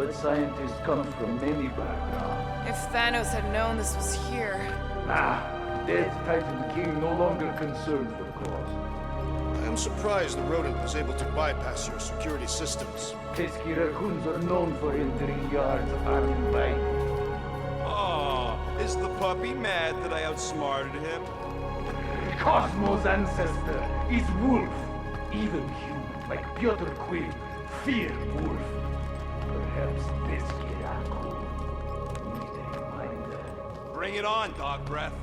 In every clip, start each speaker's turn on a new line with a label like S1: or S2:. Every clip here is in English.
S1: but scientists come from many backgrounds.
S2: If Thanos had known this was here...
S1: Dead Titan King no longer concerned for cause.
S3: I am surprised the rodent was able to bypass your security systems.
S1: Pesky raccoons are known for entering yards uninvited.
S4: Oh, is the puppy mad that I outsmarted him?
S1: Cosmo's ancestor is wolf. Even human, like Piotr Quill, fear wolf. Perhaps Pesky raccoon needs a reminder.
S4: Bring it on, dog breath.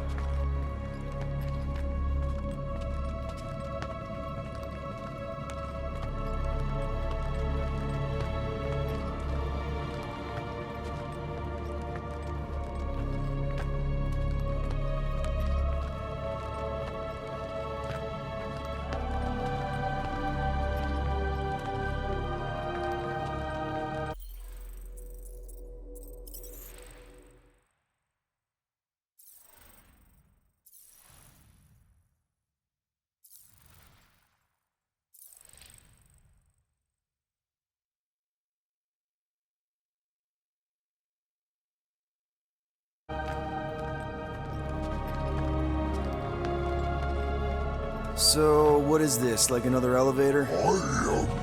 S5: So, what is this, like another elevator?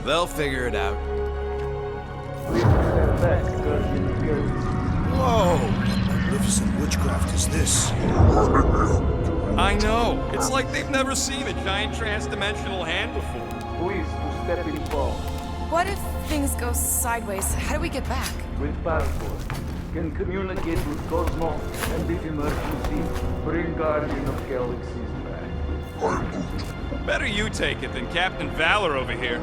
S6: They'll figure it out.
S3: Whoa! Magnificent witchcraft is this?
S4: I know. It's like they've never seen a giant trans-dimensional hand before.
S1: Please to step in fall.
S2: What if things go sideways? How do we get back?
S1: With passport. Can communicate with Cosmo, and if emergency, bring Guardian of Galaxies back.
S4: Better you take it than Captain Valor over here.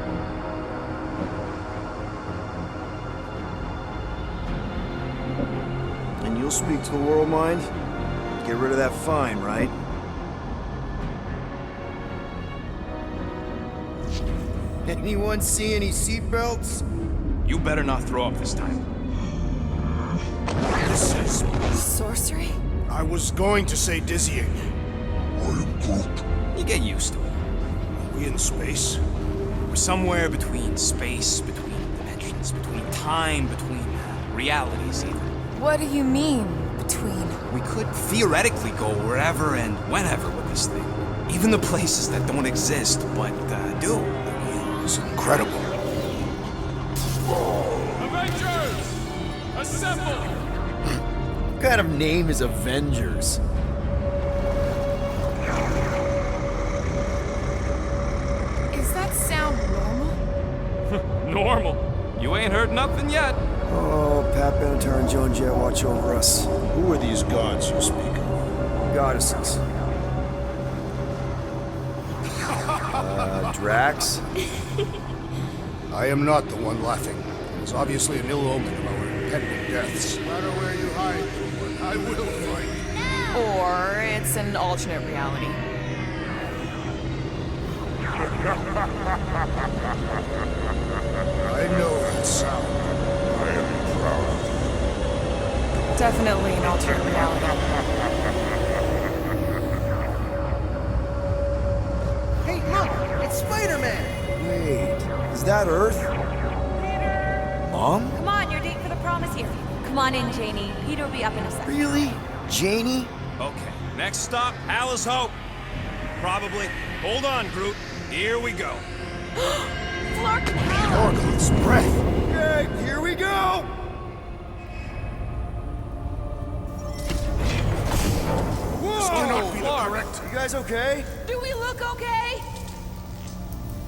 S5: And you'll speak to the world mind? Get rid of that fine, right? Anyone see any seatbelts?
S4: You better not throw up this time.
S3: This is...
S2: Sorcery?
S3: I was going to say dizzying.
S6: You get used to it.
S3: Are we in space?
S6: We're somewhere between space, between dimensions, between time, between realities even.
S2: What do you mean, between?
S6: We could theoretically go wherever and whenever with this thing. Even the places that don't exist, but do.
S3: It's incredible.
S4: Avengers! Assemble!
S5: What kind of name is Avengers?
S2: Is that sound normal?
S4: Normal. You ain't heard nothing yet.
S5: Oh, Pat Benatar and Joan Jett watch over us.
S3: Who are these gods you speak of?
S5: Goddesses. Drax?
S3: I am not the one laughing. It is obviously an ill omen of our impending deaths. No matter where you hide, I will find you.
S2: Or it's an alternate reality.
S3: I know that sound. I am proud.
S2: Definitely an alternate reality.
S7: Hey, look! It's Spider-Man!
S5: Wait, is that Earth? Mom?
S8: Come on, your date for the prom is here. Come on in, Janie. Peter will be up in a second.
S5: Really? Janie?
S4: Okay, next stop, Alice Hope. Probably. Hold on, Groot. Here we go.
S8: Clark Howard!
S3: Orgul's breath.
S5: Okay, here we go!
S3: This cannot be the correct.
S5: You guys okay?
S8: Do we look okay?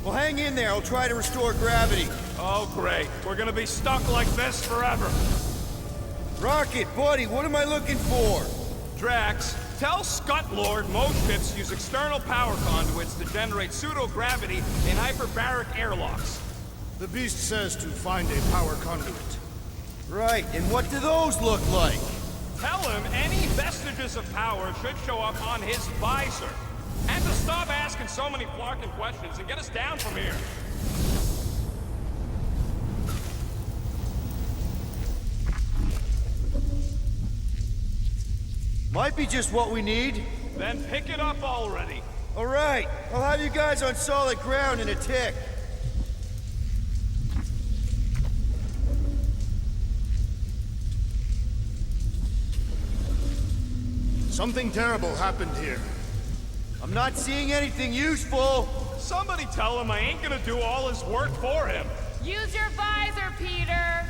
S5: Well, hang in there. I'll try to restore gravity.
S4: Oh, great. We're gonna be stuck like this forever.
S5: Rocket, buddy, what am I looking for?
S4: Drax, tell Scutlord most ships use external power conduits to generate pseudo-gravity in hyperbaric airlocks.
S3: The beast says to find a power conduit.
S5: Right, and what do those look like?
S4: Tell him any vestiges of power should show up on his visor. And to stop asking so many flarkin' questions and get us down from here.
S5: Might be just what we need.
S4: Then pick it up already.
S5: All right, I'll have you guys on solid ground in a tick.
S3: Something terrible happened here.
S5: I'm not seeing anything useful.
S4: Somebody tell him I ain't gonna do all his work for him.
S2: Use your visor, Peter!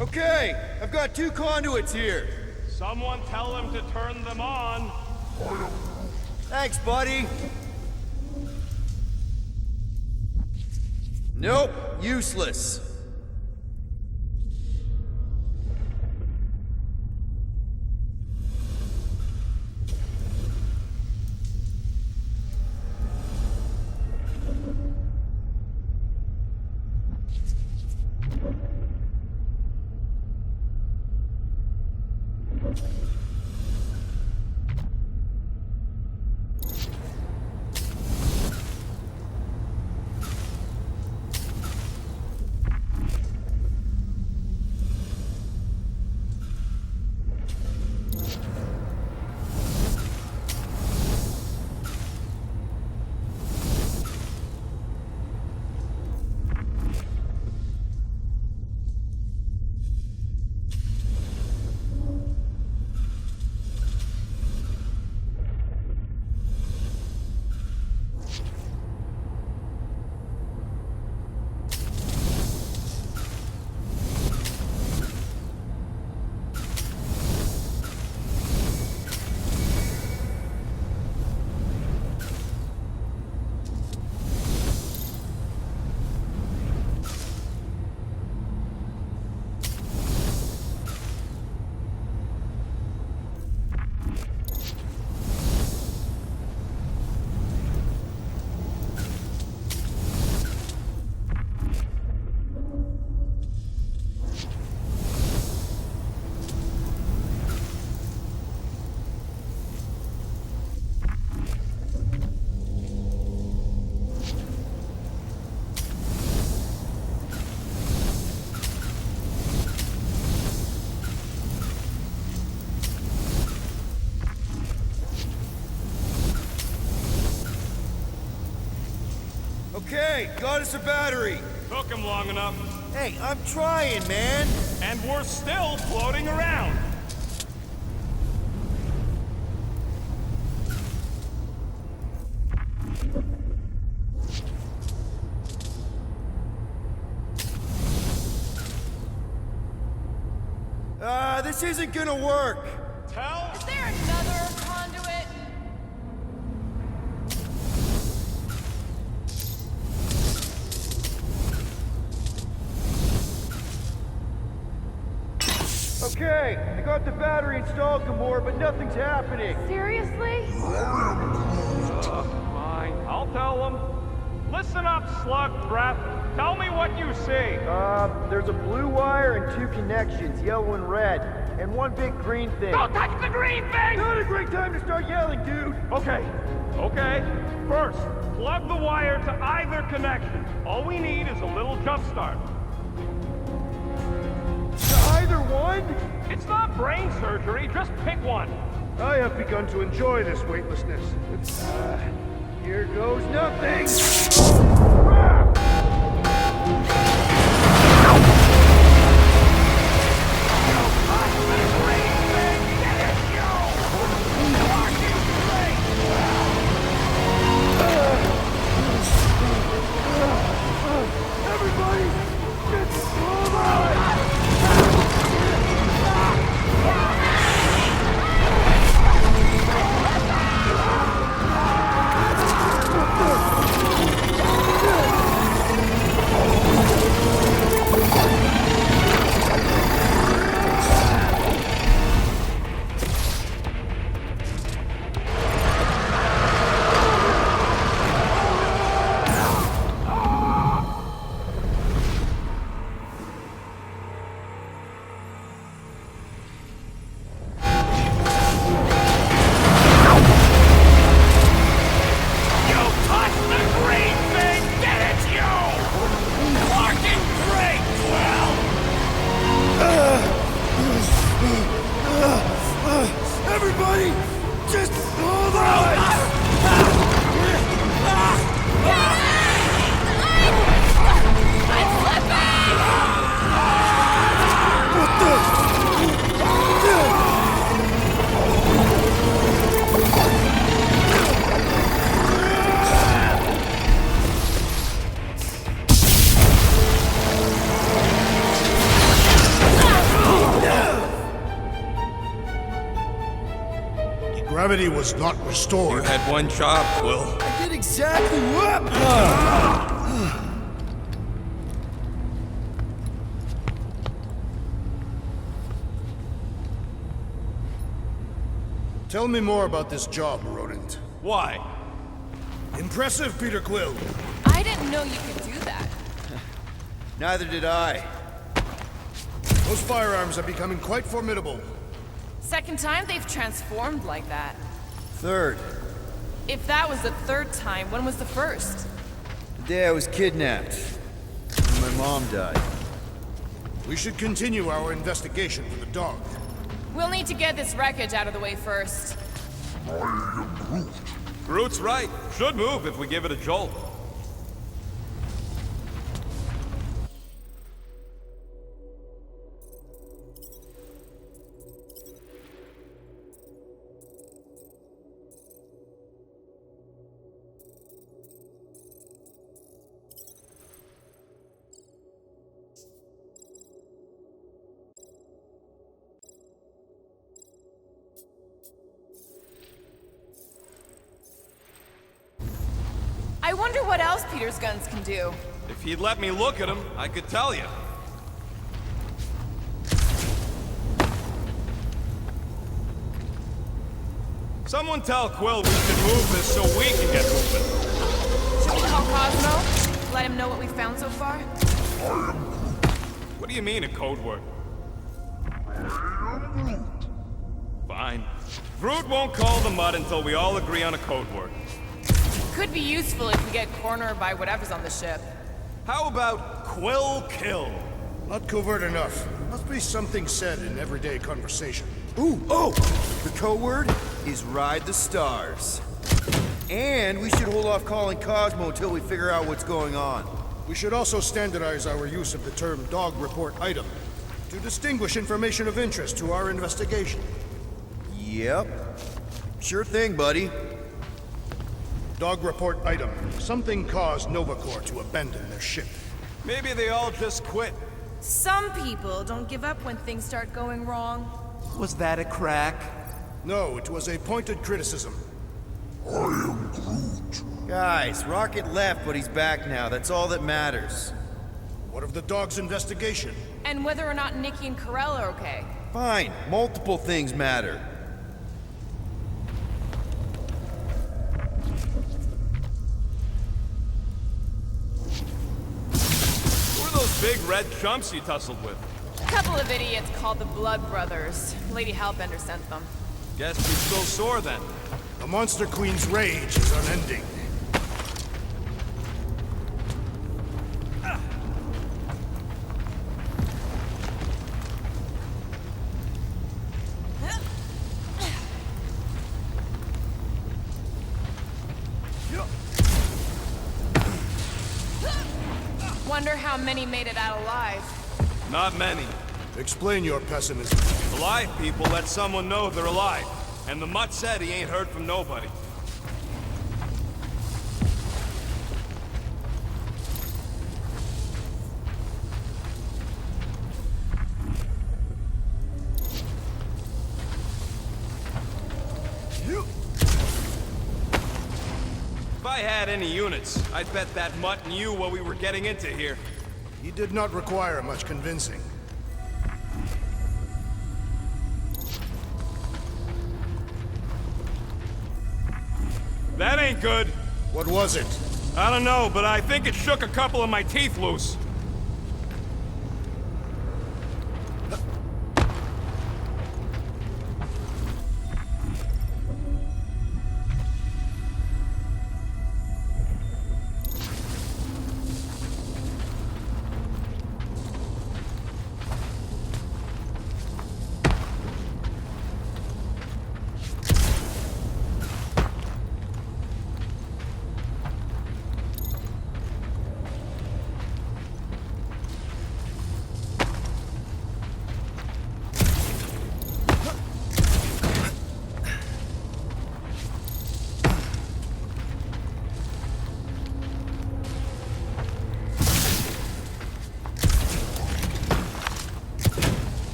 S5: Okay, I've got 2 conduits here.
S4: Someone tell him to turn them on.
S5: Thanks, buddy. Nope, useless. Okay, got us a battery.
S4: Took him long enough.
S5: Hey, I'm trying, man.
S4: And we're still floating around.
S5: This isn't gonna work.
S4: Tell?
S2: Is there another conduit?
S5: Okay, I got the battery installed, Gamora, but nothing's happening.
S2: Seriously?
S4: Fine. I'll tell them. Listen up, slug breath. Tell me what you see.
S5: There's a blue wire and 2 connections, yellow and red, and 1 big green thing.
S4: Don't touch the green thing!
S5: Not a great time to start yelling, dude!
S4: Okay. First, plug the wire to either connection. All we need is a little jump start.
S5: Either one?
S4: It's not brain surgery, just pick one.
S3: I have begun to enjoy this weightlessness.
S5: Here goes nothing!
S3: Everybody, get slow! gravity was not
S4: You
S3: restored.
S4: had one job, Quill.
S7: I did exactly what?
S3: Tell me more about this job, Rodent.
S4: Why?
S3: Impressive, Peter Quill.
S2: I didn't know you could do that.
S5: Neither did I.
S3: Those firearms are becoming quite formidable.
S2: Second time they've transformed like that.
S5: Third,
S2: If that was the third time, when was the first?
S5: the day I was kidnapped. When my mom died.
S3: We should continue our investigation for the dog.
S2: We'll need to get this wreckage out of the way first.
S4: Groot's right. Should move if we give it a jolt.
S2: I wonder what else Peter's guns can do.
S4: If he'd let me look at him, I could tell you. Someone tell Quill we should move this so we can get moving.
S2: Should we call Cosmo? Let him know what we found so far?
S4: What do you mean, a code word? Fine. Groot won't call the mud until we all agree on a code word.
S2: Could be useful if we get cornered by whatever's on the ship.
S4: How about Quill Kill?
S3: Not covert enough. Must be something said in everyday conversation.
S5: Ooh, oh! The code word is Ride the Stars. And we should hold off calling Cosmo until we figure out what's going on.
S3: We should also standardize our use of the term dog report item to distinguish information of interest to our investigation.
S5: Yep. Sure thing, buddy.
S3: Dog report item. Something caused Nova Corps to abandon their ship.
S4: Maybe they all just quit.
S2: Some people don't give up when things start going wrong.
S6: Was that a crack?
S3: No, it was a pointed criticism.
S5: Guys, Rocket left, but he's back now. That's all that matters.
S3: What of the dog's investigation?
S2: And whether or not Nikki and Karel are okay.
S5: Fine, multiple things matter.
S4: Who are those big red chumps you tussled with?
S2: A couple of idiots called the Blood Brothers. Lady Hellbender sent them.
S4: Guess you're still sore then.
S3: The Monster Queen's rage is unending.
S2: Wonder how many made it out alive.
S4: Not many.
S3: Explain your pessimism.
S4: Alive people let someone know they're alive. And the mutt said he ain't heard from nobody. If I had any units, I'd bet that mutt knew what we were getting into here.
S3: He did not require much convincing.
S4: That ain't good.
S3: What was it?
S4: I don't know, but I think it shook a couple of my teeth loose.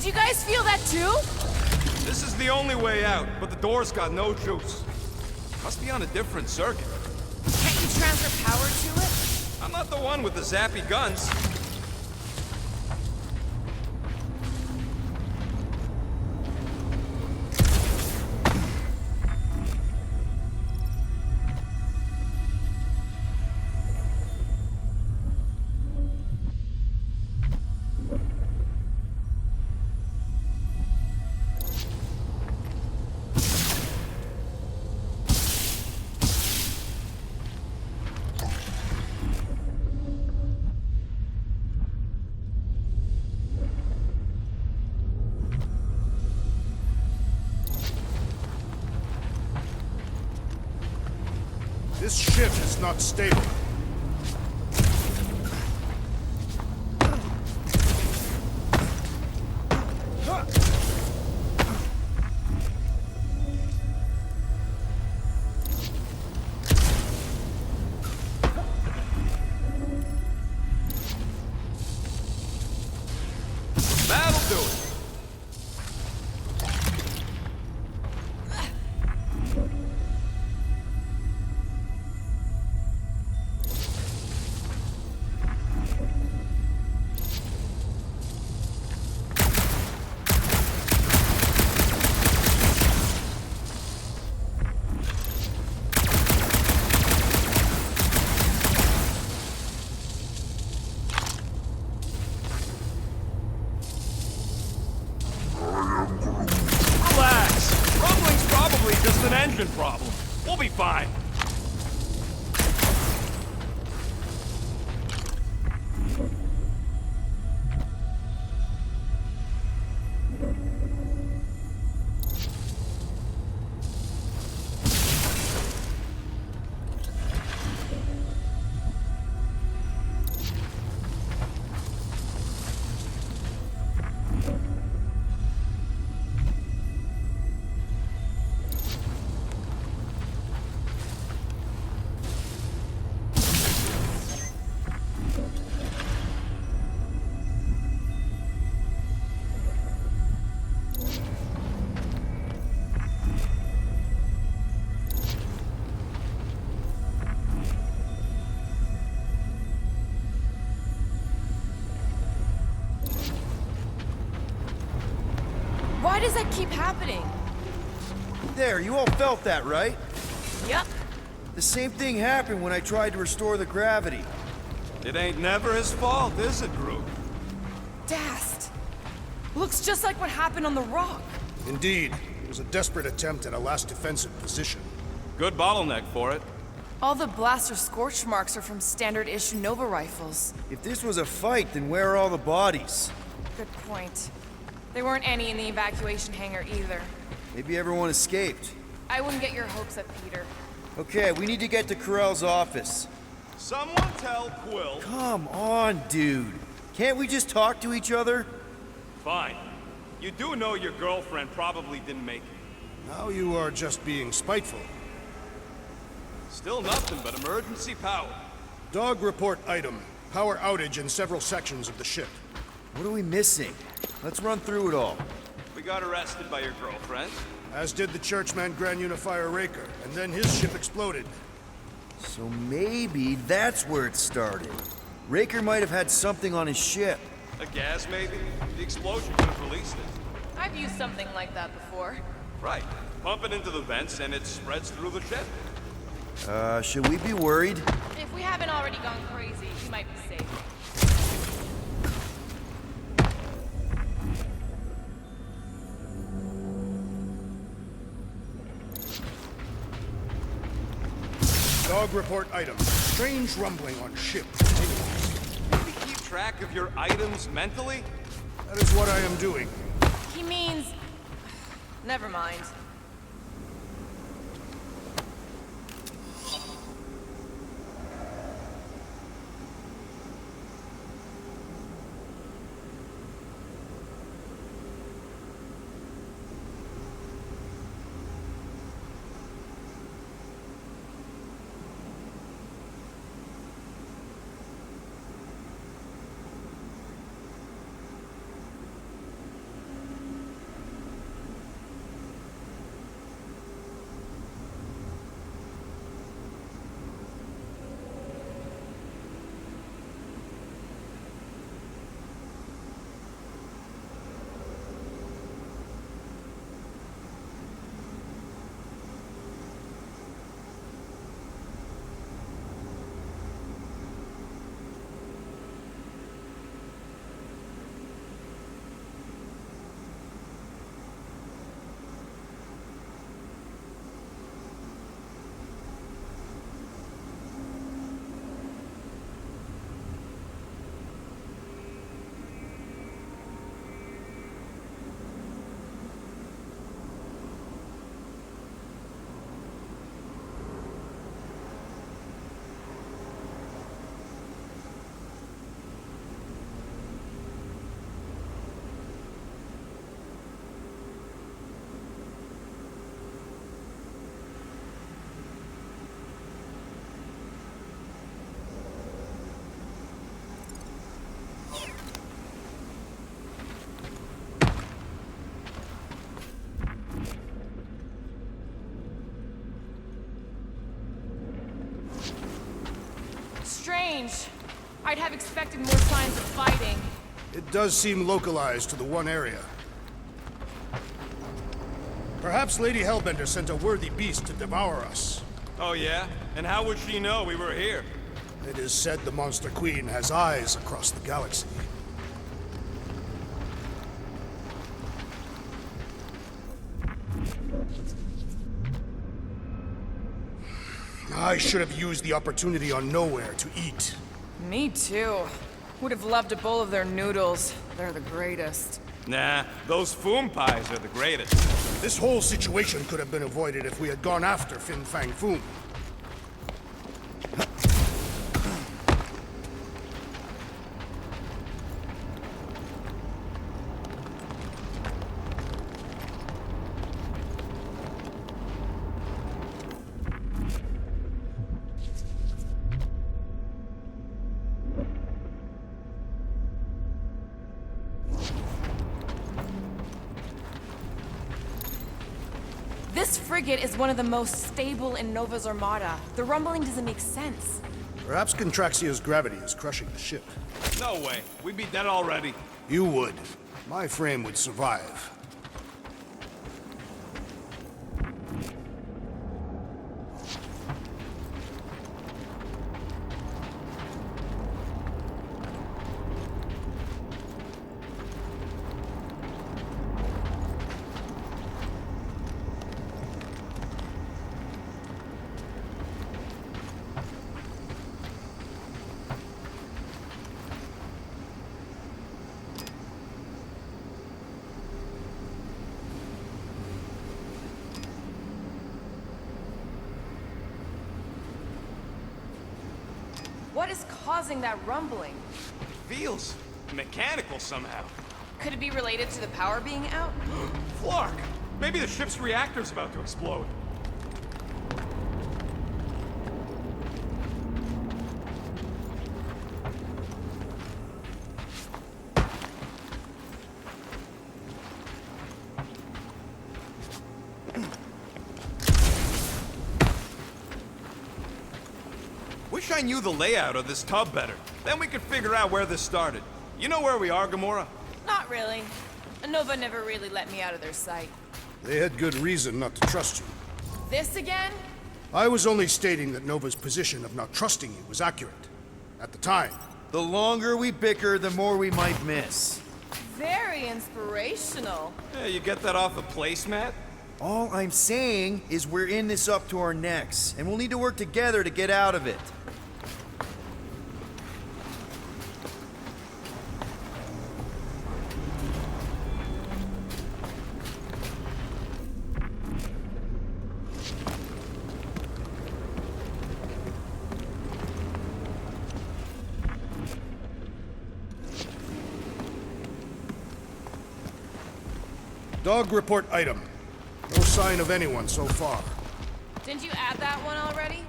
S2: you guys feel that too?
S4: This is the only way out, but the door's got no juice. Must be on a different circuit.
S2: Can't you transfer power to it?
S4: I'm not the one with the zappy guns.
S3: This ship is not stable.
S4: That'll do it. Relax. Rumbling's probably just an engine problem. We'll be fine.
S2: Why does that keep happening?
S5: There, you all felt that, right?
S2: Yup.
S5: The same thing happened when I tried to restore the gravity.
S4: It ain't never his fault, is it, Groot?
S2: Dast. Looks just like what happened on the rock.
S3: Indeed, it was a desperate attempt at a last defensive position.
S4: Good bottleneck for it.
S2: All the blaster scorch marks are from standard issue Nova rifles.
S5: If this was a fight, then where are all the bodies?
S2: Good point. There weren't any in the evacuation hangar either.
S5: Maybe everyone escaped.
S2: I wouldn't get your hopes up, Peter.
S5: Okay, we need to get to Corell's office.
S4: Someone tell Quill.
S5: Come on, dude. Can't we just talk to each other?
S4: Fine. You do know your girlfriend probably didn't make it.
S3: Now you are just being spiteful.
S4: Still nothing but emergency power.
S3: Dog report item. Power outage in several sections of the ship.
S5: What are we missing? Let's run through it all.
S4: We got arrested by your girlfriend.
S3: As did the churchman Grand Unifier Raker, and then his ship exploded.
S5: So maybe that's where it started. Raker might have had something on his ship.
S4: A gas, maybe? The explosion could have released it.
S2: I've used something like that before.
S4: Right. Pump it into the vents and it spreads through the ship.
S5: Should we be worried?
S2: If we haven't already gone crazy, we might be safe.
S3: Dog report item. Strange rumbling on ship.
S4: You keep track of your items mentally?
S3: That is what I am doing.
S2: He means... Never mind. strange. I'd have expected more signs of fighting.
S3: It does seem localized to the one area. Perhaps Lady Hellbender sent a worthy beast to devour us.
S4: Oh yeah? And how would she know we were here?
S3: It is said the Monster Queen has eyes across the galaxy. I should have used the opportunity on Nowhere to eat.
S2: Me too. Would have loved a bowl of their noodles. They're the greatest.
S4: Nah, those Foom pies are the greatest.
S3: This whole situation could have been avoided if we had gone after Fin Fang Foom.
S2: This frigate is one of the most stable in Nova's armada. The rumbling doesn't make sense.
S3: Perhaps Contraxia's gravity is crushing the ship.
S4: No way. We'd be dead already.
S3: You would. My frame would survive.
S2: What is causing that rumbling?
S4: Feels mechanical somehow.
S2: Could it be related to the power being out?
S4: Flark! Maybe the ship's reactor's about to explode. Wish I knew the layout of this tub better. Then we could figure out where this started. You know where we are, Gamora?
S2: Not really. Nova never really let me out of their sight.
S3: They had good reason not to trust you.
S2: This again?
S3: I was only stating that Nova's position of not trusting you was accurate. At the time.
S5: The longer we bicker, the more we might miss.
S2: Very inspirational.
S4: Yeah, you get that off a placemat?
S5: All I'm saying is we're in this up to our necks, and we'll need to work together to get out of it.
S3: Dog report item. No sign of anyone so far.
S2: Didn't you add that one already?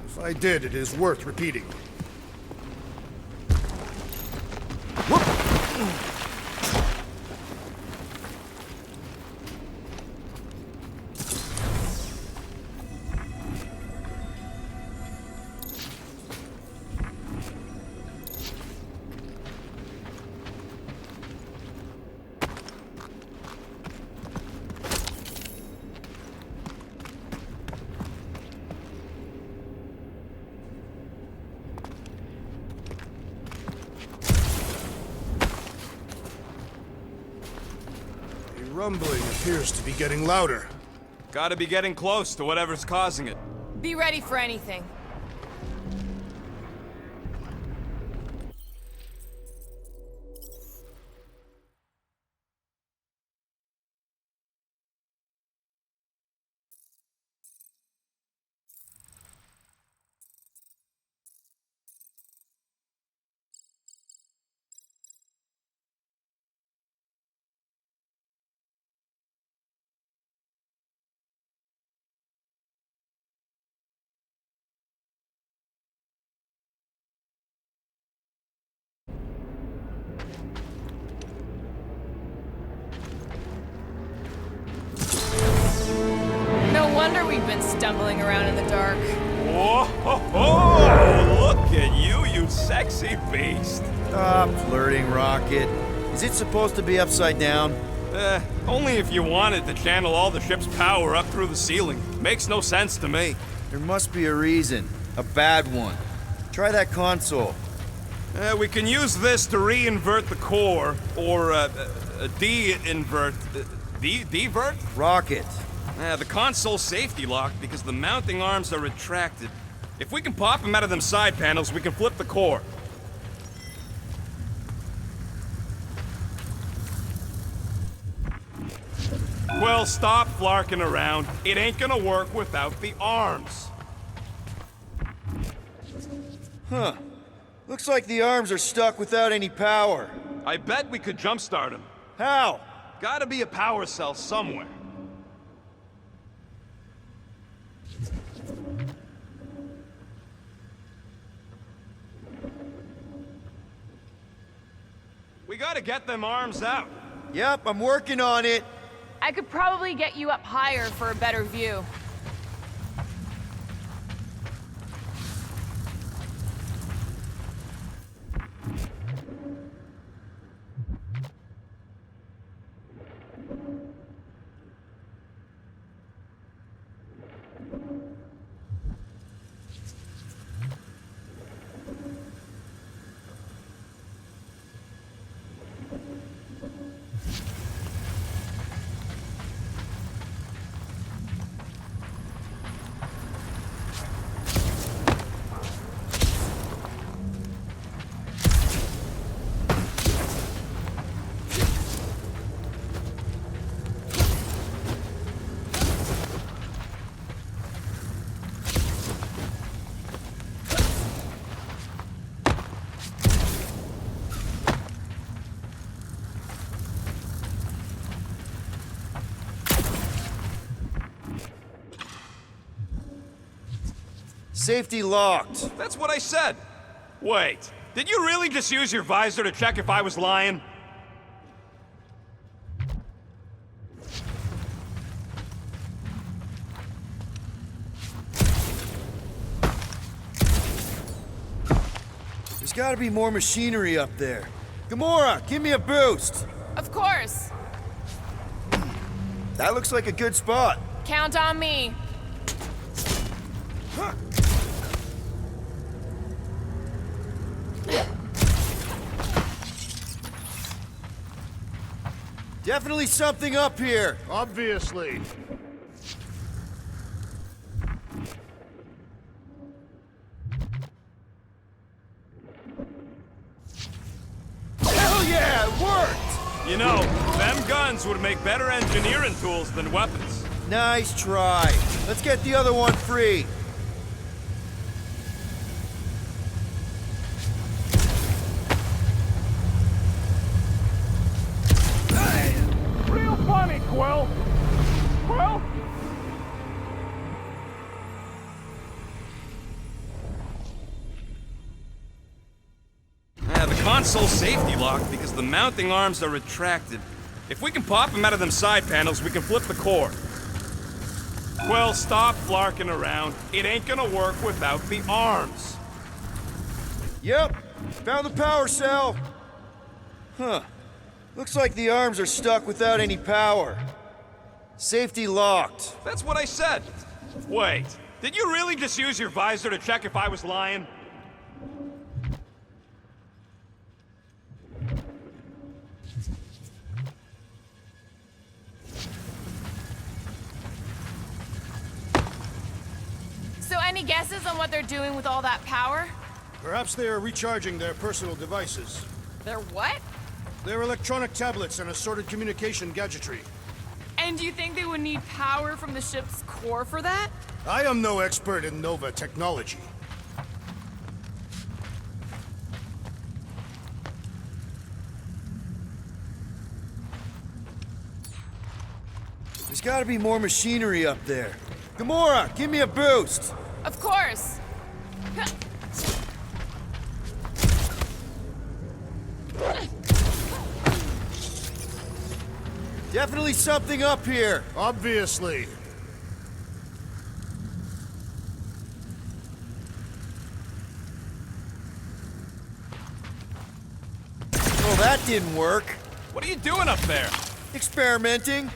S3: If I did, it is worth repeating. The rumbling appears to be getting louder.
S4: Gotta be getting close to whatever's causing it.
S2: Be ready for anything. No wonder we've been stumbling around in the dark.
S4: Whoa! Look at you, you sexy beast.
S5: Stop flirting, Rocket. Is it supposed to be upside down?
S4: Only if you wanted to channel all the ship's power up through the ceiling. Makes no sense to me.
S5: There must be a reason. A bad one. Try that console.
S4: We can use this to re-invert the core, or de-invert... Divert?
S5: Rocket.
S4: The console's safety locked because the mounting arms are retracted. If we can pop them out of them side panels, we can flip the core. Well, stop flarking around. It ain't gonna work without the arms.
S5: Huh. Looks like the arms are stuck without any power.
S4: I bet we could jumpstart them.
S5: How?
S4: Gotta be a power cell somewhere. We gotta get them arms out.
S5: Yep, I'm working on it.
S2: I could probably get you up higher for a better view.
S5: Safety locked.
S4: That's what I said. Wait, did you really just use your visor to check if I was lying?
S5: There's gotta be more machinery up there. Gamora, give me a boost.
S2: Of course.
S5: That looks like a good spot.
S2: Count on me.
S5: Definitely something up here.
S3: Obviously.
S5: Hell yeah, it worked!
S4: You know, them guns would make better engineering tools than weapons.
S5: Nice try. Let's get the other one free.
S4: Real funny, Quill. Quill? The console's safety locked because the mounting arms are retracted. If we can pop them out of them side panels, we can flip the core. Quill, stop flarking around. It ain't gonna work without the arms.
S5: Yep, found the power cell. Huh. Looks like the arms are stuck without any power. Safety locked.
S4: That's what I said. Wait, did you really just use your visor to check if I was lying?
S2: So any guesses on what they're doing with all that power?
S3: Perhaps they are recharging their personal devices.
S2: They're what?
S3: Their electronic tablets and assorted communication gadgetry.
S2: And do you think they would need power from the ship's core for that?
S3: I am no expert in Nova technology.
S5: There's gotta be more machinery up there. Gamora, give me a boost.
S2: Of course.
S5: Definitely something up here.
S3: Obviously.
S5: Well, that didn't work.
S4: What are you doing up there?
S5: Experimenting.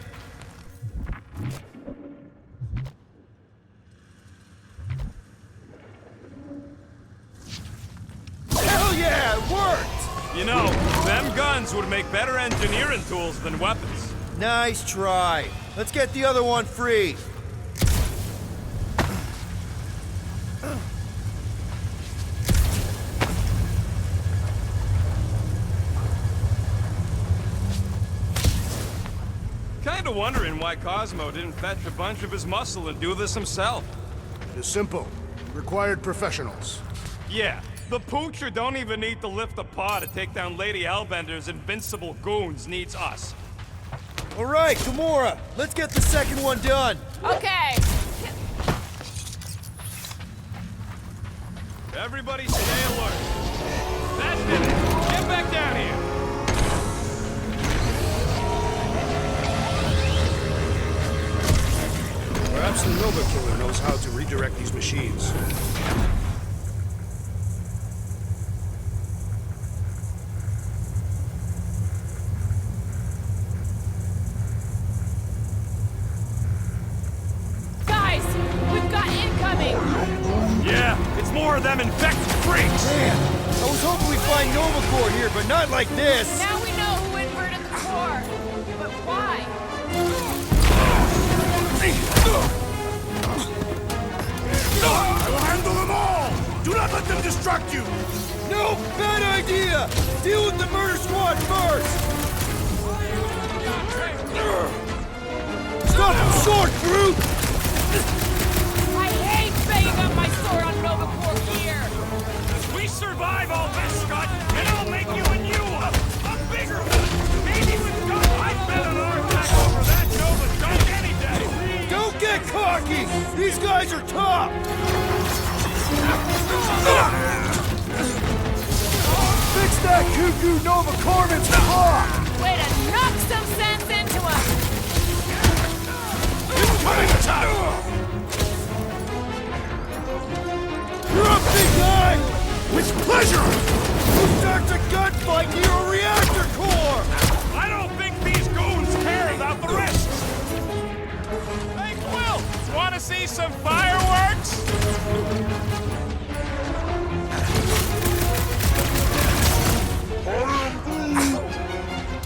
S5: Hell yeah, it worked!
S4: You know, them guns would make better engineering tools than weapons.
S5: Nice try. Let's get the other one free.
S4: Kinda wondering why Cosmo didn't fetch a bunch of his muscle and do this himself.
S3: It is simple. Required professionals.
S4: Yeah, the poocher don't even need to lift a paw to take down Lady Hellbender's invincible goons needs us.
S5: All right, Gamora, let's get the second one done.
S2: Okay.
S4: Everybody stay alert. That did it. Get back down here.
S3: Perhaps the Nova Killer knows how to redirect these machines.
S2: Guys, we've got incoming.
S4: Yeah, it's more of them infected freaks.
S5: Man, I was hoping we'd find Nova Corps here, but not like this.
S2: Now we know who inverted the core. But why?
S3: I will handle them all! Do not let them distract you!
S5: No, bad idea! Deal with the murder squad first! Stop them short, brute!
S2: I hate banging up my sword on Nova Corps gear.
S4: If we survive all this, Scott, then I'll make you a new one. A bigger one. Maybe with guns. I'd bet an artifact over that Nova junk any day.
S5: Don't get cocky! These guys are tough! Fix that cuckoo Nova Corvin's paw!
S2: Way to knock some sense into him.
S3: Incoming attack!
S5: You're up, big guy!
S3: With pleasure!
S5: Who starts a gunfight near a reactor core?
S4: I don't think these goons care about the rest. Hey, Quill, want to see some fireworks?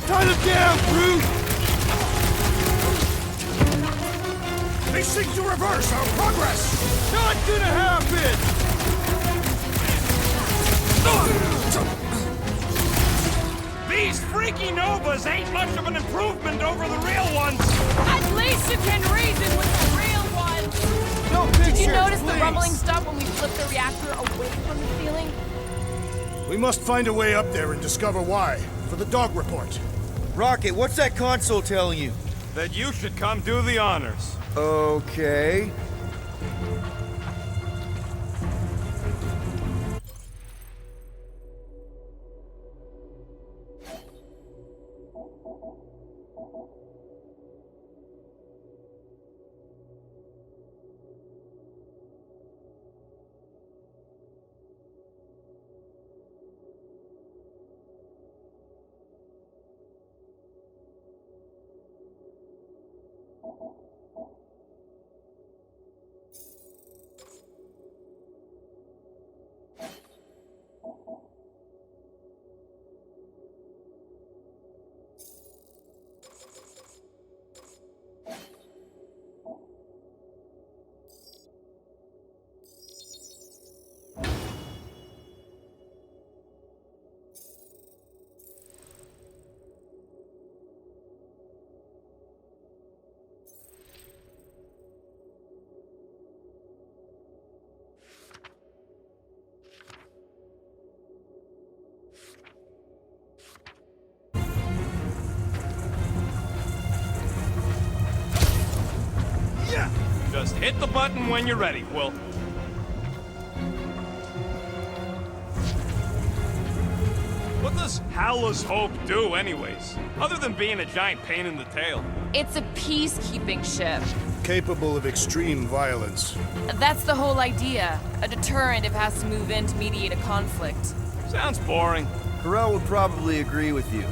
S5: Tie them down, brute!
S3: They seek to reverse our progress!
S5: Not gonna happen!
S4: These freaky Novas ain't much of an improvement over the real ones.
S2: At least you can reason with the real ones.
S5: No pictures,
S2: Did you notice
S5: please.
S2: the rumbling stop when we flipped the reactor away from the ceiling?
S3: We must find a way up there and discover why, for the dog report.
S5: Rocket, what's that console telling you?
S4: That you should come do the honors.
S5: Okay.
S4: Just hit the button when you're ready, Quill. What does Howler's Hope do, anyways? Other than being a giant pain in the tail.
S2: It's a peacekeeping ship.
S3: Capable of extreme violence.
S2: That's the whole idea. A deterrent if it has to move in to mediate a conflict.
S4: Sounds boring.
S5: Corral would probably agree with you.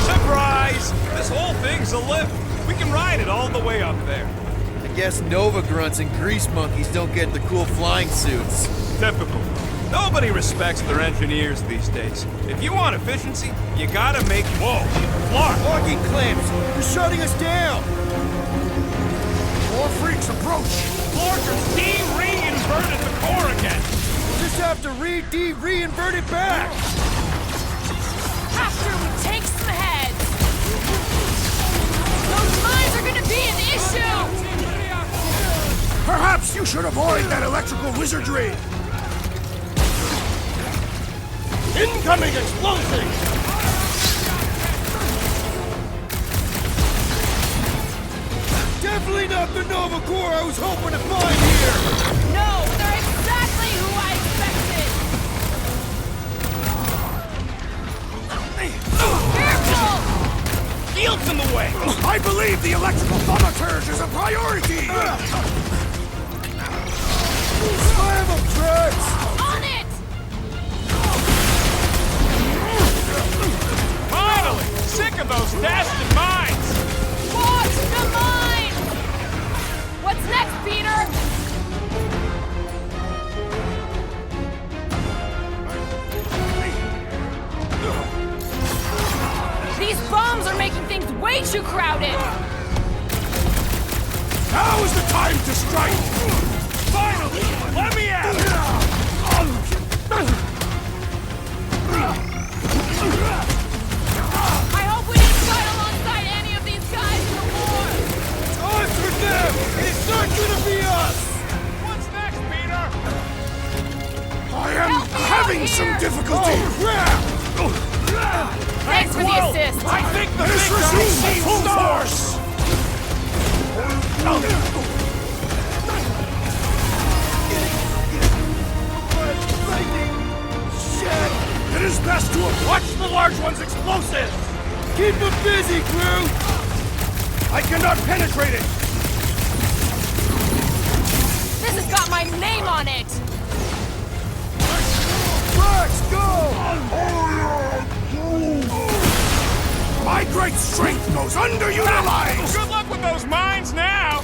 S4: Surprise! This whole thing's a lift. We can ride it all the way up there.
S5: I guess Nova grunts and grease monkeys don't get the cool flying suits.
S4: Typical. Nobody respects their engineers these days. If you want efficiency, you gotta make... Whoa! Clark!
S5: Locking clamps! You're shutting us down!
S3: More freaks approach!
S4: Clarkers de-reinverted the core again!
S5: Just have to reinvert it back!
S2: After we take some heads! Those mines are gonna be an issue!
S3: Perhaps you should avoid that electrical wizardry! Incoming explosive!
S5: Definitely not the Nova Corps I was hoping to find here!
S2: No, they're exactly who I expected! Careful!
S4: Field's in the way!
S3: I believe the electrical thaumaturge is a priority!
S5: Slam them, Tracks!
S2: On it!
S4: Finally! Sick of those dastard mines!
S2: Watch the mine! What's next, Peter? These bombs are making things way too crowded!
S3: Now is the time to strike!
S4: Finally! Let me at it!
S2: I hope we didn't fight alongside any of these guys in the war!
S5: Time for them! It's not gonna be us!
S4: What's next, Peter?
S3: I am
S2: Help me out
S3: having
S2: here!
S3: some difficulty!
S2: Thanks for the assist!
S4: I think the
S3: Let us
S4: victory
S3: resume
S4: seems
S3: full
S4: stars!
S3: force!
S5: Shit!
S3: It is best to watch the large one's explosives!
S5: Keep them busy, crew!
S3: I cannot penetrate it!
S2: This has got my name on it!
S5: Tracks, go!
S3: My great strength goes underutilized!
S4: Good luck with those mines now!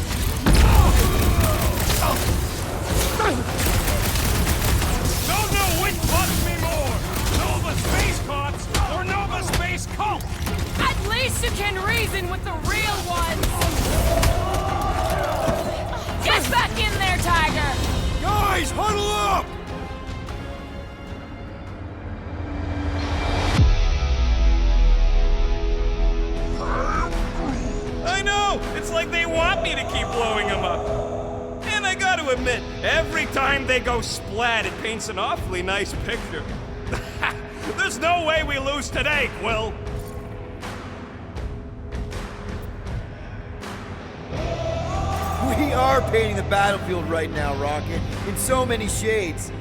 S4: Don't know which bugs me more! Nova Space Cops or Nova Space Cult!
S2: At least you can reason with the real ones! Get back in there, Tiger!
S5: Guys, huddle up!
S4: I know! It's like they want me to keep blowing them up. And I gotta admit, every time they go splat, it paints an awfully nice picture. There's no way we lose today, Quill!
S5: We are painting the battlefield right now, Rocket, in so many shades.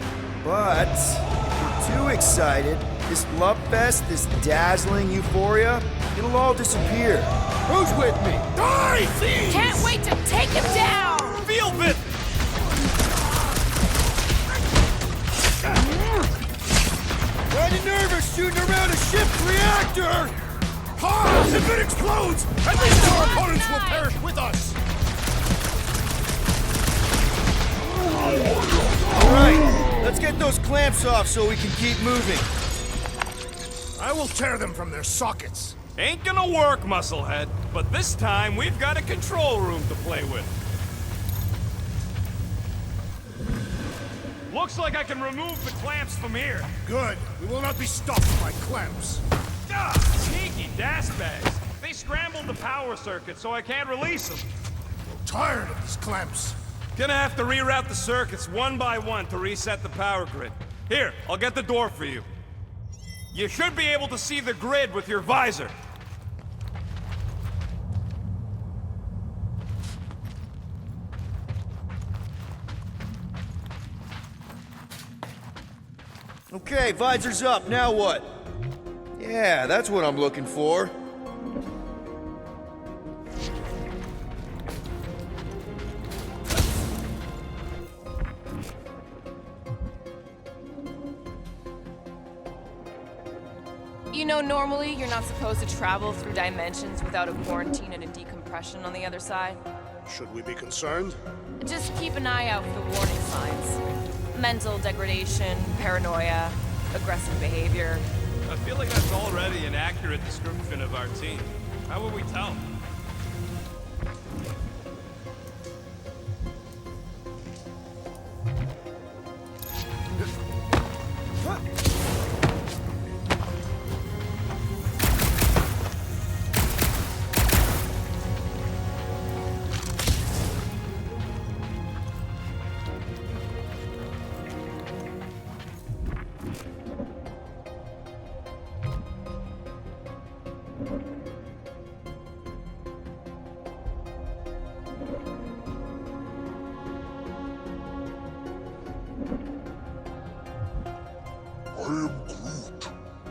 S5: But if we're too excited, this love fest, this dazzling euphoria, it'll all disappear. Who's with me?
S3: Die, thieves!
S2: Can't wait to take him down!
S4: Feel it!
S5: Kinda nervous shooting around a ship's reactor!
S3: Ha! If it explodes, at least our opponents will perish with us!
S5: Alright, let's get those clamps off so we can keep moving.
S3: I will tear them from their sockets.
S4: Ain't gonna work, Musclehead. But this time, we've got a control room to play with. Looks like I can remove the clamps from here.
S3: Good. We will not be stopped by clamps.
S4: Ah, sneaky bags. They scrambled the power circuit, so I can't release them.
S3: Tired of these clamps.
S4: Gonna have to reroute the circuits one by one to reset the power grid. Here, I'll get the door for you. You should be able to see the grid with your visor.
S5: Okay, visor's up, now what? Yeah, that's what I'm looking for.
S2: You know, normally you're not supposed to travel through dimensions without a quarantine and a decompression on the other side.
S3: Should we be concerned?
S2: Just keep an eye out for the warning signs. Mental degradation, paranoia, aggressive behavior.
S4: I feel like that's already an accurate description of our team. How would we tell?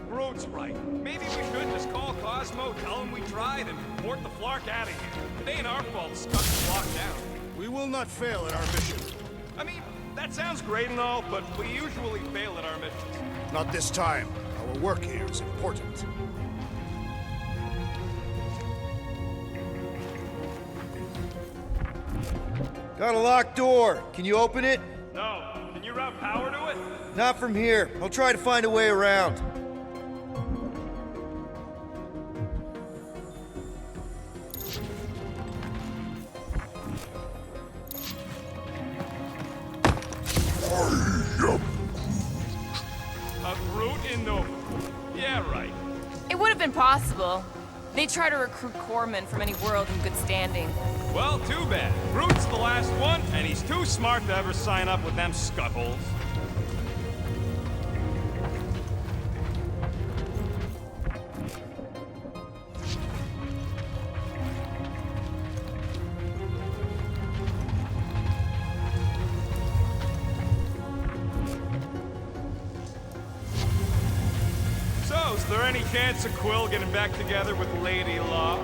S4: Groot's right. Maybe we should just call Cosmo, tell him we tried, and port the Flark out of here. It ain't our fault Scott is locked down.
S3: We will not fail at our mission.
S4: I mean, that sounds great and all, but we usually fail at our missions.
S3: Not this time. Our work here is important.
S5: Got a locked door. Can you open it?
S4: No. Can you route power to it?
S5: Not from here. I'll try to find a way around.
S4: A Groot in Nova. Yeah, right.
S2: It would have been possible. They try to recruit corpsmen from any world in good standing.
S4: Well, too bad. Groot's the last one, and he's too smart to ever sign up with them scuttholes. So, is there any chance of Quill getting back together with Lady Law?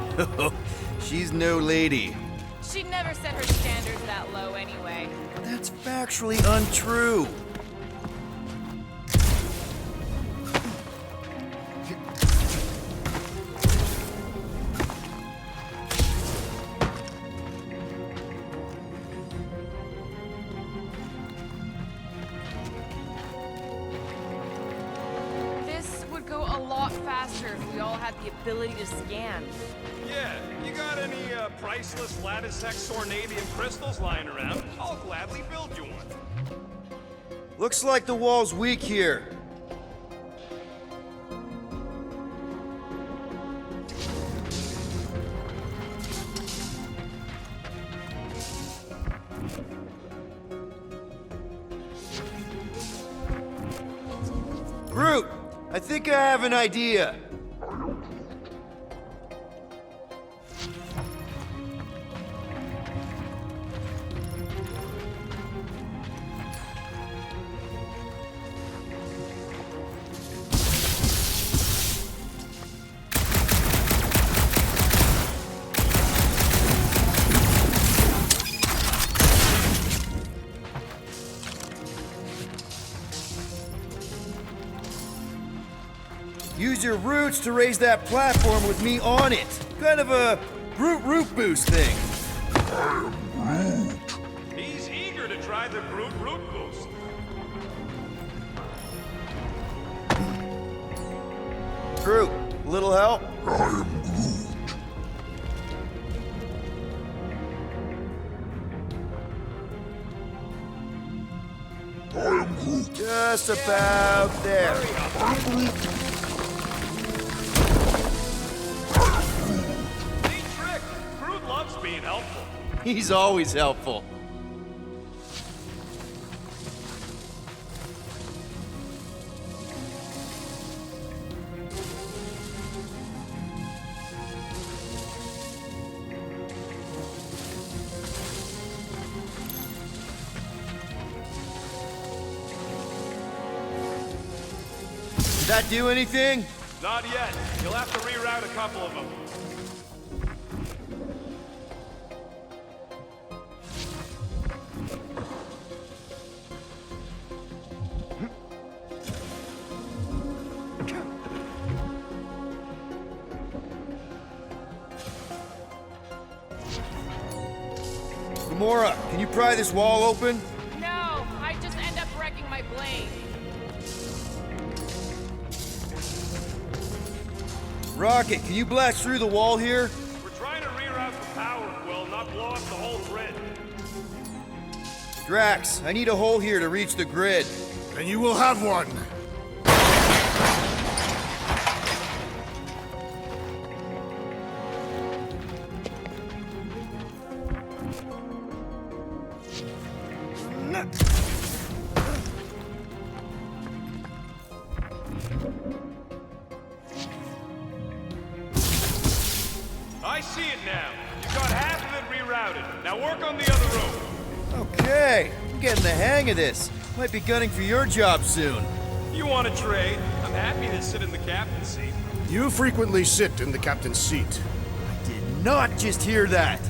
S5: She's no lady.
S2: She'd never set her standards that low anyway.
S5: That's factually untrue.
S2: This would go a lot faster if we all had the ability to scan.
S4: Yeah, you got any priceless lattice-X ornadium crystals lying around? I'll gladly build you one.
S5: Looks like the wall's weak here. Groot, I think I have an idea. Use your roots to raise that platform with me on it. Kind of a Groot root boost thing.
S4: He's eager to try the Groot root boost.
S5: Groot, a little help? Just about there.
S4: Neat trick. Groot loves being helpful.
S5: He's always helpful. Did that do anything?
S4: Not yet. You'll have to reroute a couple of them.
S5: Gamora, can you pry this wall open?
S2: No, I just end up wrecking my blade.
S5: Rocket, can you blast through the wall here?
S4: We're trying to reroute the power, Quill, not blow up the whole grid.
S5: Drax, I need a hole here to reach the grid.
S3: Then you will have one.
S4: I see it now. You got half of it rerouted. Now work on the other room.
S5: Okay, I'm getting the hang of this. Might be gunning for your job soon.
S4: You want to trade? I'm happy to sit in the captain's seat.
S3: You frequently sit in the captain's seat.
S5: Did not just hear that.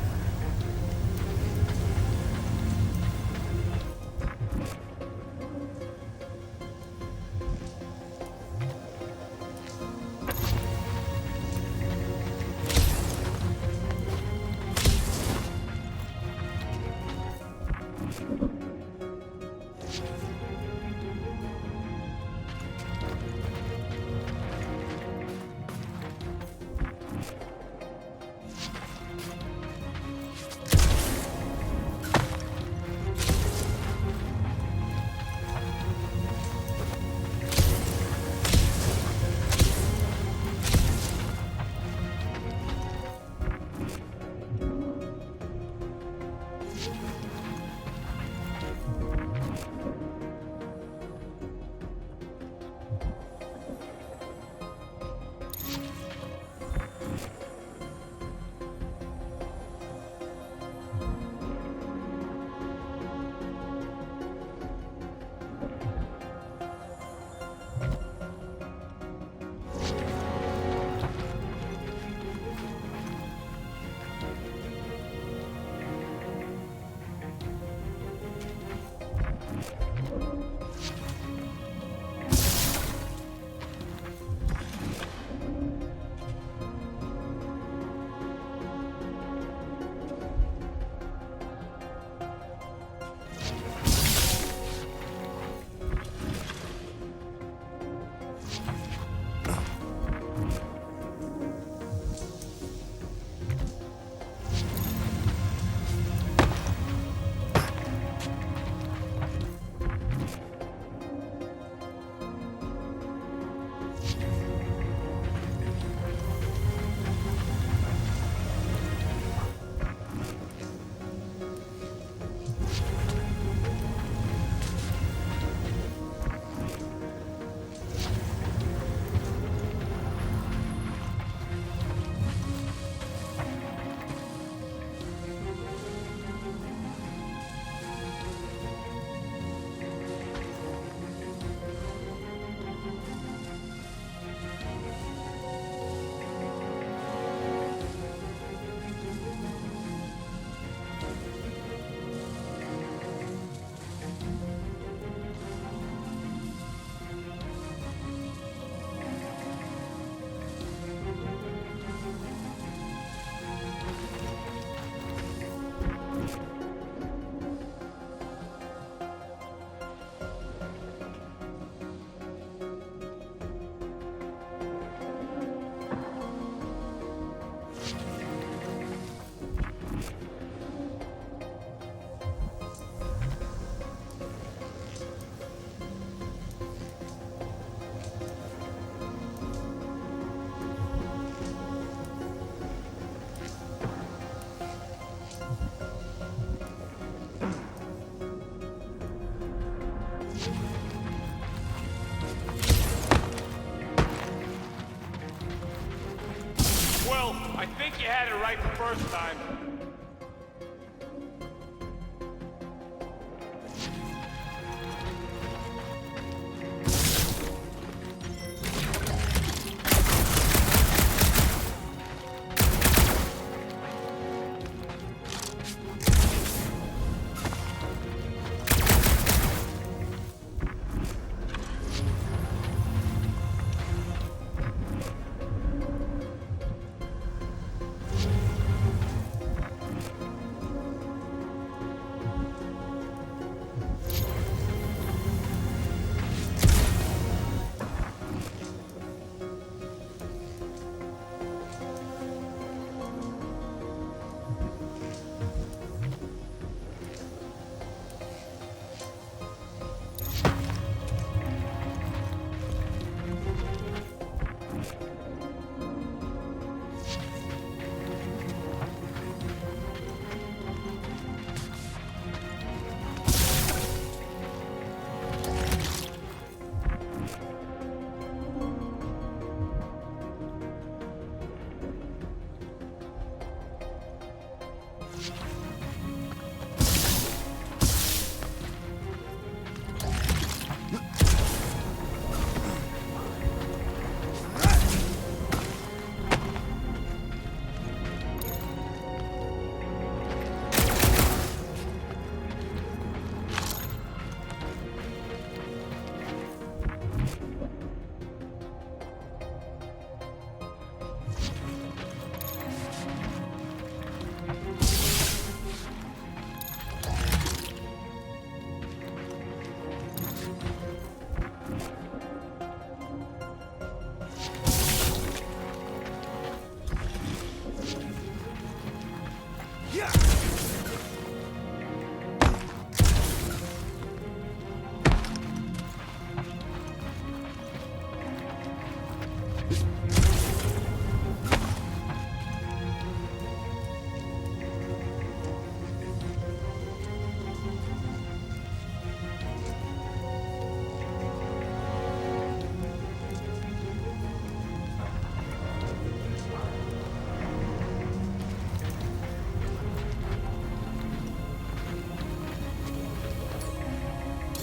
S4: I think you had it right the first time.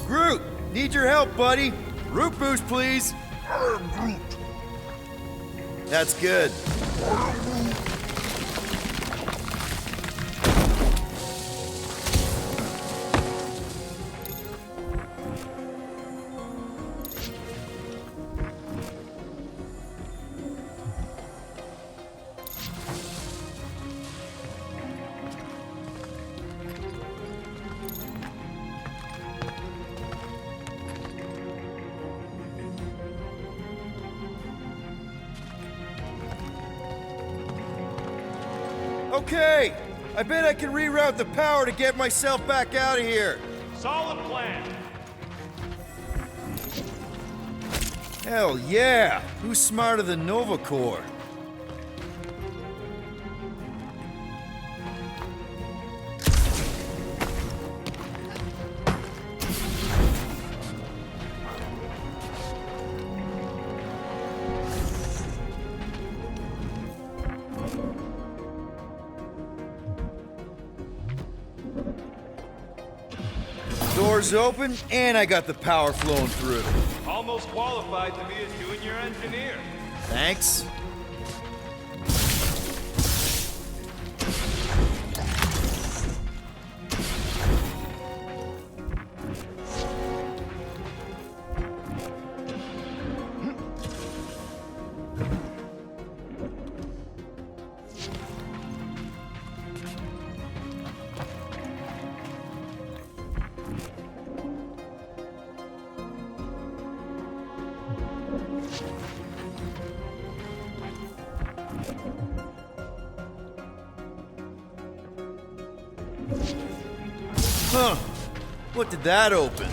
S5: Groot, need your help, buddy. Root boost, please.
S3: I am Groot.
S5: That's good. Okay, I bet I can reroute the power to get myself back out of here.
S4: Solid plan.
S5: Hell yeah! Who's smarter than Nova Corps? Doors open, and I got the power flowing through.
S4: Almost qualified to be a junior engineer.
S5: Thanks. Huh. What did that open?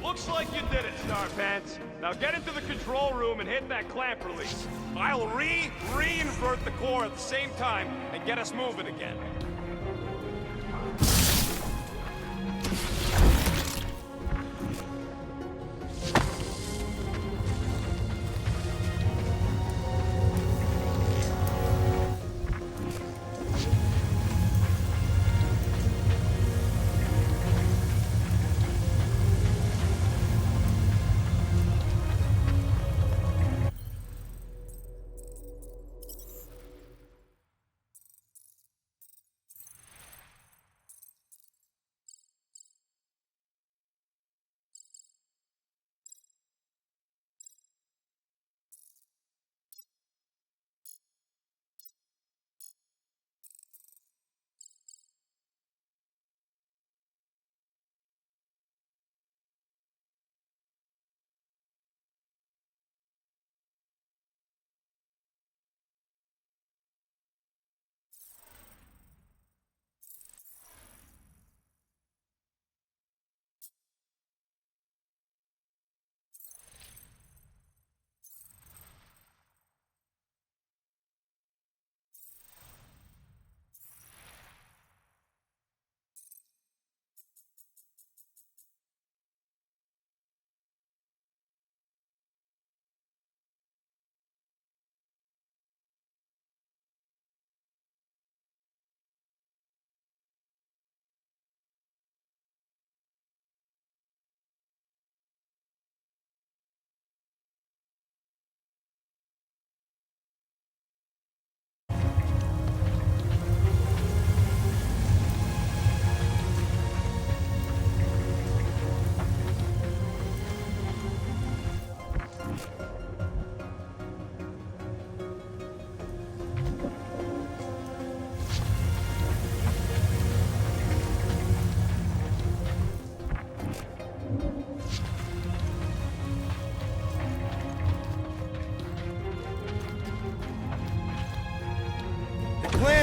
S4: Looks like you did it, Starpants. Now get into the control room and hit that clamp release. I'll re-invert the core at the same time and get us moving again.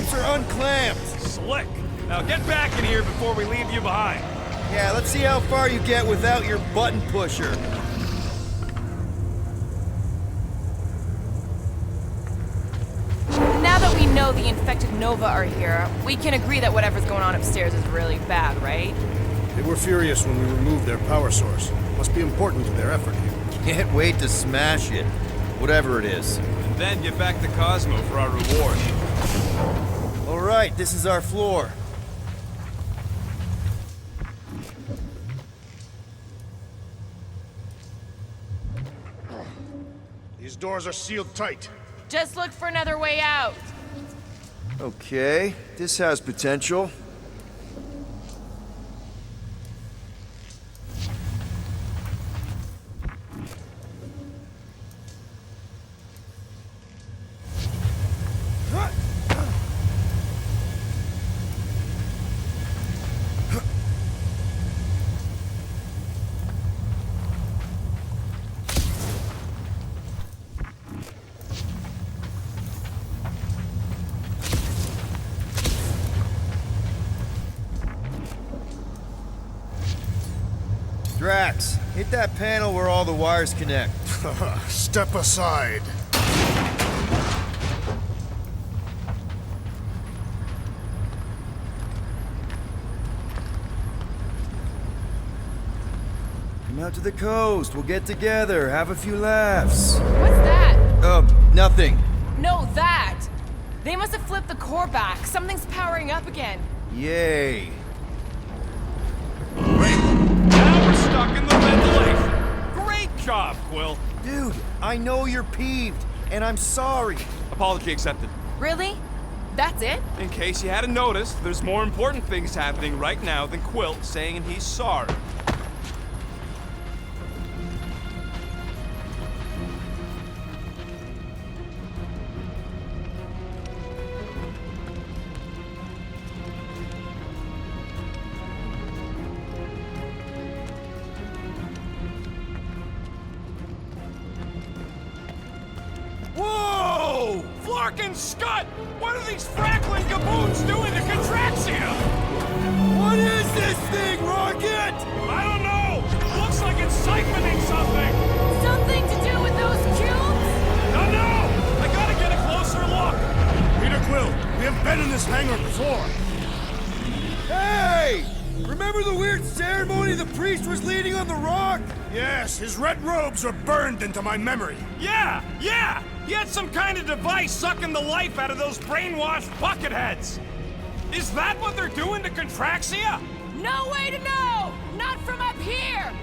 S5: ropes are unclamped.
S4: Slick. Now get back in here before we leave you behind.
S5: Yeah, let's see how far you get without your button pusher.
S2: Now that we know the infected Nova are here, we can agree that whatever's going on upstairs is really bad, right?
S3: They were furious when we removed their power source. Must be important to their effort here.
S5: Can't wait to smash it. Whatever it is.
S4: And then get back to Cosmo for our reward.
S5: Alright, this is our floor.
S3: These doors are sealed tight.
S2: Just look for another way out.
S5: Okay, this has potential. Drax, hit that panel where all the wires connect.
S3: Step aside.
S5: Come out to the coast, we'll get together, have a few laughs.
S2: What's that?
S5: Nothing.
S2: No, that! They must have flipped the core back. Something's powering up again.
S5: Yay.
S4: Now we're stuck in the ventilation. Great job, Quill.
S5: Dude, I know you're peeved, and I'm sorry.
S4: Apology accepted.
S2: Really? That's it?
S4: In case you hadn't noticed, there's more important things happening right now than Quill saying he's sorry. Whoa! Flarkin' Scud! What are these frackling gaboons doing to Contraxia?
S5: What is this thing, Rocket?
S4: I don't know! Looks like it's siphoning something!
S2: Something to do with those cubes?
S4: No! I gotta get a closer look!
S3: Peter Quill, we have been in this hangar before.
S5: Hey! Remember the weird ceremony the priest was leading on the rock?
S3: Yes, his red robes are burned into my memory.
S4: Yeah! He had some kind of device sucking the life out of those brainwashed bucketheads! Is that what they're doing to Contraxia?
S2: No way to know! Not from up here!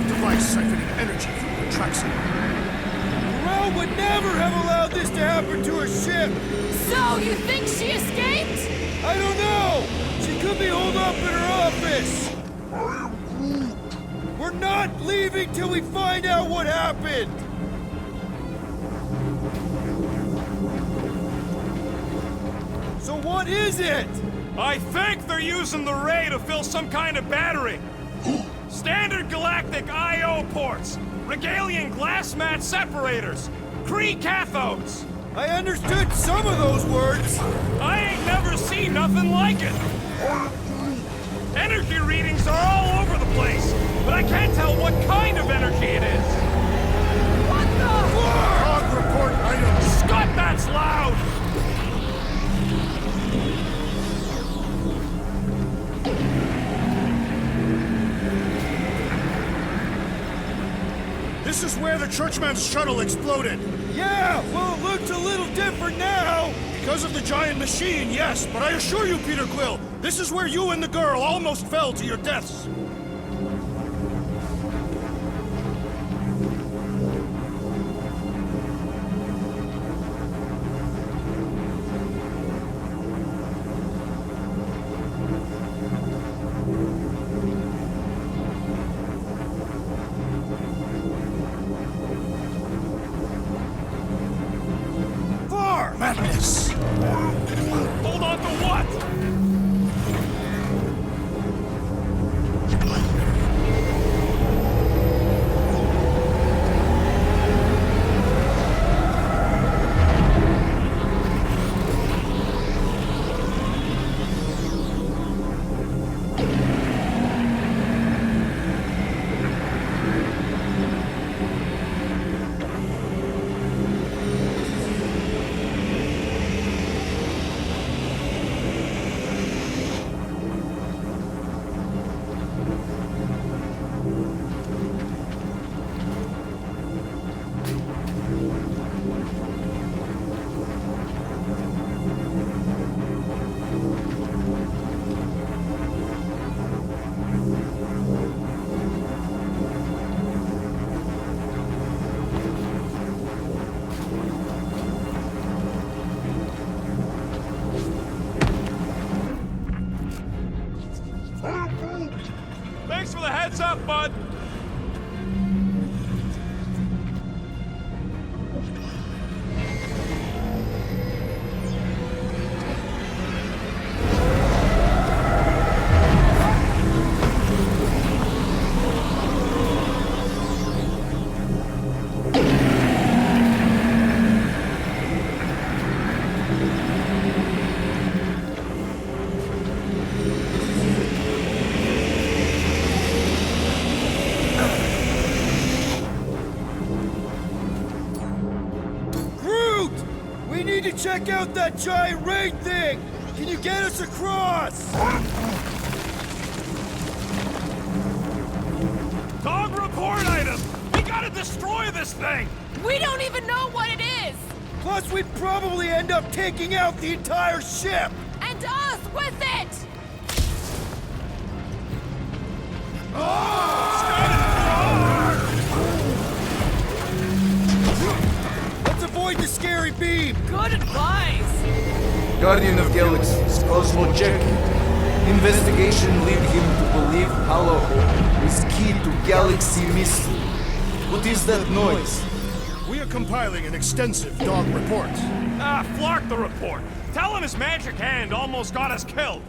S3: device siphoning energy from your tracksuit.
S7: Corral would never have allowed this to happen to her ship!
S2: So, you think she escaped?
S7: I don't know! She could be holed up in her office! We're not leaving till we find out what happened! So what is it?
S4: I think they're using the ray to fill some kind of battery. Standard galactic I.O. ports, Regalian glass mat separators, Kree cathodes.
S7: I understood some of those words!
S4: I ain't never seen nothing like it. Energy readings are all over the place, but I can't tell what kind of energy it is.
S2: What the?
S3: Log report items.
S4: Scott, that's loud!
S3: This is where the Churchman's shuttle exploded.
S7: Yeah, well, it looks a little different now!
S3: Because of the giant machine, yes, but I assure you, Peter Quill, this is where you and the girl almost fell to your deaths.
S7: Far!
S3: Madness!
S4: Hold on to what? Thanks for the heads up, bud.
S7: Groot! We need to check out that giant raid thing! Can you get us across?
S4: Dog report item! We gotta destroy this thing!
S2: We don't even know what it is!
S7: Plus, we'd probably end up taking out the entire ship!
S2: And us with it!
S7: Let's avoid the scary beam!
S2: Good advice!
S1: Guardian of Galaxies, Cosmo checking. Investigation lead him to believe Hollow is key to galaxy mystery. What is that noise?
S3: We are compiling an extensive dog report.
S4: Ah, Flark the report. Tell him his magic hand almost got us killed.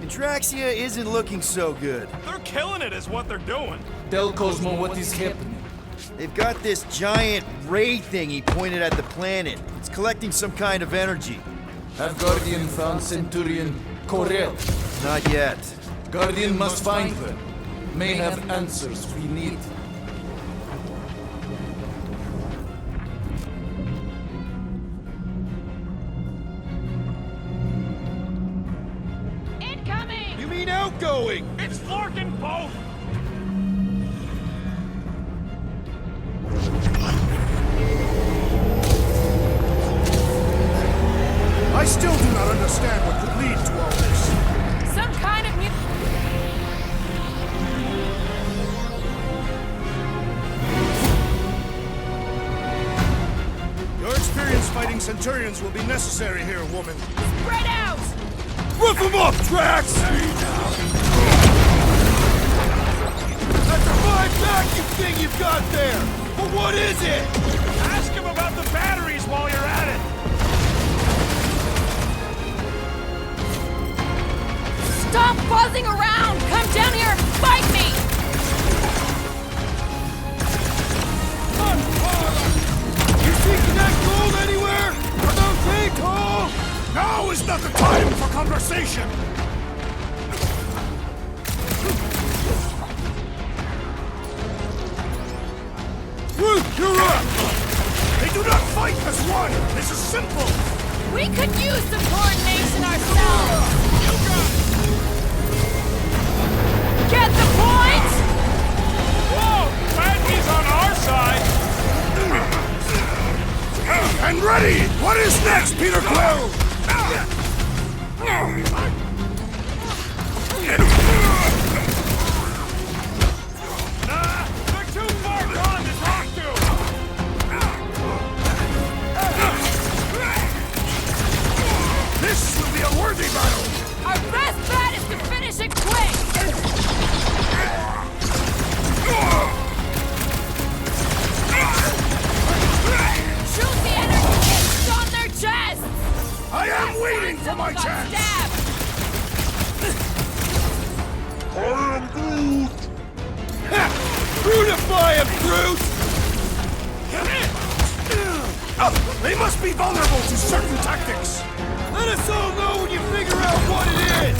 S5: Intraxia isn't looking so good.
S4: They're killing it is what they're doing.
S1: Tell Cosmo what is happening.
S5: They've got this giant ray thingy pointed at the planet. It's collecting some kind of energy.
S1: Have Guardian found Centurion Corel?
S5: Not yet.
S1: Guardian must find her. May have answers we need.
S2: Incoming!
S7: You mean outgoing?
S4: It's Flark and both!
S3: I still do not understand what could lead to all this.
S2: Some kind of
S3: Centurions will be necessary here, woman.
S2: Spread out!
S7: Roof them up, Drax! That's a fine vacuum thing you've got there! But what is it?
S4: Ask him about the batteries while you're at it.
S2: Stop buzzing around! Come down here and fight me!
S7: You see Connect Gold anywhere? Okay, Cole?
S3: Now is not the time for conversation!
S7: Groot, you're up!
S3: They do not fight as one! This is simple!
S2: We could use some coordination ourselves! Get the point?
S4: Whoa! Glad he's on our side.
S3: And ready! What is next, Peter Quill?
S4: They're too far gone to talk to.
S3: This will be a worthy battle!
S2: Our best bet is to finish it quick! Shoot the energy cases on their chests!
S3: I am waiting for my
S2: Got
S3: chance!
S2: stabbed!
S7: Brutify him, Groot!
S3: They must be vulnerable to certain tactics!
S7: Let us all know when you figure out what it is!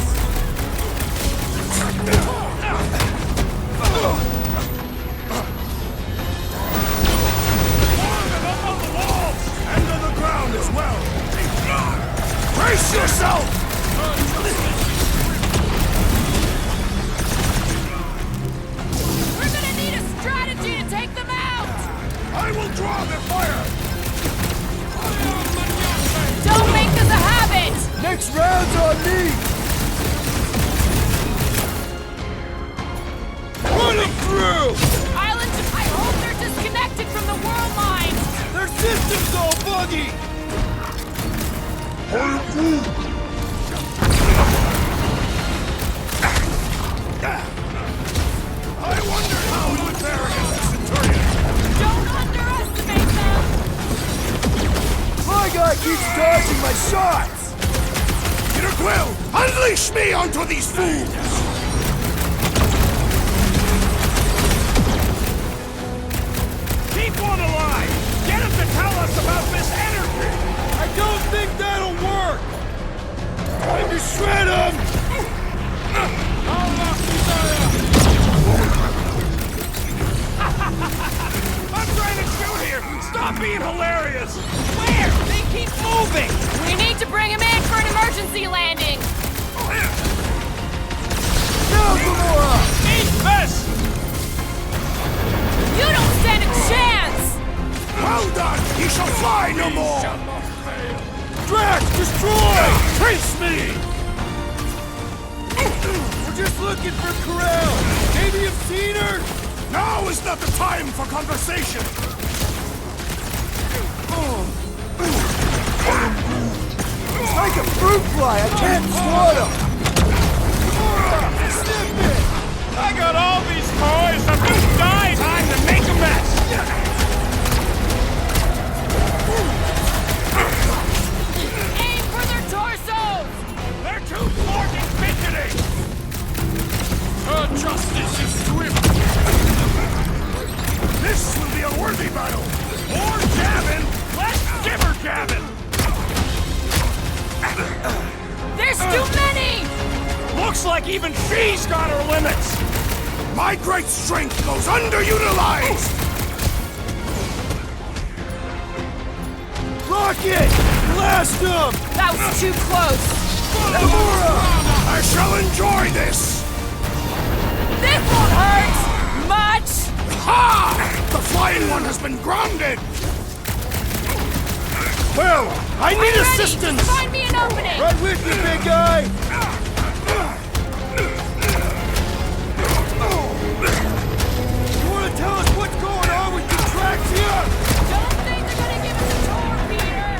S3: And on the ground as well! Brace yourself!
S2: We're gonna need a strategy to take them out!
S3: I will draw their fire!
S2: Don't make this a habit!
S7: Next round's on me! Run them through!
S2: Island, I hope they're disconnected from the world lines!
S7: Their system's all buggy!
S3: I wonder how it would fare against the Centurion!
S2: Don't underestimate them!
S7: My guy keeps dodging my shots!
S3: Peter Quill, unleash me onto these fools!
S4: Keep one alive. Get him to tell us about this energy.
S7: I don't think that'll work! Time to shred him!
S4: I'm trying to shoot here. Stop being hilarious. Where? They keep moving.
S2: We need to bring him in for an emergency landing!
S7: Now, Gamora!
S4: Eat this.
S2: You don't stand a chance!
S3: Well done! He shall fly no more!
S7: Drax, destroy!
S3: Face me!
S7: We're just looking for Corel! Maybe you've seen her?
S3: Now is not the time for conversation!
S7: It's like a fruit fly, I can't swat him! Gamora, snip it!
S4: I got all these toys. I'm just dying. Time to make a mess.
S2: Aim for their torsos!
S4: They're too fucking fidgety. Justice is swift.
S3: This will be a worthy battle!
S4: More jabbing, less jibber jabbing.
S2: There's too many!
S4: Looks like even she's got her limits.
S3: My great strength goes underutilized!
S7: Rocket! Blast him!
S2: That was too close!
S7: Gamora!
S3: I shall enjoy this!
S2: This won't hurt! Much!
S3: Ha! The flying one has been grounded!
S7: Well, I need
S2: Ready?
S7: assistance!
S2: Find me an opening!
S7: Right with you, big guy! You wanna tell us what's going on with Contraxia?
S2: Don't think they're gonna give us a tour, Peter!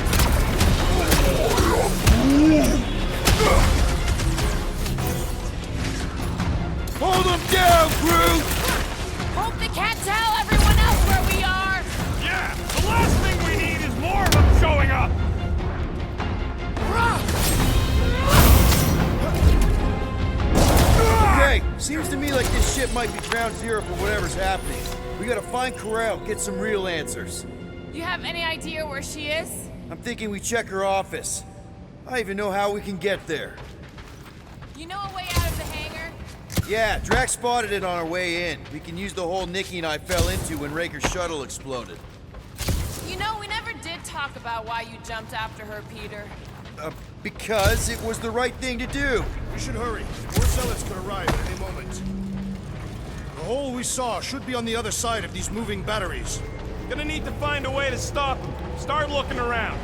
S5: might be ground zero for whatever's happening. We gotta find Corral, get some real answers.
S2: You have any idea where she is?
S5: I'm thinking we check her office. I even know how we can get there.
S2: You know a way out of the hangar?
S5: Yeah, Drax spotted it on our way in. We can use the hole Nikki and I fell into when Raker's shuttle exploded.
S2: You know, we never did talk about why you jumped after her, Peter.
S5: Because it was the right thing to do.
S3: We should hurry. More zealots could arrive at any moment. The hole we saw should be on the other side of these moving batteries.
S4: Gonna need to find a way to stop them. Start looking around.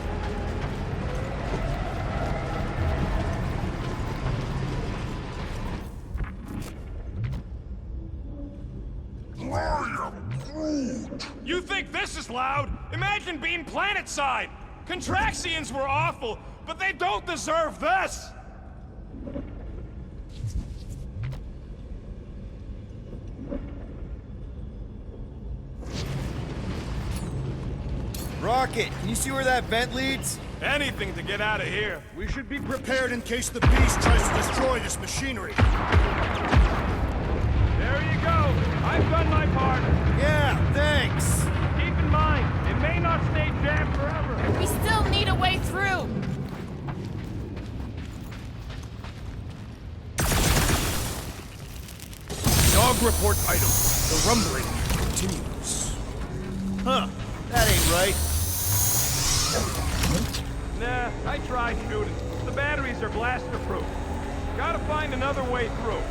S4: You think this is loud? Imagine being planet-side! Contraxians were awful, but they don't deserve this!
S5: Rocket, can you see where that vent leads?
S4: Anything to get out of here.
S3: We should be prepared in case the beast tries to destroy this machinery.
S4: There you go. I've done my part.
S5: Yeah, thanks.
S4: Keep in mind, it may not stay jammed forever.
S2: We still need a way through.
S3: Dog report item. The rumbling continues.
S5: Huh, that ain't right.
S4: Nah, I tried shooting. The batteries are blaster-proof. Gotta find another way through.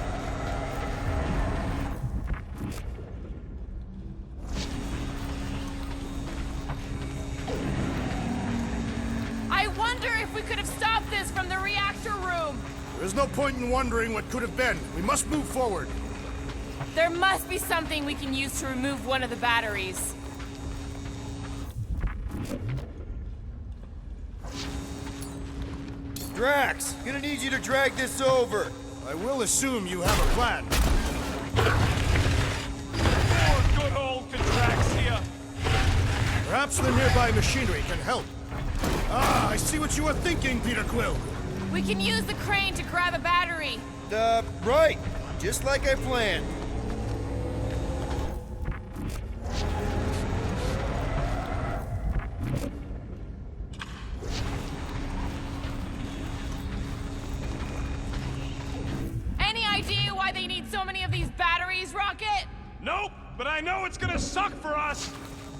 S2: I wonder if we could have stopped this from the reactor room.
S3: There's no point in wondering what could have been. We must move forward.
S2: There must be something we can use to remove one of the batteries.
S5: Drax, gonna need you to drag this over.
S3: I will assume you have a plan.
S4: More good old Contraxia.
S3: Perhaps the nearby machinery can help. Ah, I see what you were thinking, Peter Quill.
S2: We can use the crane to grab a battery.
S5: Right. Just like I planned.
S2: Any idea why they need so many of these batteries, Rocket?
S4: Nope, but I know it's gonna suck for us.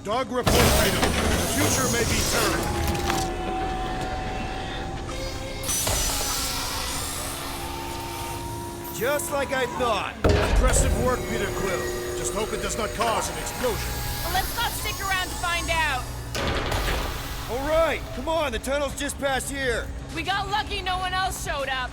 S3: Dog report item. The future may be terrible.
S5: Just like I thought.
S3: Impressive work, Peter Quill. Just hope it does not cause an explosion.
S2: Well, let's not stick around to find out.
S5: All right, come on, the tunnel's just past here.
S2: We got lucky no one else showed up.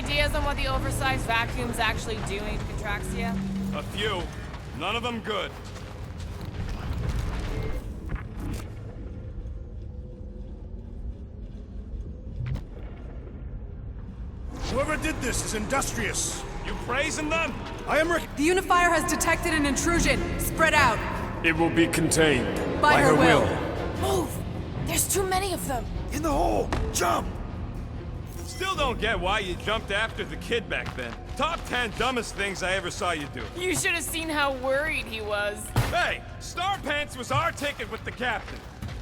S2: ideas on what the oversized vacuum's actually doing to Contraxia?
S4: A few. None of them good.
S3: Whoever did this is industrious.
S4: You praising them?
S3: I am
S9: The Unifier has detected an intrusion. Spread out.
S1: It will be contained.
S9: By her will.
S2: Move! There's too many of them!
S5: In the hole! Jump!
S4: Still don't get why you jumped after the kid back then. Top 10 dumbest things I ever saw you do.
S2: You should have seen how worried he was.
S4: Hey, Star Pants was our ticket with the captain.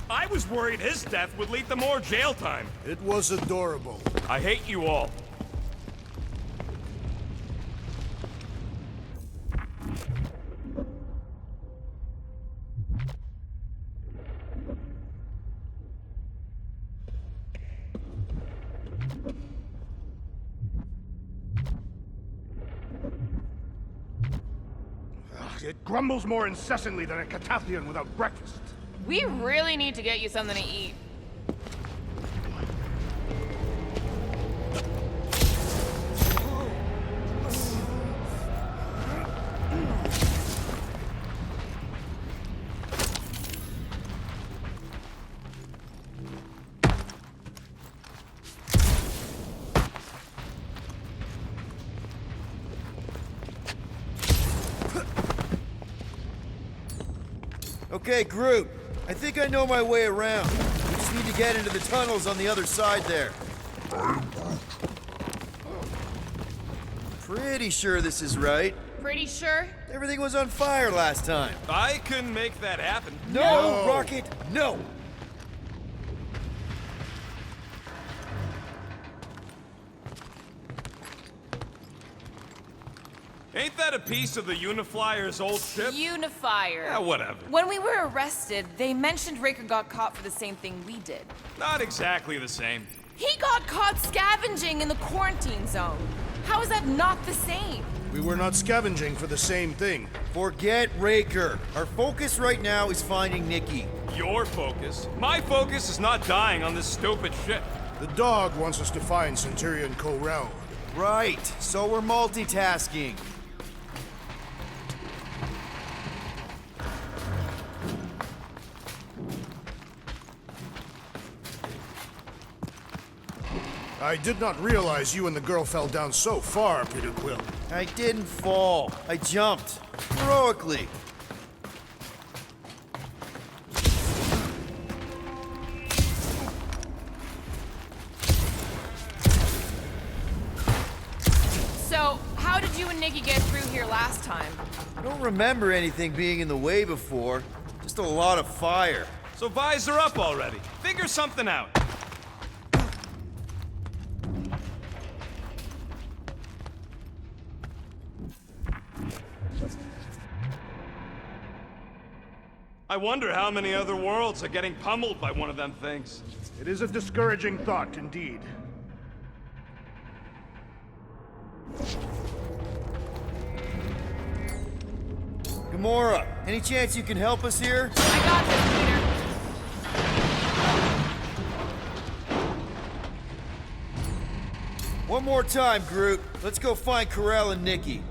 S4: I was worried his death would lead to more jail time.
S3: It was adorable.
S4: I hate you all.
S3: It grumbles more incessantly than a Catathian without breakfast.
S2: We really need to get you something to eat.
S5: Okay, Groot. I think I know my way around. We just need to get into the tunnels on the other side there. Pretty sure this is right.
S2: Pretty sure?
S5: Everything was on fire last time.
S4: I couldn't make that happen.
S5: No, Rocket, no!
S4: Ain't that a piece of the Uniflyer's old ship?
S2: Unifier.
S4: Yeah, whatever.
S2: When we were arrested, they mentioned Raker got caught for the same thing we did.
S4: Not exactly the same.
S2: He got caught scavenging in the quarantine zone. How is that not the same?
S3: We were not scavenging for the same thing.
S5: Forget Raker. Our focus right now is finding Nikki.
S4: Your focus. My focus is not dying on this stupid shit.
S3: The dog wants us to find Centurion Ko-Rel.
S5: Right, so we're multitasking.
S3: I did not realize you and the girl fell down so far, Peter Quill.
S5: I didn't fall. I jumped. Heroically.
S2: So, how did you and Nikki get through here last time?
S5: I don't remember anything being in the way before. Just a lot of fire.
S4: So visor up already. Figure something out. I wonder how many other worlds are getting pummeled by one of them things.
S3: It is a discouraging thought, indeed.
S5: Gamora, any chance you can help us here?
S2: I got this, Peter.
S5: One more time, Groot. Let's go find Ko-Rel and Nikki.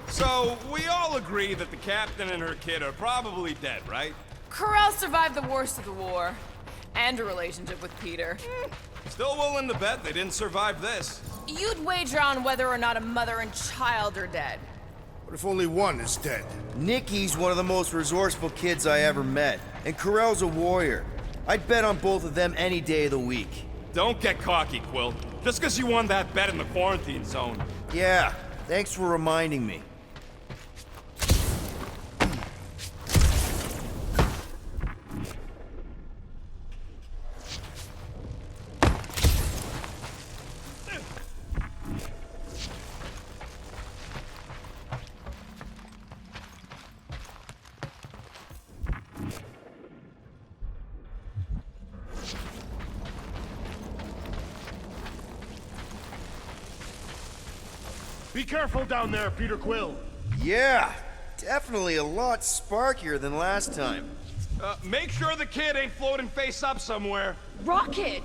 S4: So, we all agree that the captain and her kid are probably dead, right?
S2: Ko-Rel survived the worst of the war. And a relationship with Peter.
S4: Still willing to bet they didn't survive this.
S2: You'd wager on whether or not a mother and child are dead.
S3: What if only one is dead?
S5: Nikki's one of the most resourceful kids I ever met, and Ko-Rel's a warrior. I'd bet on both of them any day of the week.
S4: Don't get cocky, Quill. Just because you won that bet in the quarantine zone.
S5: Yeah, thanks for reminding me.
S3: Be careful down there, Peter Quill.
S5: Yeah, definitely a lot sparkier than last time.
S4: Make sure the kid ain't floating face up somewhere.
S2: Rocket!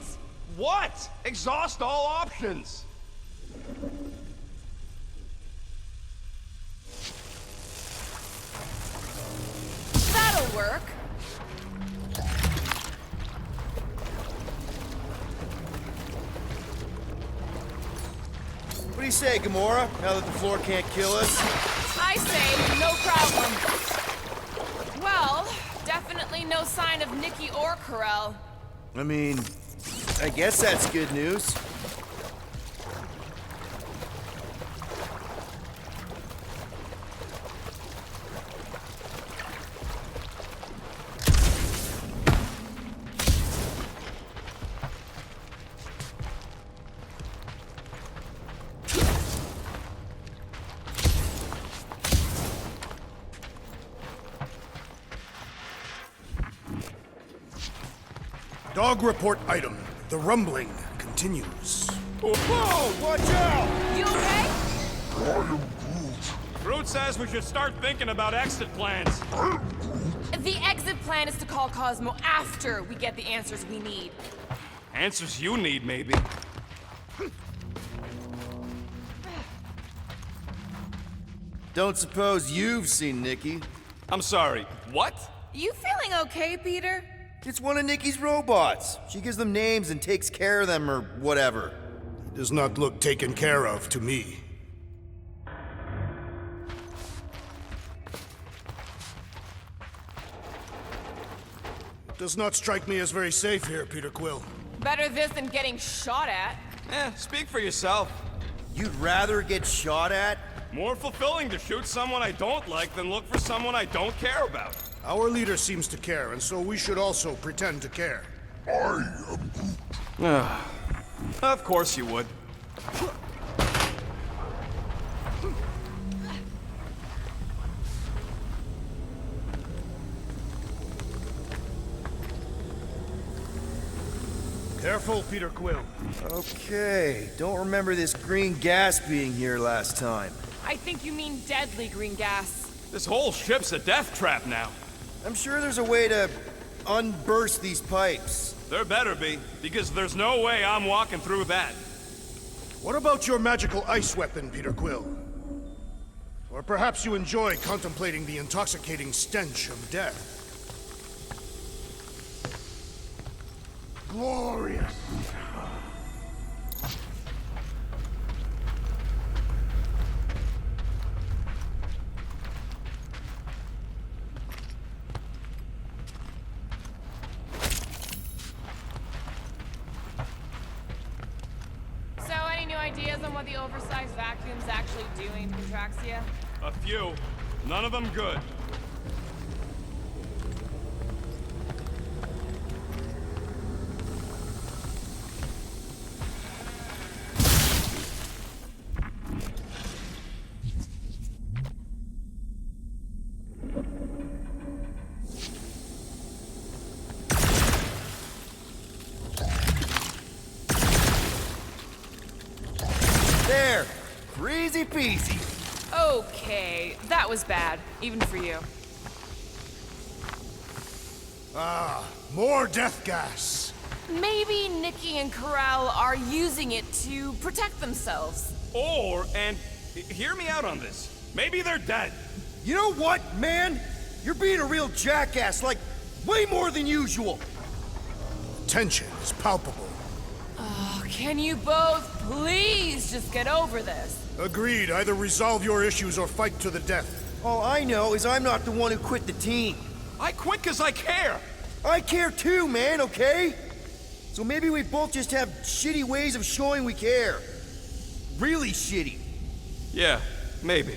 S4: What? Exhaust all options.
S2: That'll work.
S5: What do you say, Gamora? Now that the floor can't kill us?
S2: I say, no problem. Well, definitely no sign of Nikki or Carell.
S5: I mean, I guess that's good news.
S3: Dog report item. The rumbling continues.
S5: Whoa! Watch out!
S2: You okay?
S4: Groot says we should start thinking about exit plans.
S2: The exit plan is to call Cosmo after we get the answers we need.
S4: Answers you need, maybe.
S5: Don't suppose you've seen Nikki?
S4: I'm sorry, what?
S2: You feeling okay, Peter?
S5: It's one of Nikki's robots. She gives them names and takes care of them or whatever.
S3: He does not look taken care of to me. It does not strike me as very safe here, Peter Quill.
S2: Better this than getting shot at.
S4: Speak for yourself.
S5: You'd rather get shot at?
S4: More fulfilling to shoot someone I don't like than look for someone I don't care about.
S3: Our leader seems to care, and so we should also pretend to care.
S4: Of course you would.
S3: Careful, Peter Quill.
S5: Okay, don't remember this green gas being here last time.
S2: I think you mean deadly green gas.
S4: This whole ship's a death trap now.
S5: I'm sure there's a way to unburst these pipes.
S4: There better be, because there's no way I'm walking through that.
S3: What about your magical ice weapon, Peter Quill? Or perhaps you enjoy contemplating the intoxicating stench of death. Glorious!
S2: So, any new ideas on what the oversized vacuum's actually doing to Contraxia?
S4: A few. None of them good.
S5: There! Easy peasy.
S2: Okay, that was bad, even for you.
S3: Ah, more death gas.
S2: Maybe Nikki and Carell are using it to protect themselves.
S4: Or, and hear me out on this, maybe they're dead.
S5: You know what, man? You're being a real jackass, like, way more than usual.
S3: Tension is palpable.
S2: Oh, can you both please just get over this?
S3: Agreed. Either resolve your issues or fight to the death.
S5: All I know is I'm not the one who quit the team.
S4: I quit because I care.
S5: I care too, man, okay? So maybe we both just have shitty ways of showing we care. Really shitty.
S4: Yeah, maybe.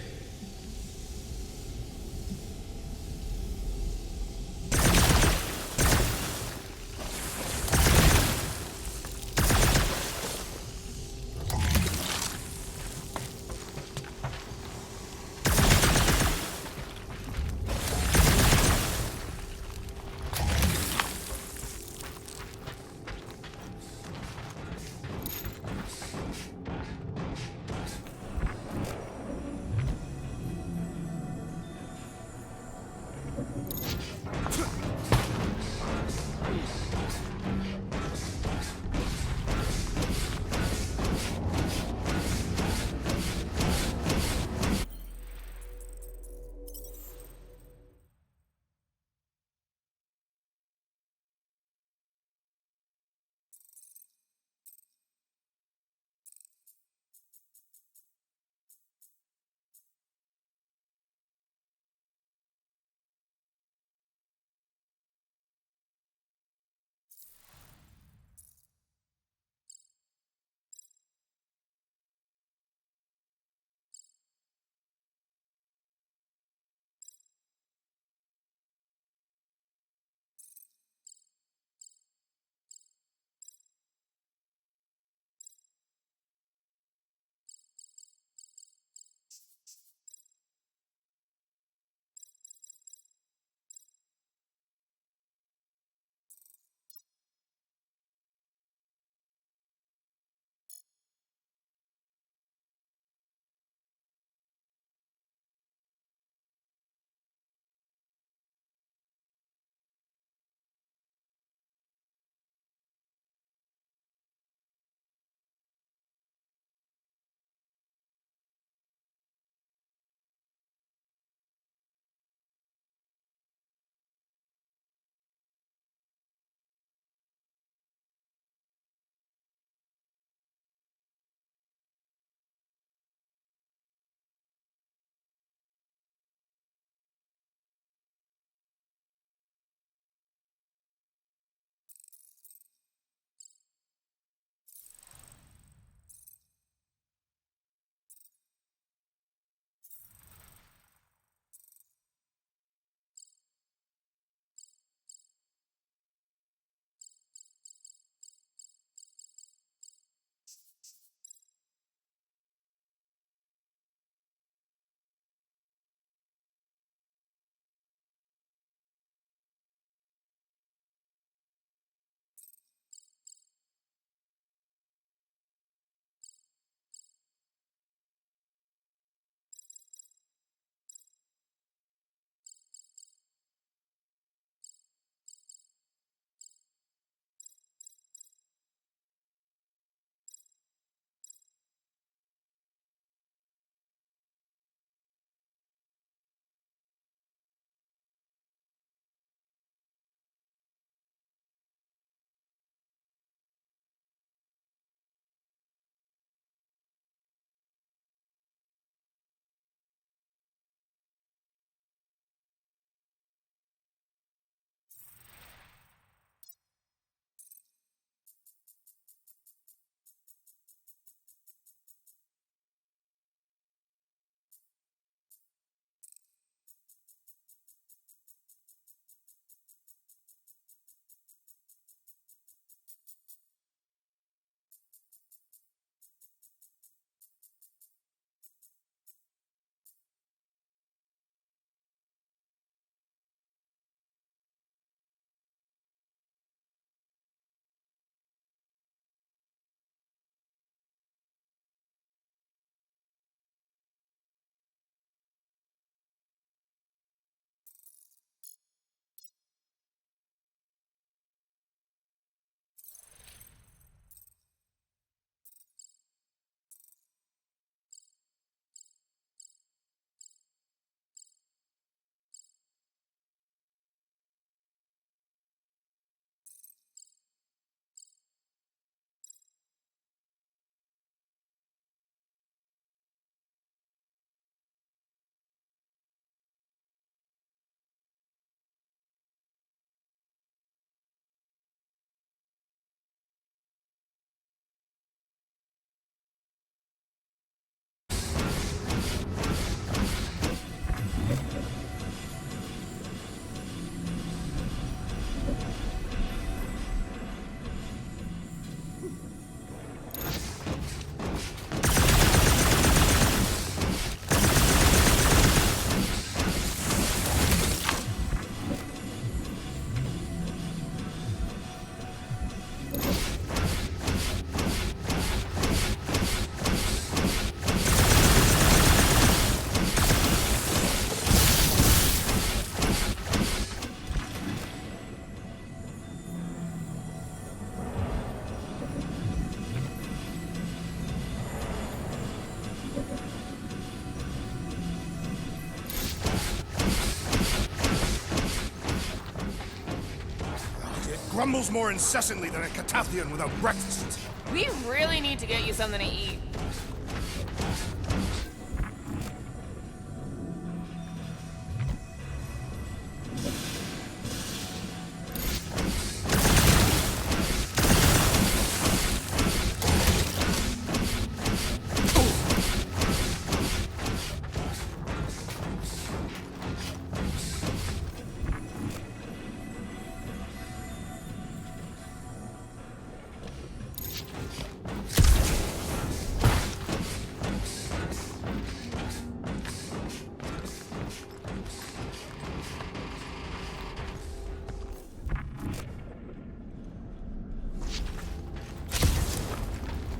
S3: grumbles more incessantly than a Catathian without breakfast.
S2: We really need to get you something to eat.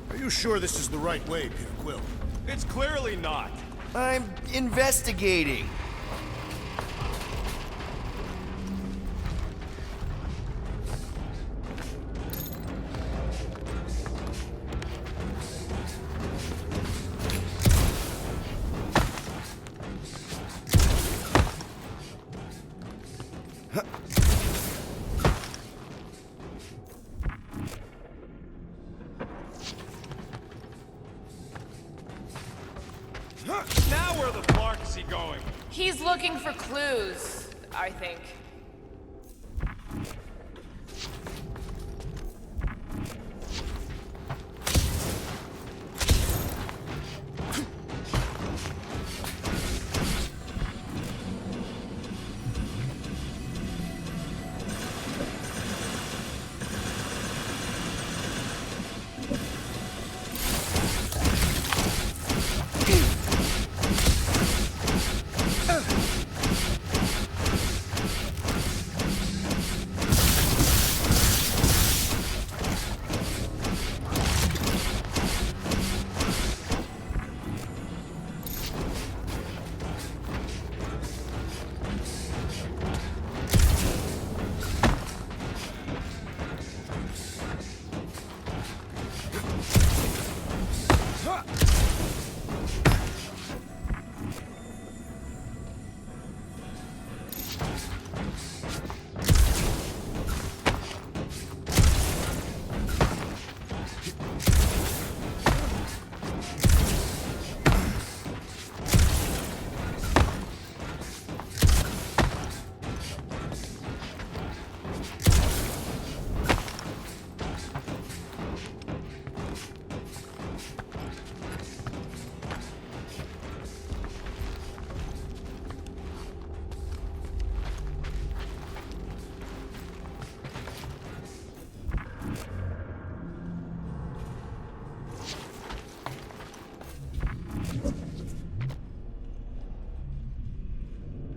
S3: Are you sure this is the right way, Peter Quill?
S4: It's clearly not.
S5: I'm investigating.
S4: Now where the Flark is he going?
S2: He's looking for clues, I think.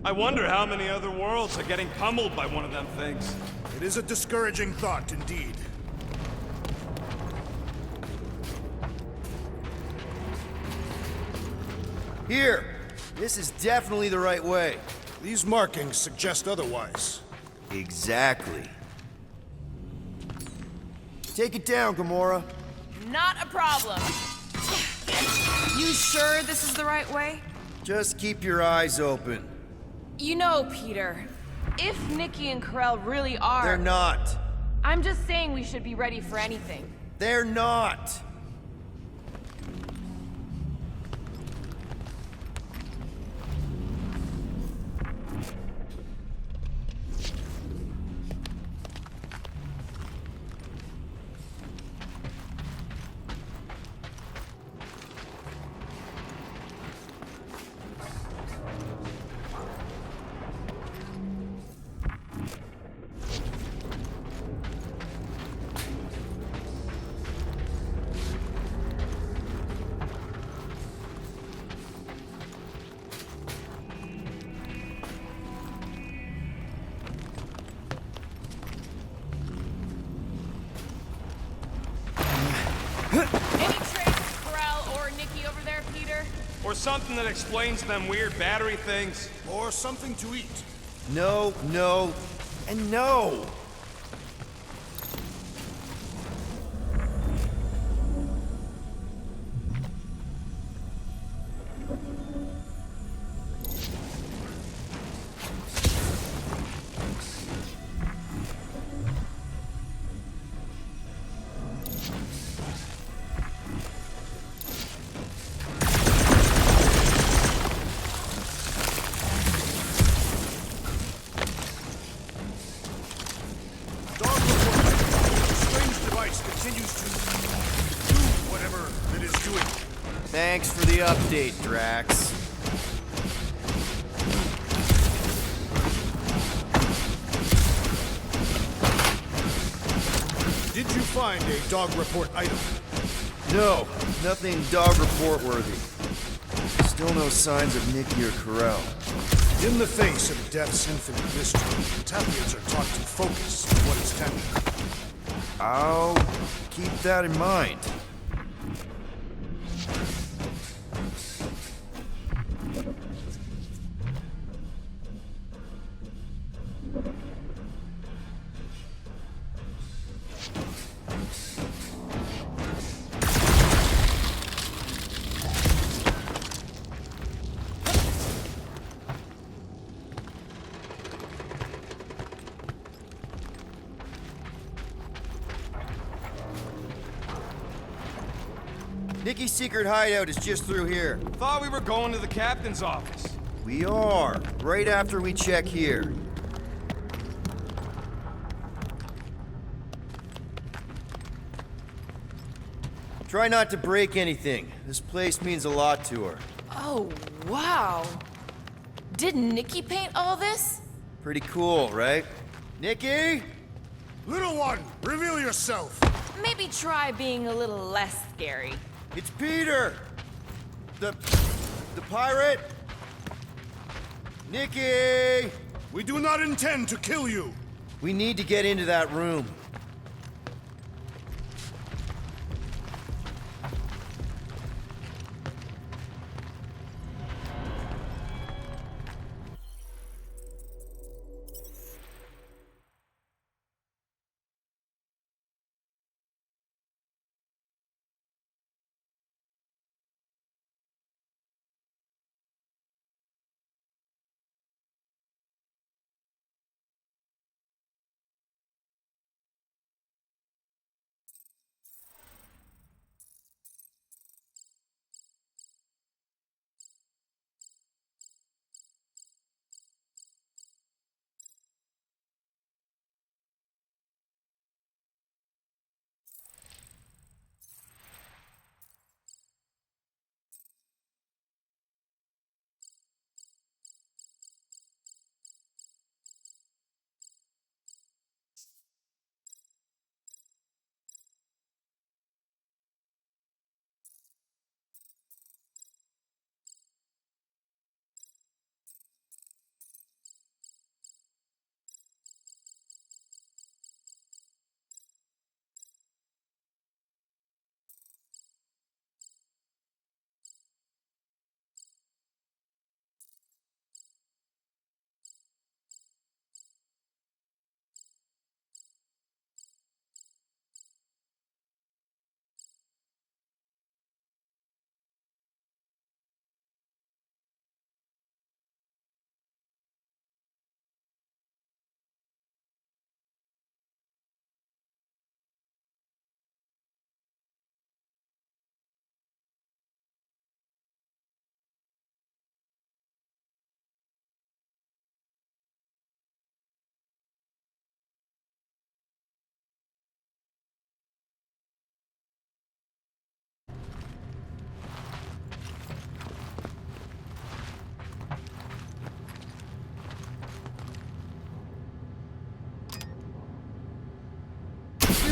S4: I wonder how many other worlds are getting pummeled by one of them things.
S3: It is a discouraging thought, indeed.
S5: Here! This is definitely the right way.
S3: These markings suggest otherwise.
S5: Exactly. Take it down, Gamora.
S2: Not a problem.
S9: You sure this is the right way?
S5: Just keep your eyes open.
S2: You know, Peter, if Nikki and Karel really are...
S5: They're not.
S2: I'm just saying we should be ready for anything.
S5: They're not.
S2: Any trace of Karel or Nikki over there, Peter?
S4: Or something that explains them weird battery things.
S3: Or something to eat.
S5: No, no, and no!
S3: continues to do whatever it is doing.
S5: Thanks for the update, Drax.
S3: Did you find a dog report item?
S5: No, nothing dog report worthy. Still no signs of Nikki or Corell.
S3: In the face of Death's infinite mystery, Tapians are taught to focus on what is tangible.
S5: I'll keep that in mind. Nikki's secret hideout is just through here.
S4: Thought we were going to the captain's office.
S5: We are, right after we check here. Try not to break anything. This place means a lot to her.
S2: Oh, wow. Did Nikki paint all this?
S5: Pretty cool, right? Nikki?
S3: Little one, reveal yourself!
S2: Maybe try being a little less scary.
S5: It's Peter! The pirate? Nikki!
S3: We do not intend to kill you!
S5: We need to get into that room.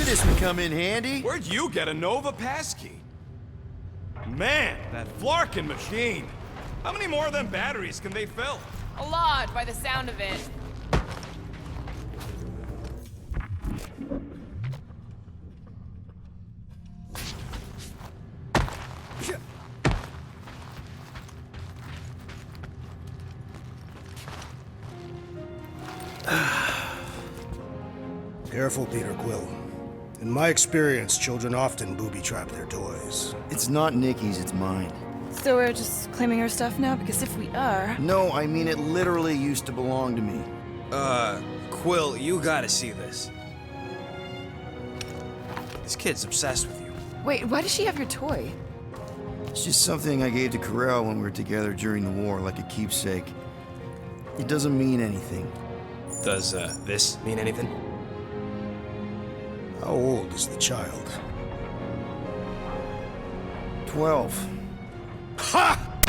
S5: This would come in handy.
S4: Where'd you get a Nova passkey? Man, that Flarkin machine. How many more of them batteries can they fill?
S2: A lot, by the sound of it.
S3: Careful, Peter Quill. In my experience, children often booby-trap their toys.
S5: It's not Nikki's, it's mine.
S9: So we're just claiming her stuff now? Because if we are...
S5: No, I mean it literally used to belong to me.
S6: Quill, you gotta see this. This kid's obsessed with you.
S9: Wait, why does she have your toy?
S5: It's just something I gave to Corell when we were together during the war, like a keepsake. It doesn't mean anything.
S6: Does, this mean anything?
S3: How old is the child?
S5: 12.
S3: Ha!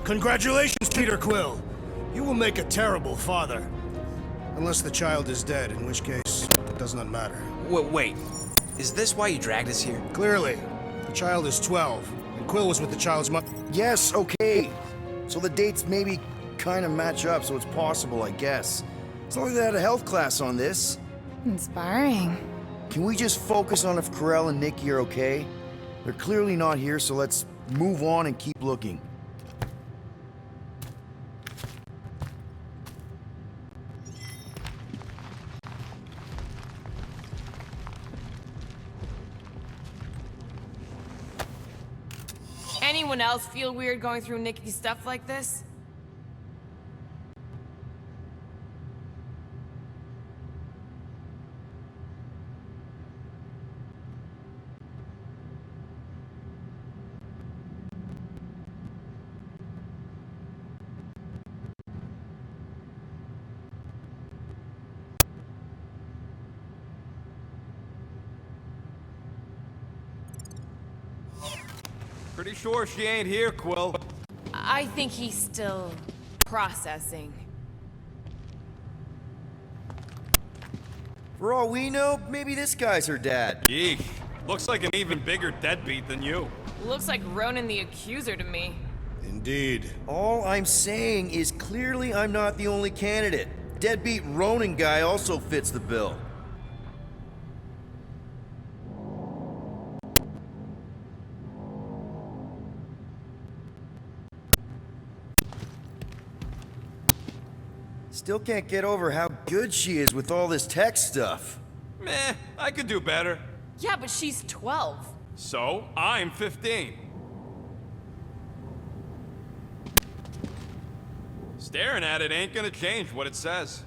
S3: Congratulations, Peter Quill. You will make a terrible father. Unless the child is dead, in which case, it does not matter.
S6: Wait. Is this why you dragged us here?
S3: Clearly, the child is 12, and Quill was with the child's mother.
S5: Yes, okay. So the dates maybe kind of match up, so it's possible, I guess. It's not like they had a health class on this.
S2: Inspiring.
S5: Can we just focus on if Corell and Nikki are okay? They're clearly not here, so let's move on and keep looking.
S2: Anyone else feel weird going through Nikki's stuff like this?
S4: Pretty sure she ain't here, Quill.
S2: I think he's still processing.
S5: For all we know, maybe this guy's her dad.
S4: Yeesh. Looks like an even bigger deadbeat than you.
S2: Looks like Ronan the Accuser to me.
S3: Indeed.
S5: All I'm saying is clearly I'm not the only candidate. Deadbeat Ronin guy also fits the bill. Still can't get over how good she is with all this tech stuff.
S4: Meh, I could do better.
S2: Yeah, but she's 12.
S4: So, I'm 15. Staring at it ain't gonna change what it says.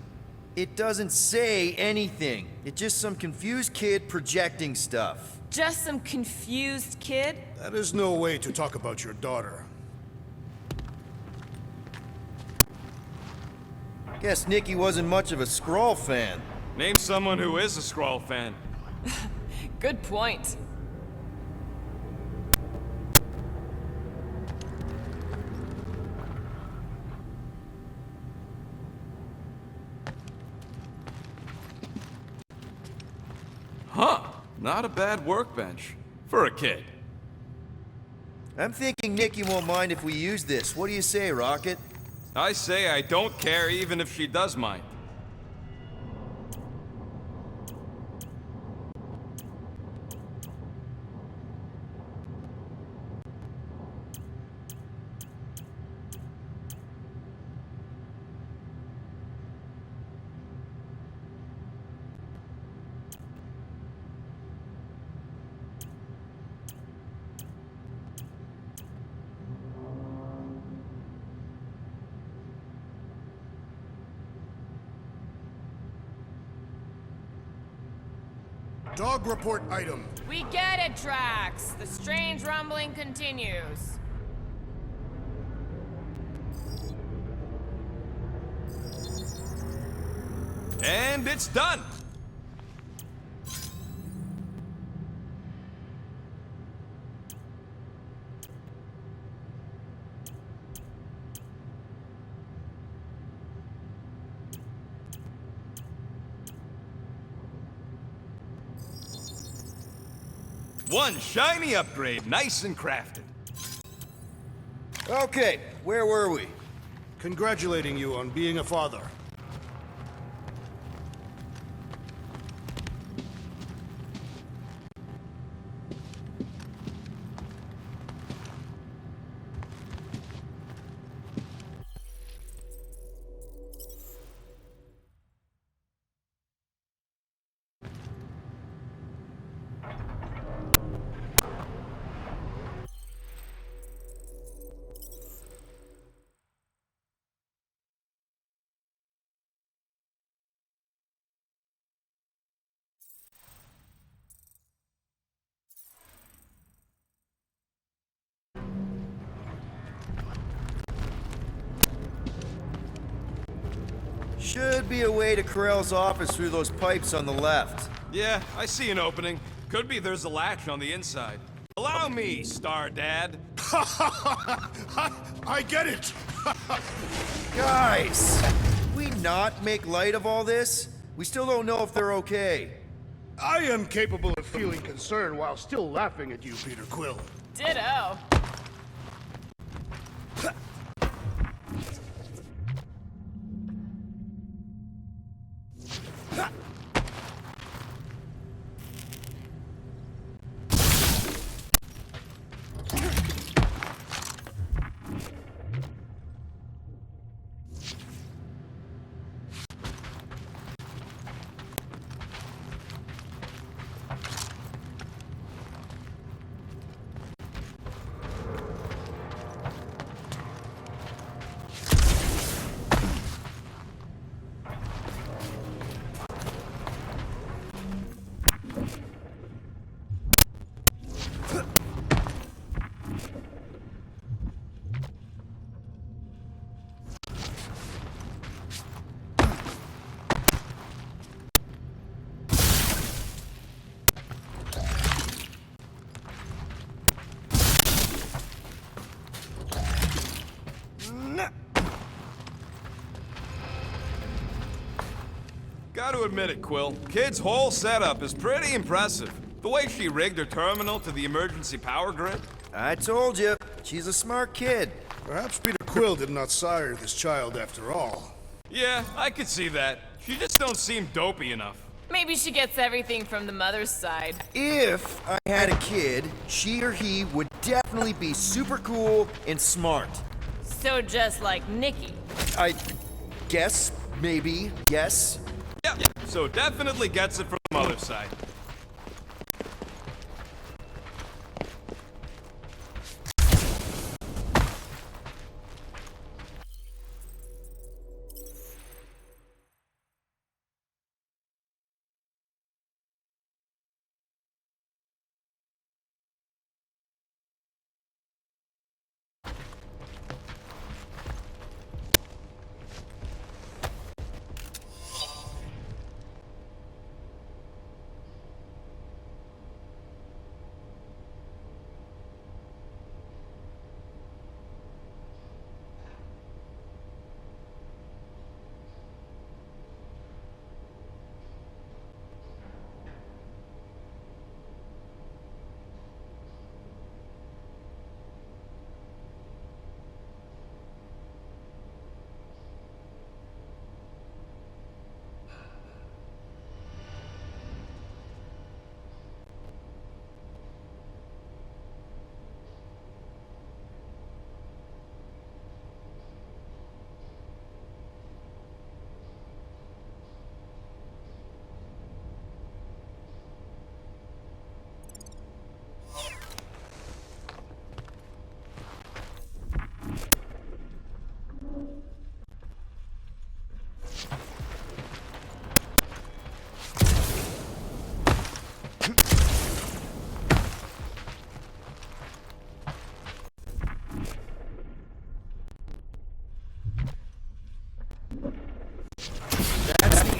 S5: It doesn't say anything. It's just some confused kid projecting stuff.
S2: Just some confused kid?
S3: That is no way to talk about your daughter.
S5: Guess Nikki wasn't much of a Skrull fan.
S4: Name someone who is a Skrull fan.
S2: Good point.
S4: Huh. Not a bad workbench. For a kid.
S5: I'm thinking Nikki won't mind if we use this. What do you say, Rocket?
S4: I say I don't care even if she does mind.
S3: Dog report item.
S2: We get it, Drax. The strange rumbling continues.
S4: And it's done! One shiny upgrade, nice and crafted.
S5: Okay, where were we?
S3: Congratulating you on being a father.
S5: should be a way to Corell's office through those pipes on the left.
S4: Yeah, I see an opening. Could be there's a latch on the inside. Allow me, Star Dad.
S3: I get it!
S5: Guys! We not make light of all this? We still don't know if they're okay.
S3: I am capable of feeling concern while still laughing at you, Peter Quill.
S2: Ditto.
S4: Gotta admit it, Quill. Kid's whole setup is pretty impressive. The way she rigged her terminal to the emergency power grid.
S5: I told you, she's a smart kid.
S3: Perhaps Peter Quill did not sire this child after all.
S4: Yeah, I could see that. She just don't seem dopey enough.
S2: Maybe she gets everything from the mother's side.
S5: If I had a kid, she or he would definitely be super cool and smart.
S2: So just like Nikki.
S5: I guess, maybe, yes.
S4: Yeah, so definitely gets it from the mother's side.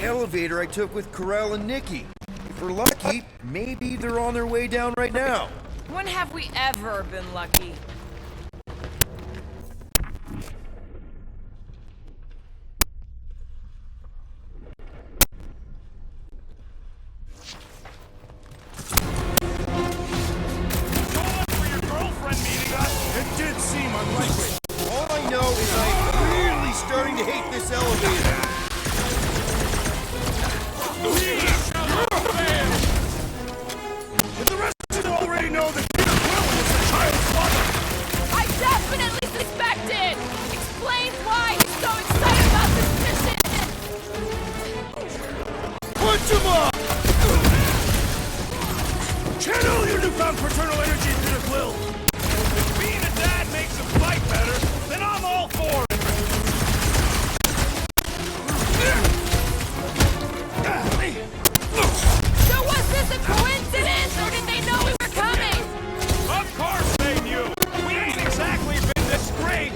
S5: Elevator I took with Corell and Nikki. If we're lucky, maybe they're on their way down right now.
S2: When have we ever been lucky?
S3: It did seem unlikely.
S5: All I know is I'm really starting to hate this elevator.
S3: Did the rest of you already know that Peter Quill was the child's father?
S2: I definitely suspected! Explains why he's so excited about this mission!
S3: Punch him up! Channel your newfound paternal energy, Peter Quill!
S4: If being a dad makes him fight better, then I'm all for it.
S2: So was this a coincidence, or did they know we were coming?
S4: Of course they knew. We ain't exactly been this great.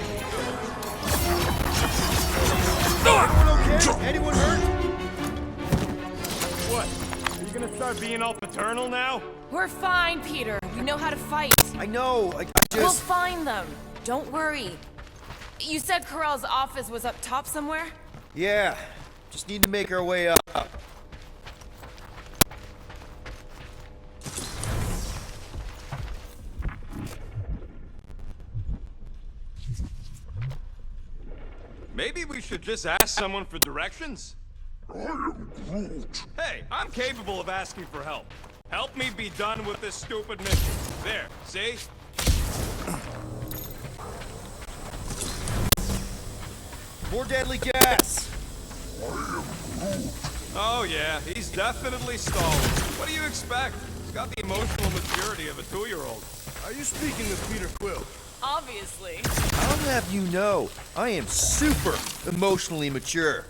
S5: Everyone okay? Anyone hurt?
S4: gonna start being all paternal now?
S2: We're fine, Peter. We know how to fight.
S5: I know, I
S2: We'll
S5: just...
S2: find them. Don't worry. You said Corell's office was up top somewhere?
S5: Yeah, just need to make our way up.
S4: Maybe we should just ask someone for directions?
S3: I am Groot.
S4: Hey, I'm capable of asking for help. Help me be done with this stupid mission. There, see?
S5: More deadly gas!
S4: Oh yeah, he's definitely stalling. What do you expect? He's got the emotional maturity of a 2-year-old.
S3: Are you speaking of Peter Quill?
S2: Obviously.
S5: I'll have you know, I am super emotionally mature.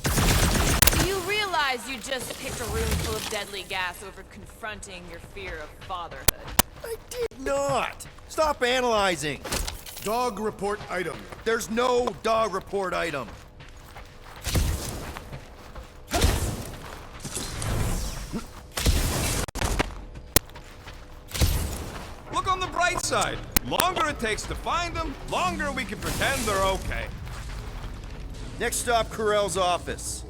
S2: Do you realize you just picked a room full of deadly gas over confronting your fear of fatherhood?
S5: I did not! Stop analyzing!
S3: Dog report item.
S5: There's no dog report item.
S4: Look on the bright side. Longer it takes to find them, longer we can pretend they're okay.
S5: Next stop, Corell's office.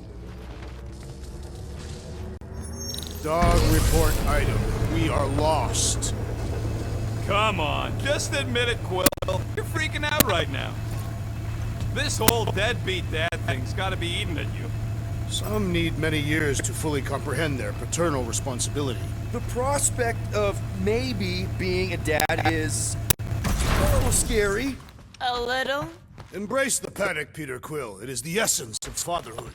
S3: Dog report item. We are lost.
S4: Come on, just admit it, Quill. You're freaking out right now. This whole deadbeat dad thing's gotta be eating at you.
S3: Some need many years to fully comprehend their paternal responsibility.
S5: The prospect of maybe being a dad is a little scary.
S2: A little?
S3: Embrace the panic, Peter Quill. It is the essence of fatherhood.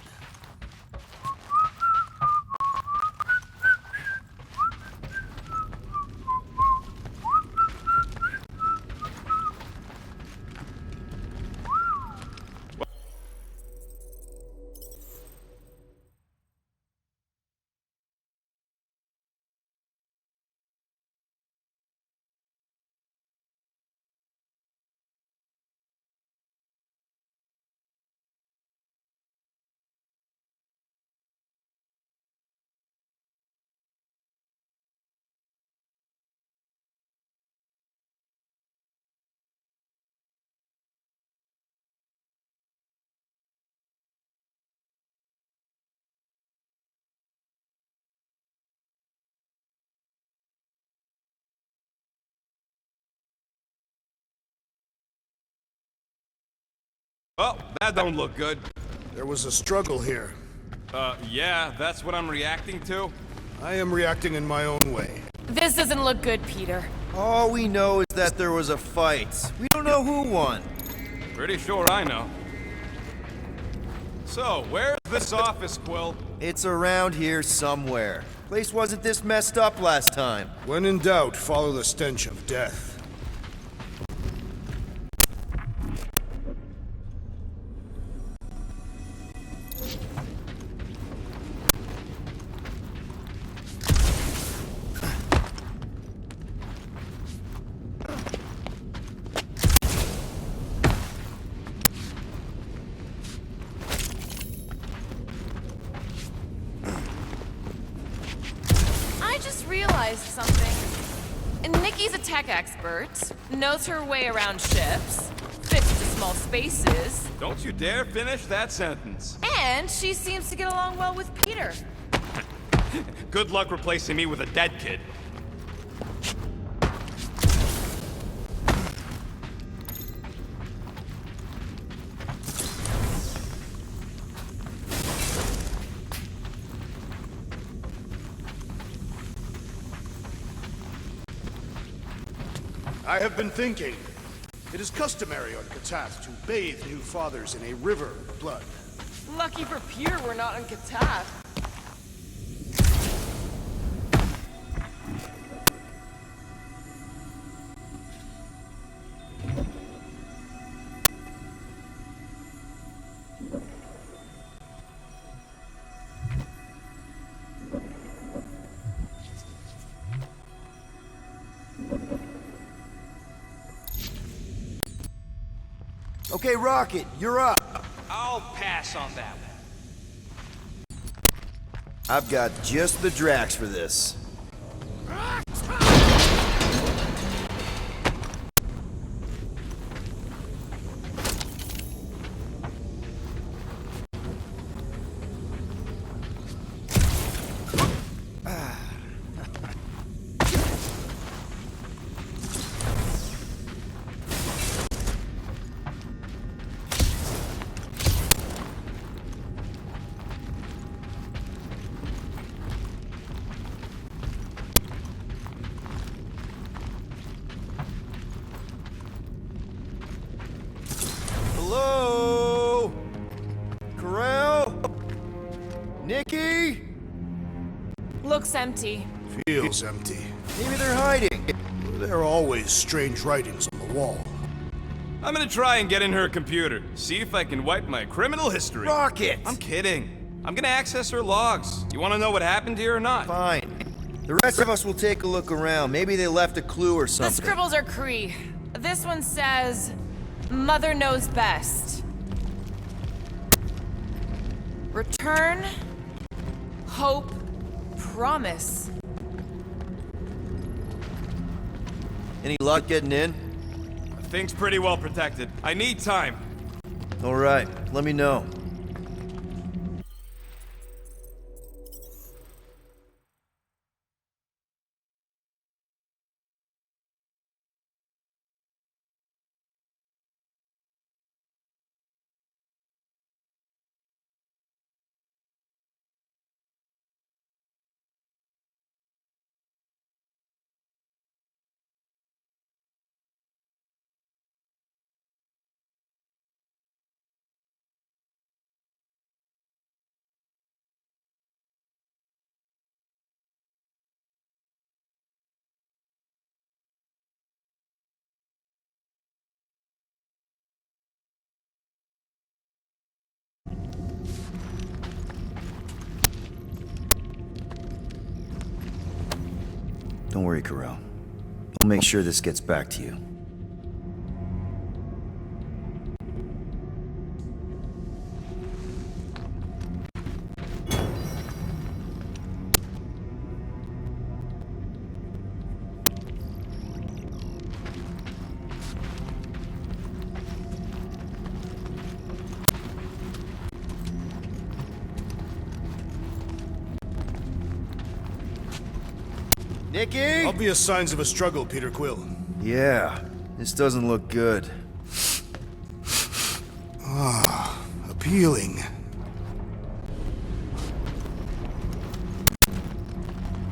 S4: Oh, that don't look good.
S3: There was a struggle here.
S4: Yeah, that's what I'm reacting to.
S3: I am reacting in my own way.
S2: This doesn't look good, Peter.
S5: All we know is that there was a fight. We don't know who won.
S4: Pretty sure I know. So, where's this office, Quill?
S5: It's around here somewhere. Place wasn't this messed up last time.
S3: When in doubt, follow the stench of death.
S2: I just realized something. Nikki's a tech expert, knows her way around ships, fits into small spaces,
S4: Don't you dare finish that sentence.
S2: and she seems to get along well with Peter.
S4: Good luck replacing me with a dead kid.
S3: I have been thinking. It is customary on Katath to bathe new fathers in a river of blood.
S2: Lucky for Peter we're not on Katath.
S5: Okay, Rocket, you're up.
S6: I'll pass on that one.
S5: I've got just the Drax for this. Hello? Corral? Nikki?
S2: Looks empty.
S3: Feels empty.
S5: Maybe they're hiding.
S3: There are always strange writings on the wall.
S4: I'm gonna try and get in her computer, see if I can wipe my criminal history.
S5: Rocket!
S4: I'm kidding. I'm gonna access her logs. You wanna know what happened here or not?
S5: Fine. The rest of us will take a look around. Maybe they left a clue or
S2: The
S5: something.
S2: scribbles are Cree. This one says, Mother knows best. Return, hope, promise.
S5: Any luck getting in?
S4: Thing's pretty well protected. I need time.
S5: All right, let me know. Don't worry, Corral. I'll make sure this gets back to you. Nikki?
S3: Obvious signs of a struggle, Peter Quill.
S5: Yeah, this doesn't look good.
S3: Appealing.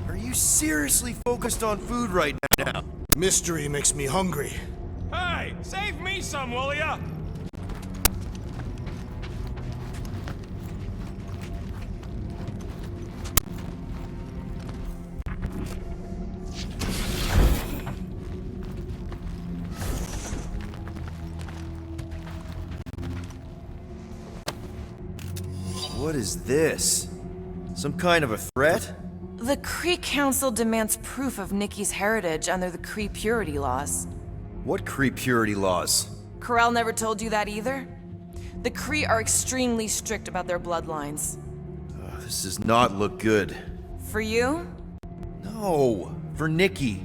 S5: Are you seriously focused on food right now?
S3: Mystery makes me hungry.
S4: Hey, save me some, will ya?
S5: What is this? Some kind of a threat?
S2: The Cree Council demands proof of Nikki's heritage under the Cree purity laws.
S5: What Cree purity laws?
S2: Corral never told you that either? The Cree are extremely strict about their bloodlines.
S5: This does not look good.
S2: For you?
S5: No, for Nikki.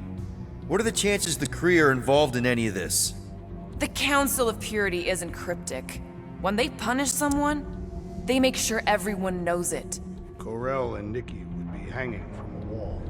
S5: What are the chances the Cree are involved in any of this?
S2: The Council of Purity isn't cryptic. When they punish someone, they make sure everyone knows it.
S3: Corell and Nikki would be hanging from a wall.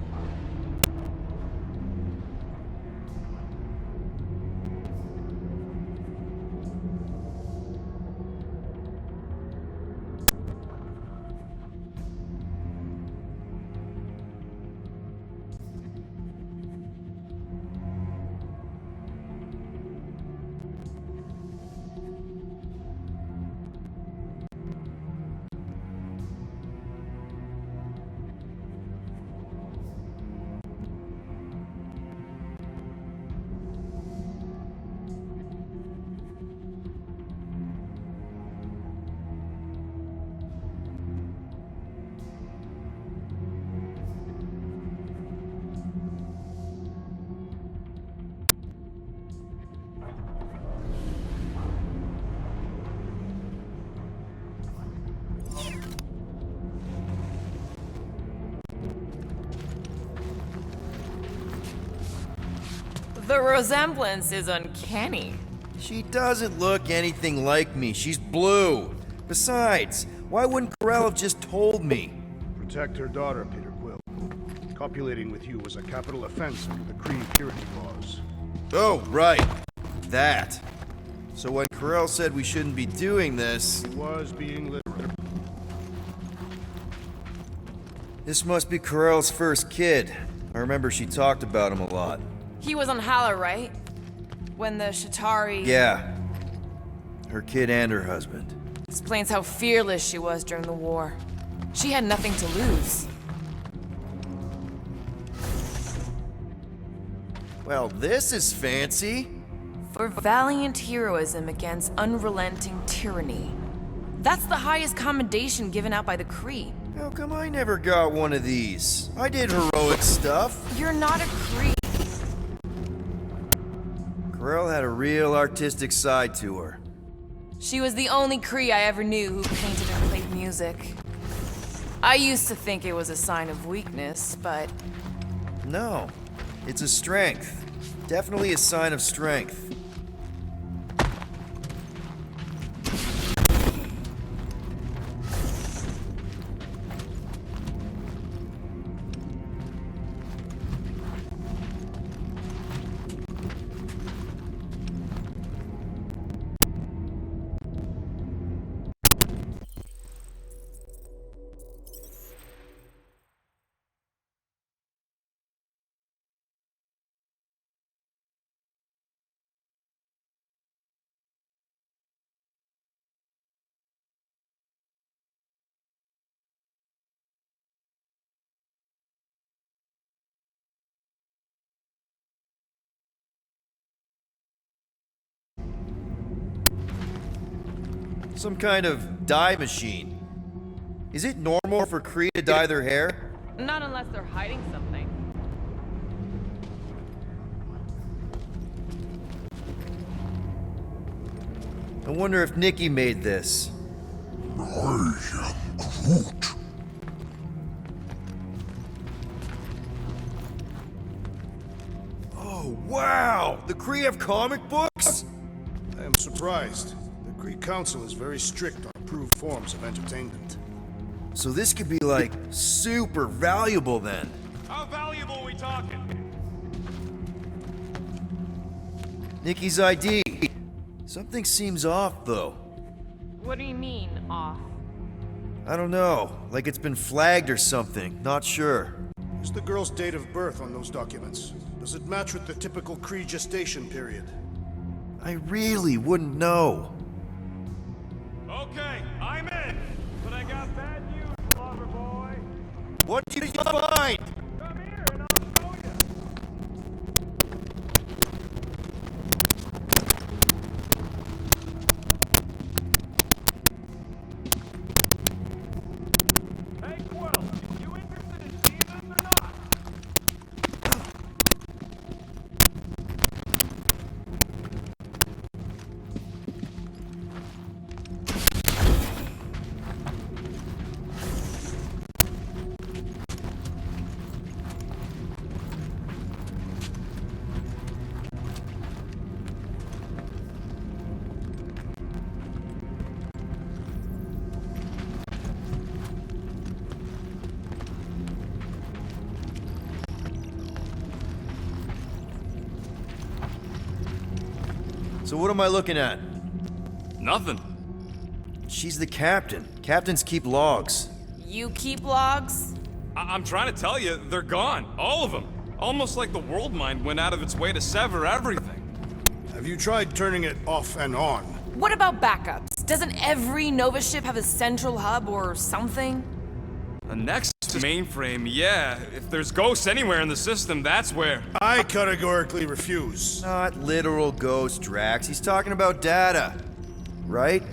S2: The resemblance is uncanny.
S5: She doesn't look anything like me. She's blue. Besides, why wouldn't Corell have just told me?
S3: Protect her daughter, Peter Quill. Copulating with you was a capital offense under the Kree purity laws.
S5: Oh, right. That. So when Corell said we shouldn't be doing this...
S3: He was being literal.
S5: This must be Corell's first kid. I remember she talked about him a lot.
S2: He was on Hala, right? When the Shatari...
S5: Yeah. Her kid and her husband.
S2: Explains how fearless she was during the war. She had nothing to lose.
S5: Well, this is fancy.
S2: For valiant heroism against unrelenting tyranny. That's the highest commendation given out by the Kree.
S5: How come I never got one of these? I did heroic stuff.
S2: You're not a Kree.
S5: Corell had a real artistic side to her.
S2: She was the only Kree I ever knew who painted and played music. I used to think it was a sign of weakness, but...
S5: No, it's a strength. Definitely a sign of strength. Some kind of dye machine. Is it normal for Kree to dye their hair?
S2: Not unless they're hiding something.
S5: I wonder if Nikki made this.
S3: I am Groot.
S5: Oh, wow! The Kree have comic books?
S3: I am surprised. The Kree Council is very strict on approved forms of entertainment.
S5: So this could be like super valuable then.
S4: How valuable are we talking?
S5: Nikki's ID. Something seems off though.
S2: What do you mean, off?
S5: I don't know, like it's been flagged or something, not sure.
S3: Is the girl's date of birth on those documents? Does it match with the typical Kree gestation period?
S5: I really wouldn't know.
S4: Okay, I'm in. But I got bad news, lover boy.
S5: What did you find?
S4: Come here and I'll show you. Hey, Quill, you interested in seeing this or not?
S5: So what am I looking at?
S4: Nothing.
S5: She's the captain. Captains keep logs.
S2: You keep logs?
S4: I'm trying to tell you, they're gone. All of them. Almost like the world mind went out of its way to sever everything.
S3: Have you tried turning it off and on?
S2: What about backups? Doesn't every Nova ship have a central hub or something?
S4: The next mainframe, yeah. If there's ghosts anywhere in the system, that's where.
S3: I categorically refuse.
S5: Not literal ghost, Drax. He's talking about data. Right?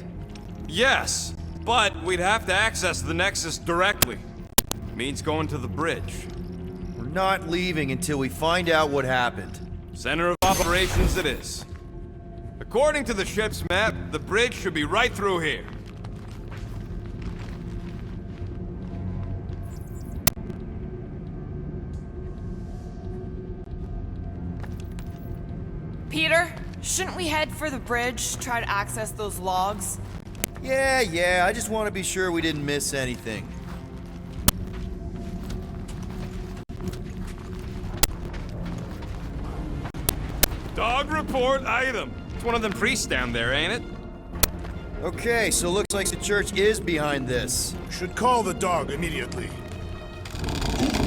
S4: Yes, but we'd have to access the Nexus directly. Means going to the bridge.
S5: We're not leaving until we find out what happened.
S4: Center of operations it is. According to the ship's map, the bridge should be right through here.
S2: Shouldn't we head for the bridge, try to access those logs?
S5: Yeah, I just want to be sure we didn't miss anything.
S4: Dog report item. It's one of them priests down there, ain't it?
S5: Okay, so looks like the church is behind this.
S3: Should call the dog immediately.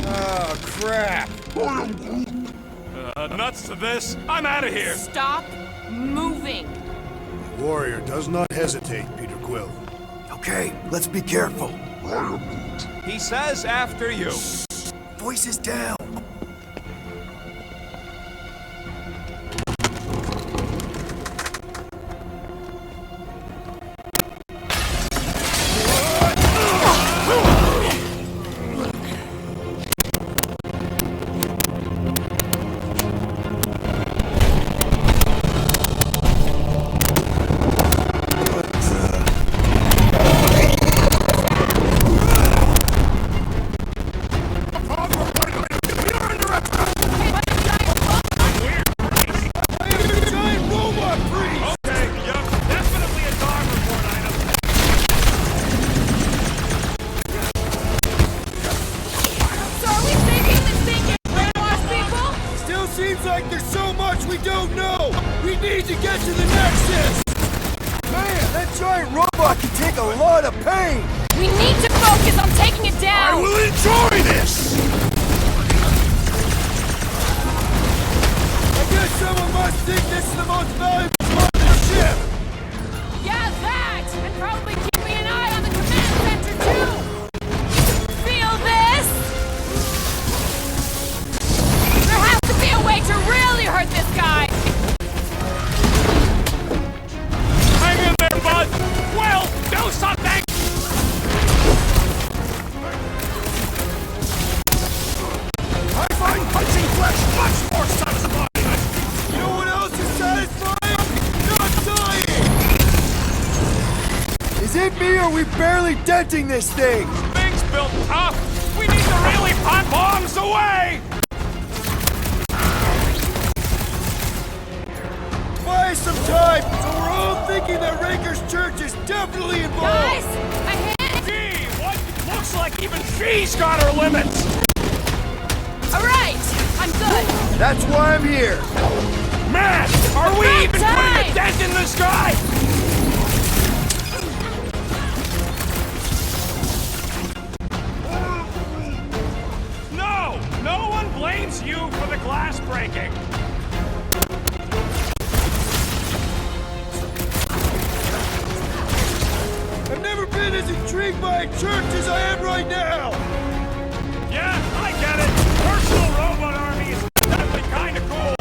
S5: Oh, crap.
S4: Nuts to this. I'm out of here.
S2: Stop moving.
S3: Warrior does not hesitate, Peter Quill.
S5: Okay, let's be careful.
S4: He says after you.
S5: Voices down.
S7: Seems like there's so much we don't know! We need to get to the Nexus!
S5: Man, that giant robot can take a lot of pain!
S2: We need to focus on taking it down!
S3: I will enjoy this!
S7: I guess someone must think this is the most valuable part of the ship!
S2: Yeah, that! And probably keeping an eye on the command center, too! Feel this? There has to be a way to really hurt this guy!
S4: Hang in there, bud! Well, do something!
S3: I find punching flesh much more satisfying!
S7: You know what else is satisfying? Not dying!
S5: Is it me or are we barely denting this thing?
S4: Thing's built tough! We need to really pop bombs away!
S7: Buy some time, so we're all thinking that Raker's Church is definitely involved!
S2: Guys, a hand!
S4: Gee, what? Looks like even she's got her limits!
S2: Alright, I'm good.
S5: That's why I'm here.
S4: Man, are we
S2: About
S4: even
S2: time!
S4: putting a dent in the sky? No one blames you for the glass breaking.
S7: I've never been as intrigued by a church as I am right now!
S4: Yeah, I get it. Personal robot army is definitely kind of cool.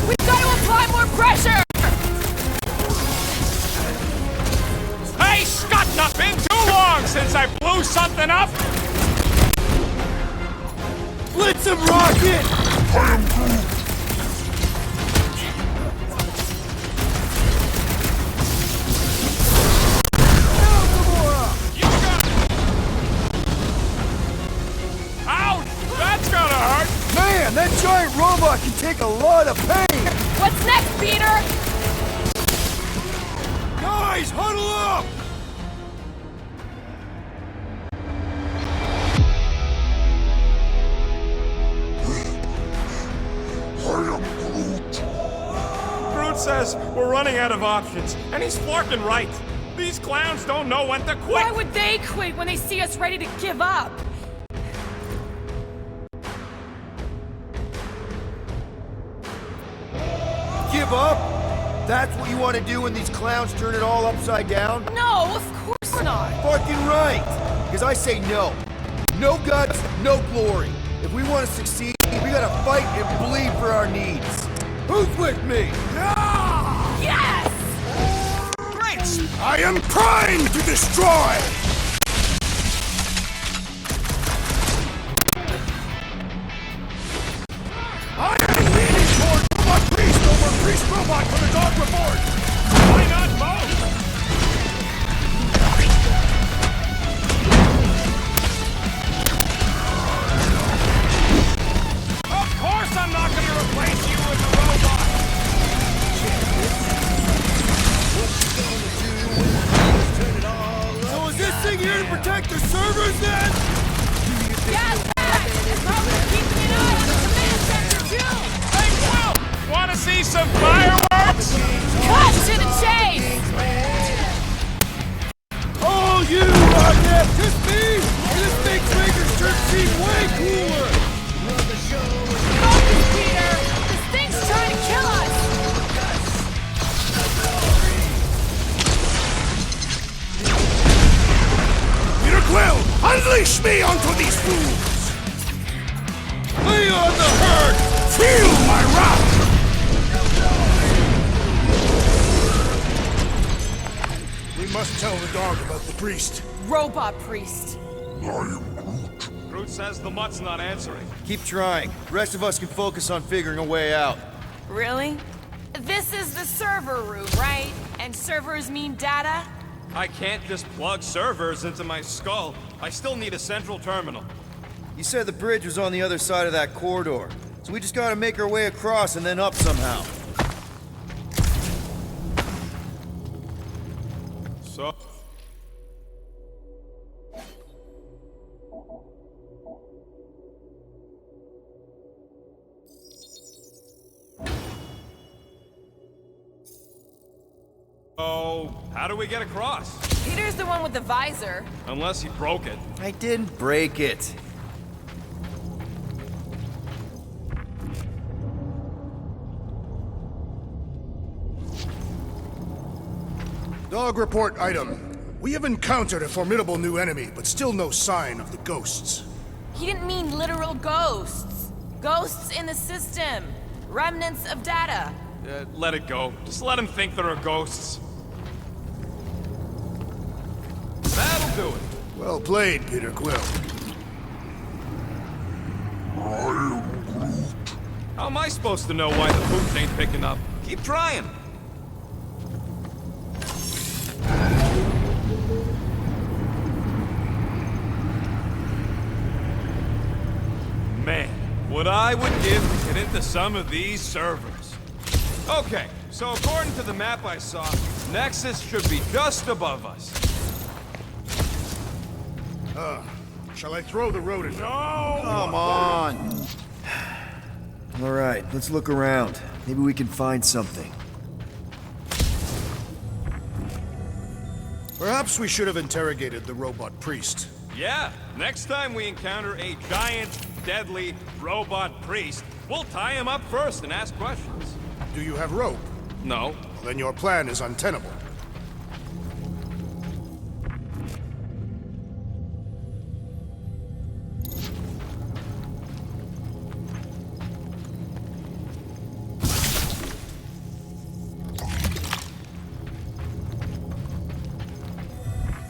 S2: We've got to apply more pressure!
S4: Hey, Scott, not been too long since I blew something up.
S7: Blitz him, Rocket!
S4: You got it. Ouch! That's gonna hurt.
S5: Man, that giant robot can take a lot of pain!
S2: What's next, Peter?
S7: Guys, huddle up!
S4: Groot says we're running out of options, and he's flarking right. These clowns don't know when to quit.
S2: Why would they quit when they see us ready to give up?
S5: Give up? That's what you want to do when these clowns turn it all upside down?
S2: No, of course not.
S5: Fucking right! Because I say no. No guts, no glory. If we want to succeed, we gotta fight and bleed for our needs. Who's with me?
S2: Yes!
S4: Great!
S3: I am primed to destroy! I am leaning toward robot priest over priest robot for the dog report!
S4: Why not both? Of course I'm not going to replace you with
S7: servers then?
S2: Gas back! It's probably keeping an eye on the command center, too!
S4: Hey, Will! Wanna see some fireworks?
S2: Cut to the chase!
S7: Oh, you, Rocket! Just me? Or this big Traeger shirt seem way cooler?
S2: Focus, Peter! This thing's trying to kill us!
S3: Peter Quill, unleash me onto these fools!
S7: Lay on the herd!
S3: Feel my wrath! We must tell the dog about the priest.
S2: Robot priest.
S4: Groot says the mutt's not answering.
S5: Keep trying. The rest of us can focus on figuring a way out.
S2: Really? This is the server room, right? And servers mean data?
S4: I can't just plug servers into my skull. I still need a central terminal.
S5: You said the bridge was on the other side of that corridor. So we just gotta make our way across and then up somehow.
S4: So... Oh, how do we get across?
S2: Peter's the one with the visor.
S4: Unless he broke it.
S5: I didn't break it.
S3: Dog report item. We have encountered a formidable new enemy, but still no sign of the ghosts.
S2: He didn't mean literal ghosts. Ghosts in the system. Remnants of data.
S4: Let it go. Just let him think there are ghosts. That'll do it.
S3: Well played, Peter Quill.
S4: How am I supposed to know why the poop ain't picking up? Keep trying. Man, what I would give to get into some of these servers. Okay, so according to the map I saw, Nexus should be just above us.
S3: Shall I throw the rodent?
S4: No!
S5: Come on! Alright, let's look around. Maybe we can find something.
S3: Perhaps we should have interrogated the robot priest.
S4: Yeah, next time we encounter a giant, deadly robot priest, we'll tie him up first and ask questions.
S3: Do you have rope?
S4: No.
S3: Then your plan is untenable.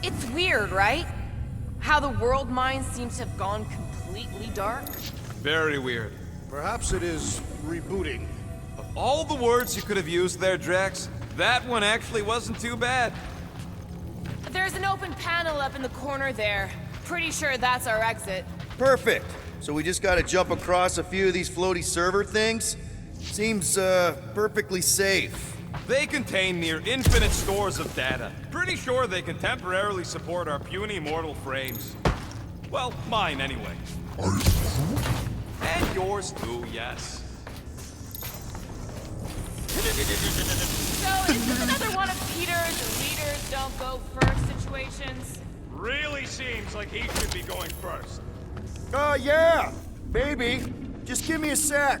S2: It's weird, right? How the world mind seems to have gone completely dark.
S4: Very weird.
S3: Perhaps it is rebooting.
S4: Of all the words you could have used there, Drax, that one actually wasn't too bad.
S2: There's an open panel up in the corner there. Pretty sure that's our exit.
S5: Perfect! So we just gotta jump across a few of these floaty server things? Seems, perfectly safe.
S4: They contain near infinite stores of data. Pretty sure they can temporarily support our puny mortal frames. Well, mine anyway. And yours too, yes.
S2: So, is this another one of Peter's leaders don't go first situations?
S4: Really seems like he should be going first.
S5: Yeah! Maybe. Just give me a sec.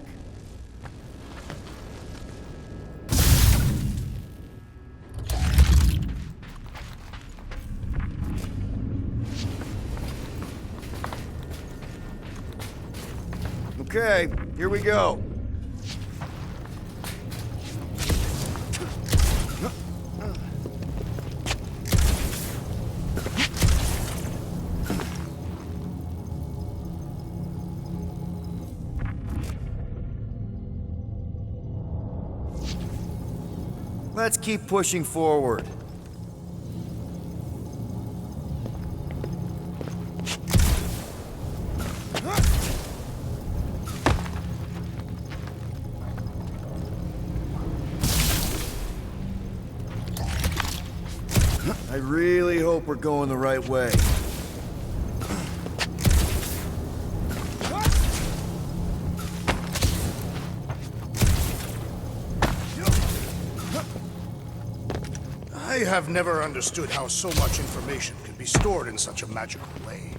S5: Okay, here we go. Let's keep pushing forward. I really hope we're going the right way.
S3: I have never understood how so much information can be stored in such a magical way.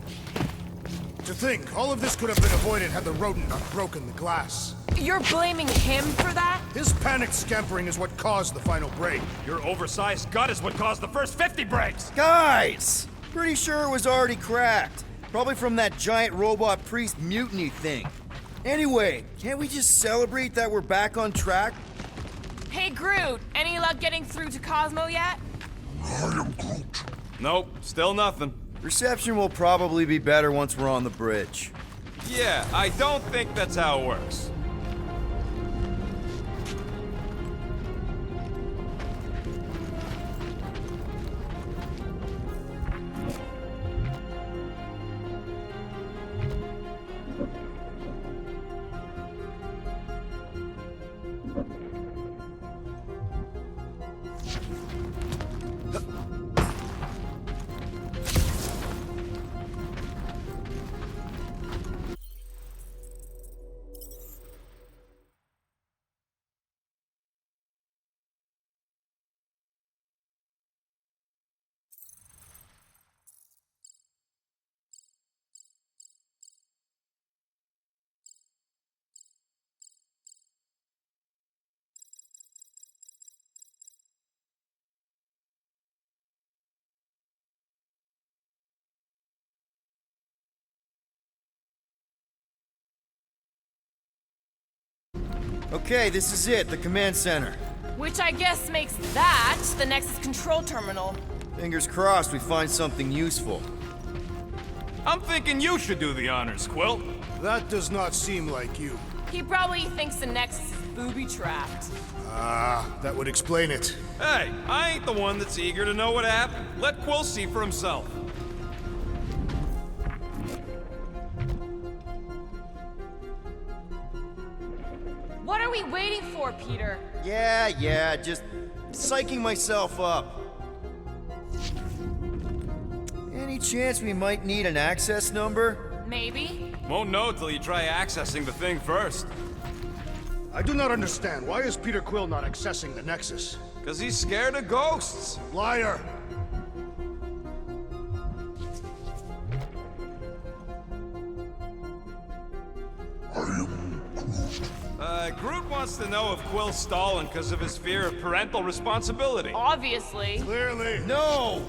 S3: To think, all of this could have been avoided had the rodent not broken the glass.
S2: You're blaming him for that?
S3: His panicked scampering is what caused the final break.
S4: Your oversized gut is what caused the first 50 breaks!
S5: Guys! Pretty sure it was already cracked. Probably from that giant robot priest mutiny thing. Anyway, can't we just celebrate that we're back on track?
S2: Hey, Groot, any luck getting through to Cosmo yet?
S4: Nope, still nothing.
S5: Reception will probably be better once we're on the bridge.
S4: Yeah, I don't think that's how it works.
S5: Okay, this is it, the command center.
S2: Which I guess makes that the Nexus control terminal.
S5: Fingers crossed we find something useful.
S4: I'm thinking you should do the honors, Quill.
S3: That does not seem like you.
S2: He probably thinks the Nexus is booby-trapped.
S3: That would explain it.
S4: Hey, I ain't the one that's eager to know what happened. Let Quill see for himself.
S2: What are we waiting for, Peter?
S5: Yeah, just psyching myself up. Any chance we might need an access number?
S2: Maybe.
S4: Won't know till you try accessing the thing first.
S3: I do not understand. Why is Peter Quill not accessing the Nexus?
S4: Cause he's scared of ghosts.
S3: Liar!
S4: Groot wants to know if Quill's stalling because of his fear of parental responsibility.
S2: Obviously.
S3: Clearly.
S5: No!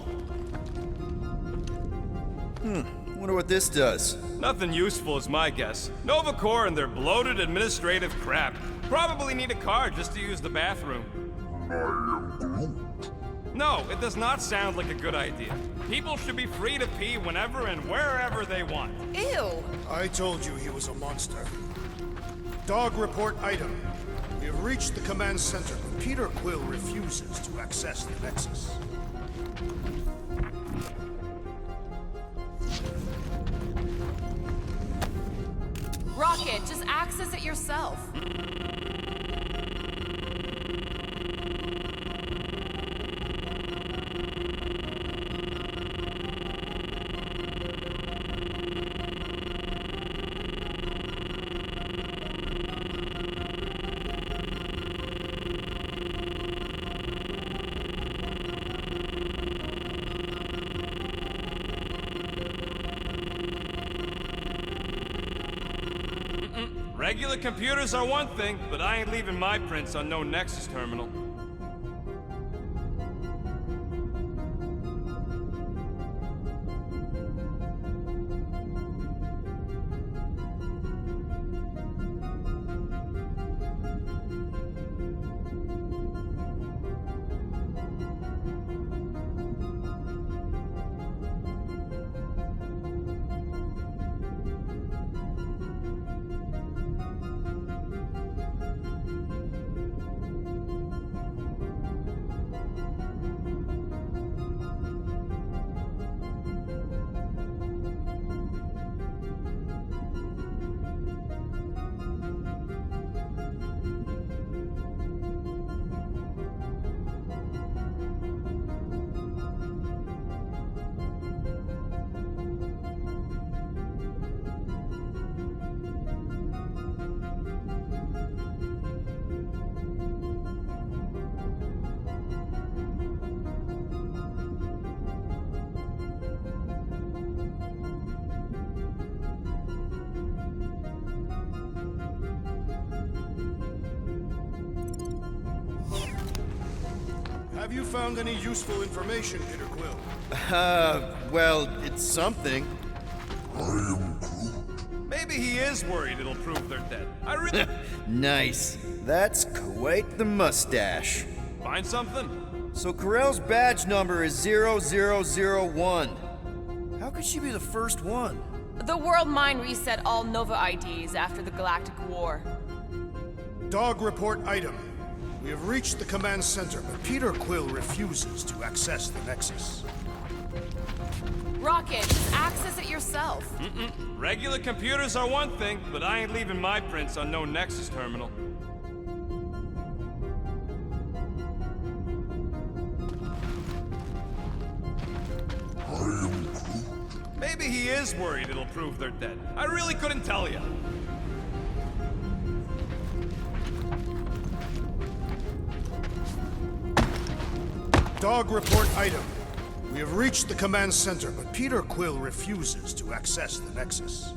S5: Wonder what this does.
S4: Nothing useful is my guess. Nova Corps and their bloated administrative crap. Probably need a card just to use the bathroom. No, it does not sound like a good idea. People should be free to pee whenever and wherever they want.
S2: Ew.
S3: I told you he was a monster. Dog report item. We have reached the command center, but Peter Quill refuses to access the Nexus.
S2: Rocket, just access it yourself.
S4: Regular computers are one thing, but I ain't leaving my prints on no Nexus terminal.
S3: Have you found any useful information, Peter Quill?
S5: Well, it's something.
S4: Maybe he is worried it'll prove they're dead. I really...
S5: Nice. That's quite the mustache.
S4: Find something?
S5: So Corell's badge number is 0001. How could she be the first one?
S2: The World Mind reset all Nova IDs after the Galactic War.
S3: Dog report item. We have reached the command center, but Peter Quill refuses to access the Nexus.
S2: Rocket, just access it yourself.
S4: Regular computers are one thing, but I ain't leaving my prints on no Nexus terminal. Maybe he is worried it'll prove they're dead. I really couldn't tell you.
S3: Dog report item. We have reached the command center, but Peter Quill refuses to access the Nexus.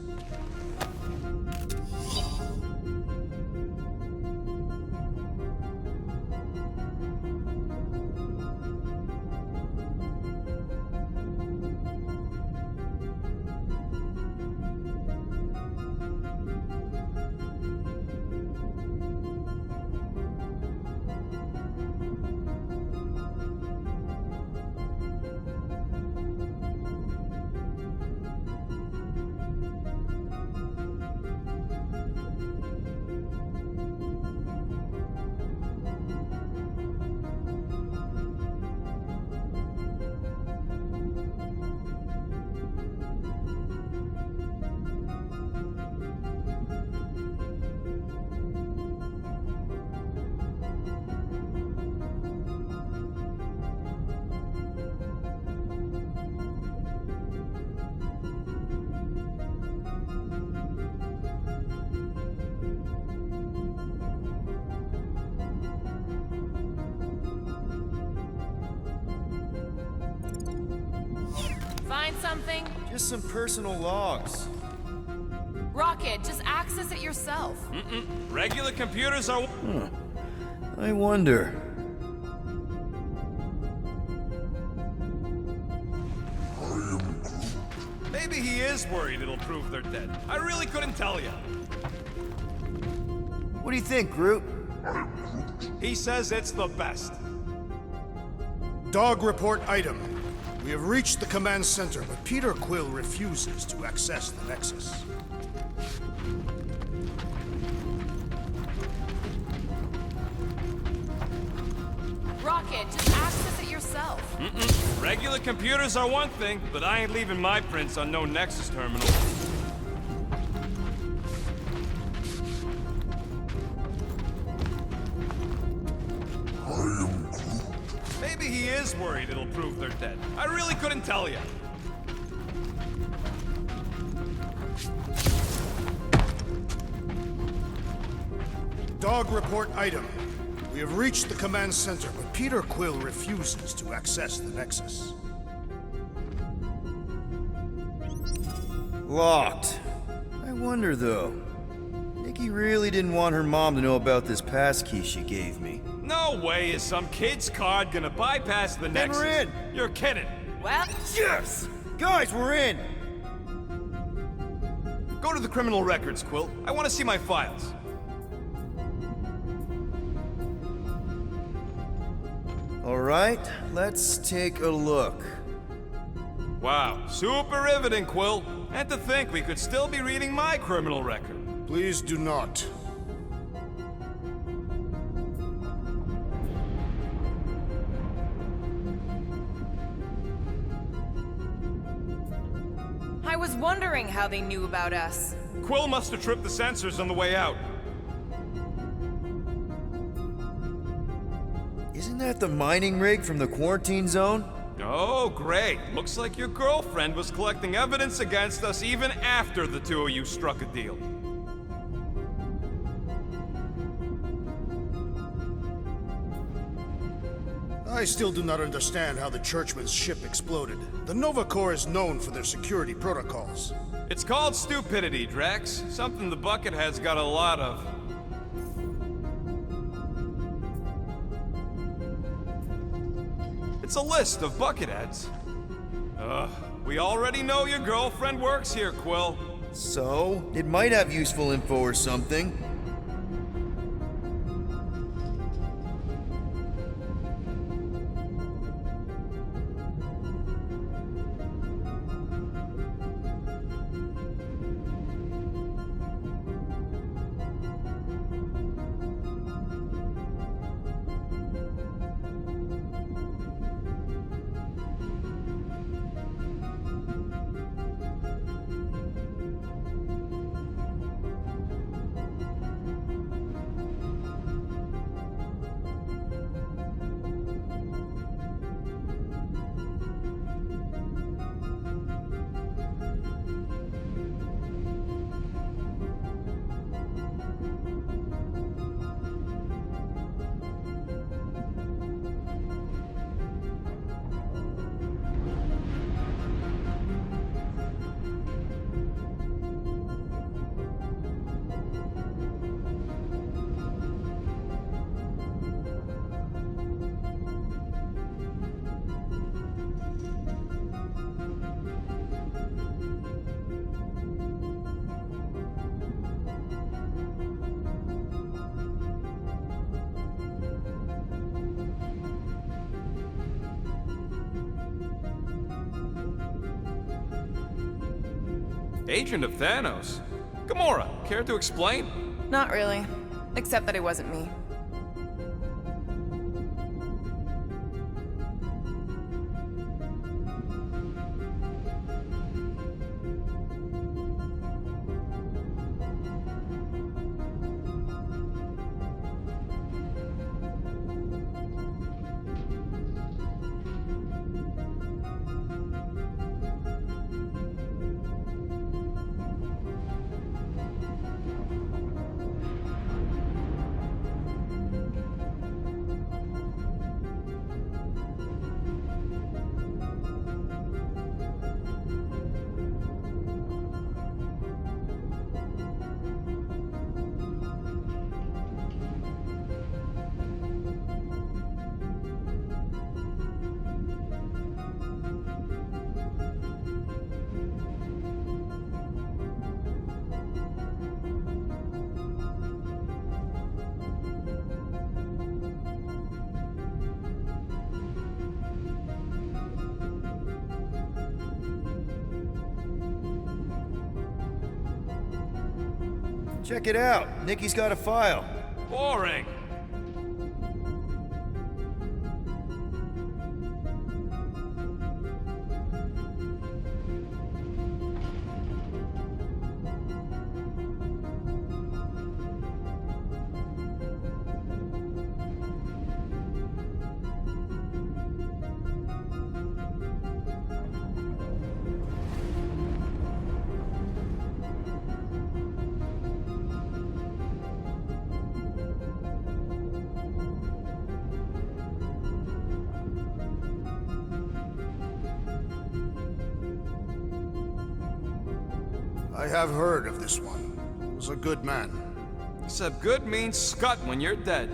S2: Find something?
S5: Just some personal logs.
S2: Rocket, just access it yourself.
S4: Regular computers are...
S5: I wonder.
S4: Maybe he is worried it'll prove they're dead. I really couldn't tell you.
S5: What do you think, Groot?
S4: He says it's the best.
S3: Dog report item. We have reached the command center, but Peter Quill refuses to access the Nexus.
S2: Rocket, just access it yourself.
S4: Regular computers are one thing, but I ain't leaving my prints on no Nexus terminal. Maybe he is worried it'll prove they're dead. I really couldn't tell you.
S3: Dog report item. We have reached the command center, but Peter Quill refuses to access the Nexus.
S5: Locked. I wonder, though. Nikki really didn't want her mom to know about this passkey she gave me.
S4: No way is some kid's card gonna bypass the Nexus.
S5: we're in.
S4: You're kidding.
S2: Well,
S5: Yes! Guys, we're in!
S4: Go to the criminal records, Quill. I want to see my files.
S5: Alright, let's take a look.
S4: Wow, super riveting, Quill. And to think we could still be reading my criminal record.
S3: Please do not.
S2: I was wondering how they knew about us.
S4: Quill must have tripped the sensors on the way out.
S5: Isn't that the mining rig from the quarantine zone?
S4: Oh, great. Looks like your girlfriend was collecting evidence against us even after the two of you struck a deal.
S3: I still do not understand how the Churchman's ship exploded. The Nova Corps is known for their security protocols.
S4: It's called stupidity, Drax. Something the Buckethead's got a lot of. It's a list of bucketheads. We already know your girlfriend works here, Quill.
S5: So, it might have useful info or something.
S4: Agent of Thanos? Gamora, care to explain?
S2: Not really. Except that it wasn't me.
S5: Check it out. Nikki's got a file.
S4: Boring.
S3: I have heard of this one. He was a good man.
S4: Except good means scut when you're dead.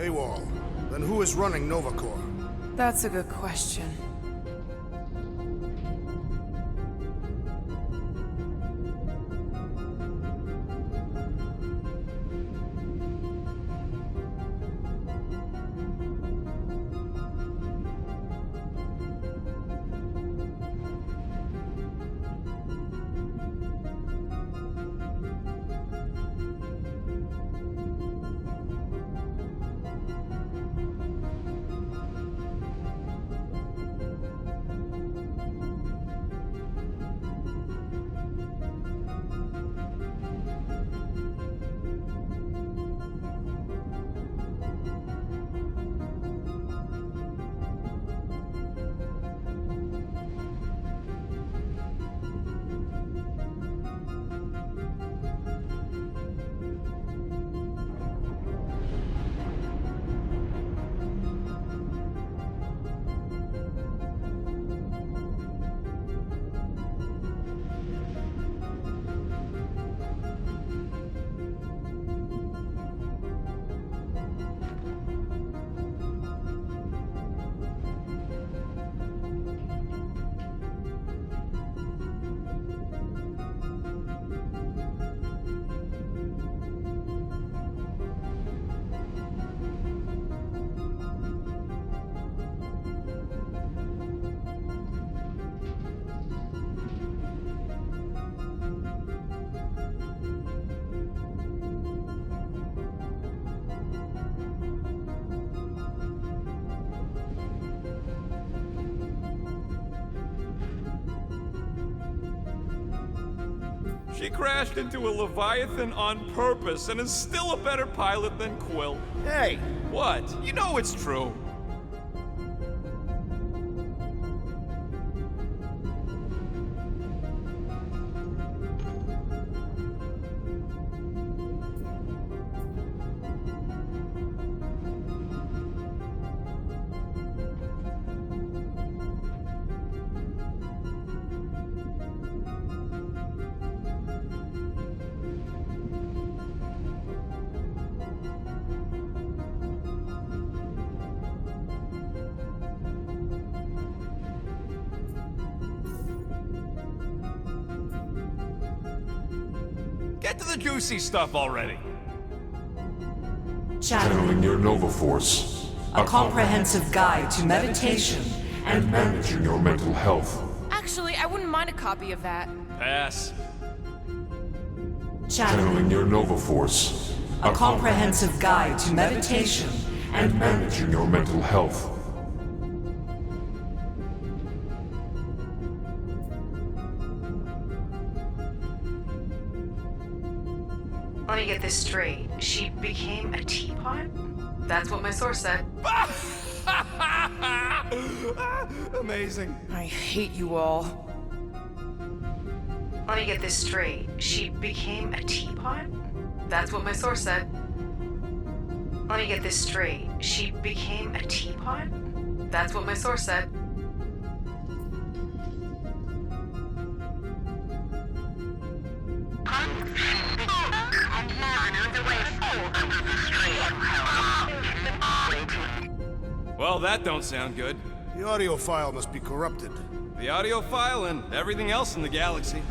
S3: AWOL. Then who is running Novacore?
S2: That's a good question.
S4: She crashed into a Leviathan on purpose and is still a better pilot than Quill.
S5: Hey!
S4: What? You know it's true. Get to the juicy stuff already.
S10: Channeling your Nova Force, a comprehensive guide to meditation and managing your mental health.
S2: Actually, I wouldn't mind a copy of that.
S4: Pass.
S10: Channeling your Nova Force, a comprehensive guide to meditation and managing your mental health.
S11: Let me get this straight. She became a teapot? That's what my source said.
S4: Amazing.
S2: I hate you all.
S11: Let me get this straight. She became a teapot? That's what my source said. Let me get this straight. She became a teapot? That's what my source said.
S4: Well, that don't sound good.
S3: The audio file must be corrupted.
S4: The audio file and everything else in the galaxy.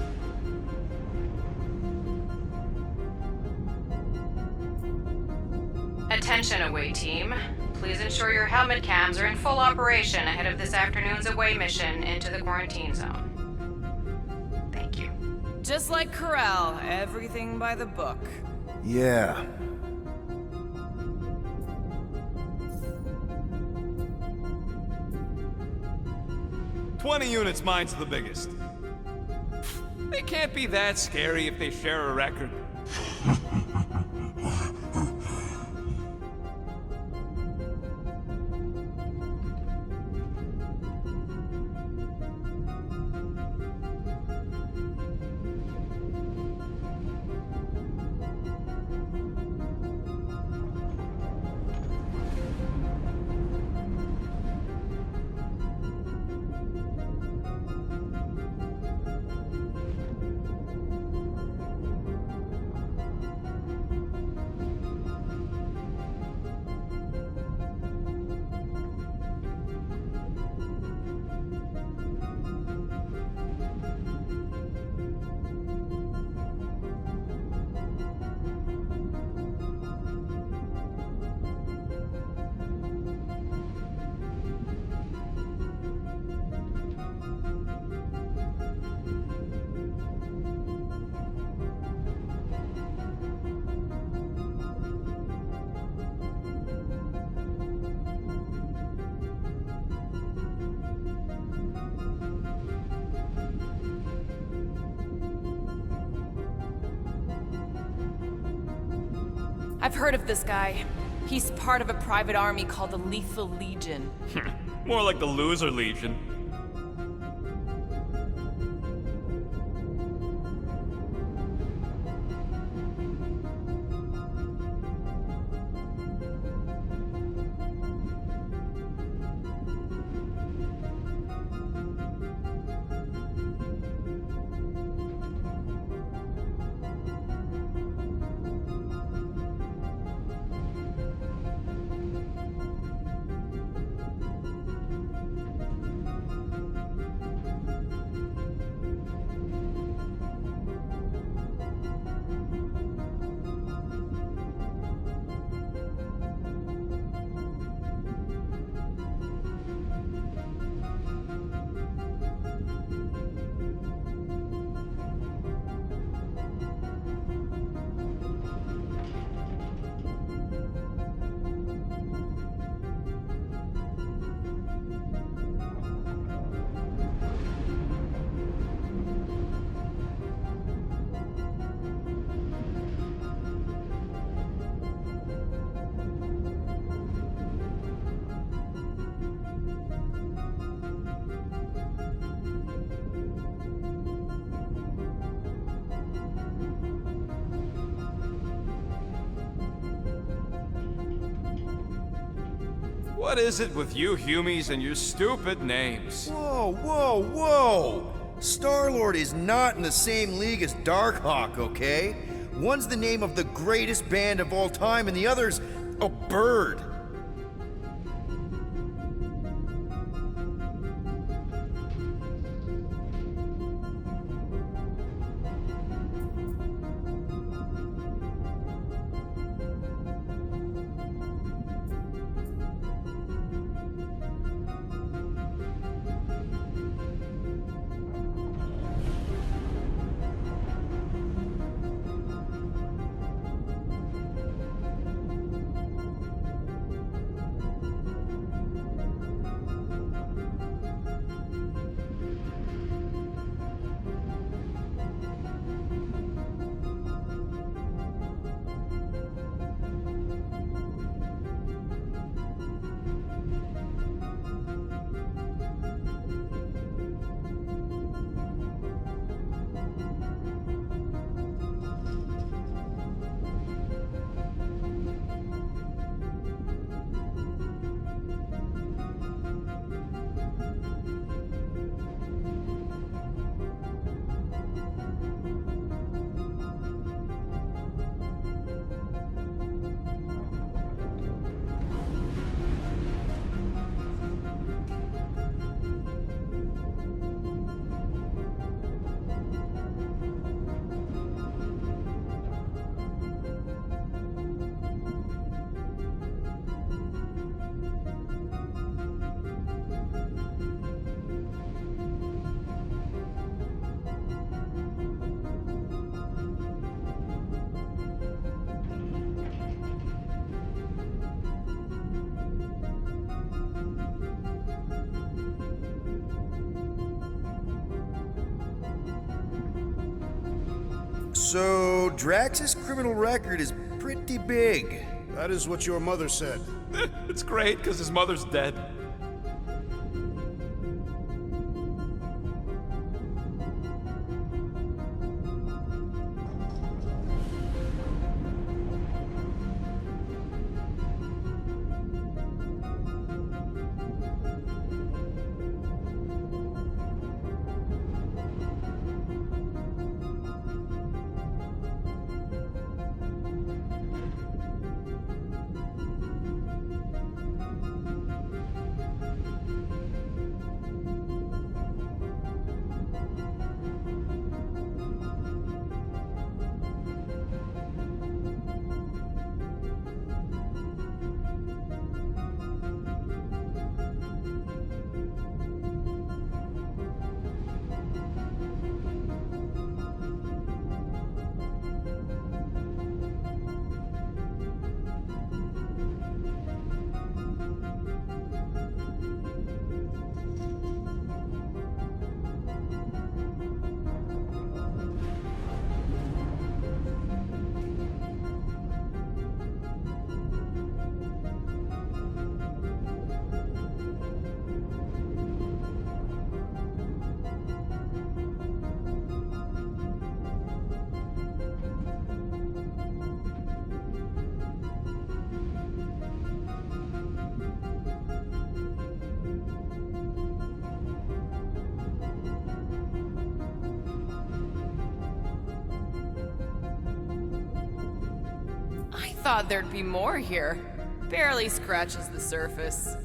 S11: Attention, away team. Please ensure your helmet cams are in full operation ahead of this afternoon's away mission into the quarantine zone. Thank you.
S2: Just like Corral, everything by the book.
S5: Yeah.
S4: "20 units, mine's the biggest. They can't be that scary if they share a record.
S2: I've heard of this guy. He's part of a private army called the Lethal Legion.
S4: More like the Loser Legion. What is it with you Humies and your stupid names?
S5: Whoa, whoa, whoa! Star-Lord is not in the same league as Darkhawk, okay? One's the name of the greatest band of all time, and the other's a bird. So, Drax's criminal record is pretty big.
S3: That is what your mother said.
S4: It's great, because his mother's dead.
S2: Thought there'd be more here. Barely scratches the surface.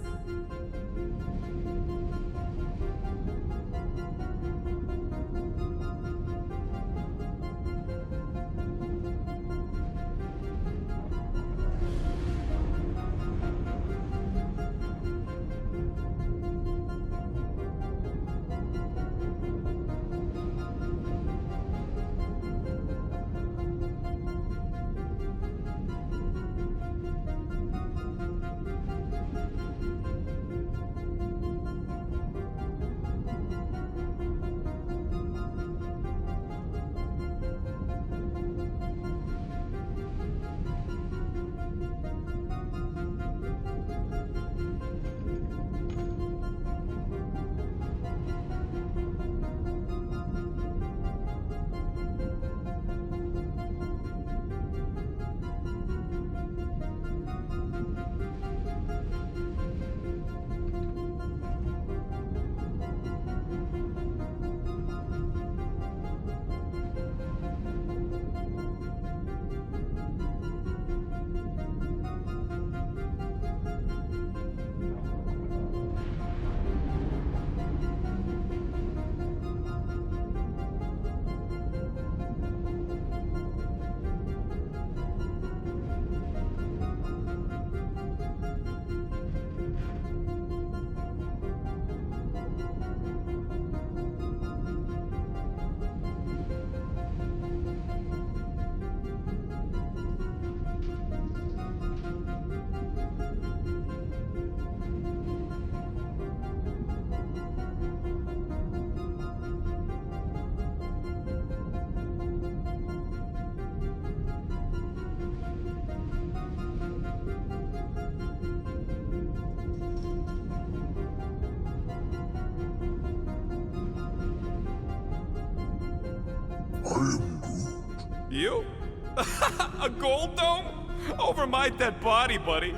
S4: You? A gold dome? Over my dead body, buddy.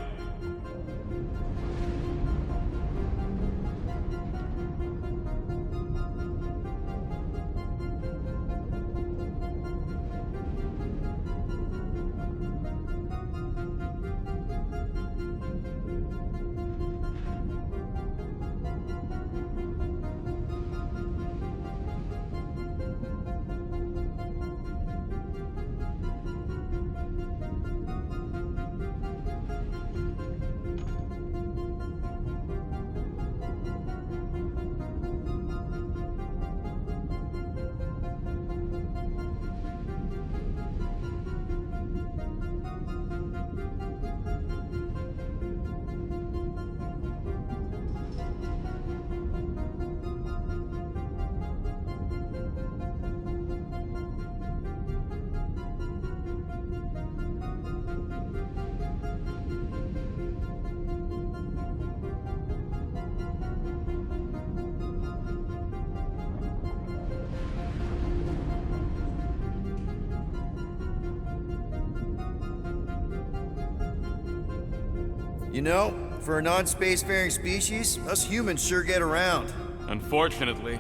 S5: You know, for a non-spacefaring species, us humans sure get around.
S4: Unfortunately.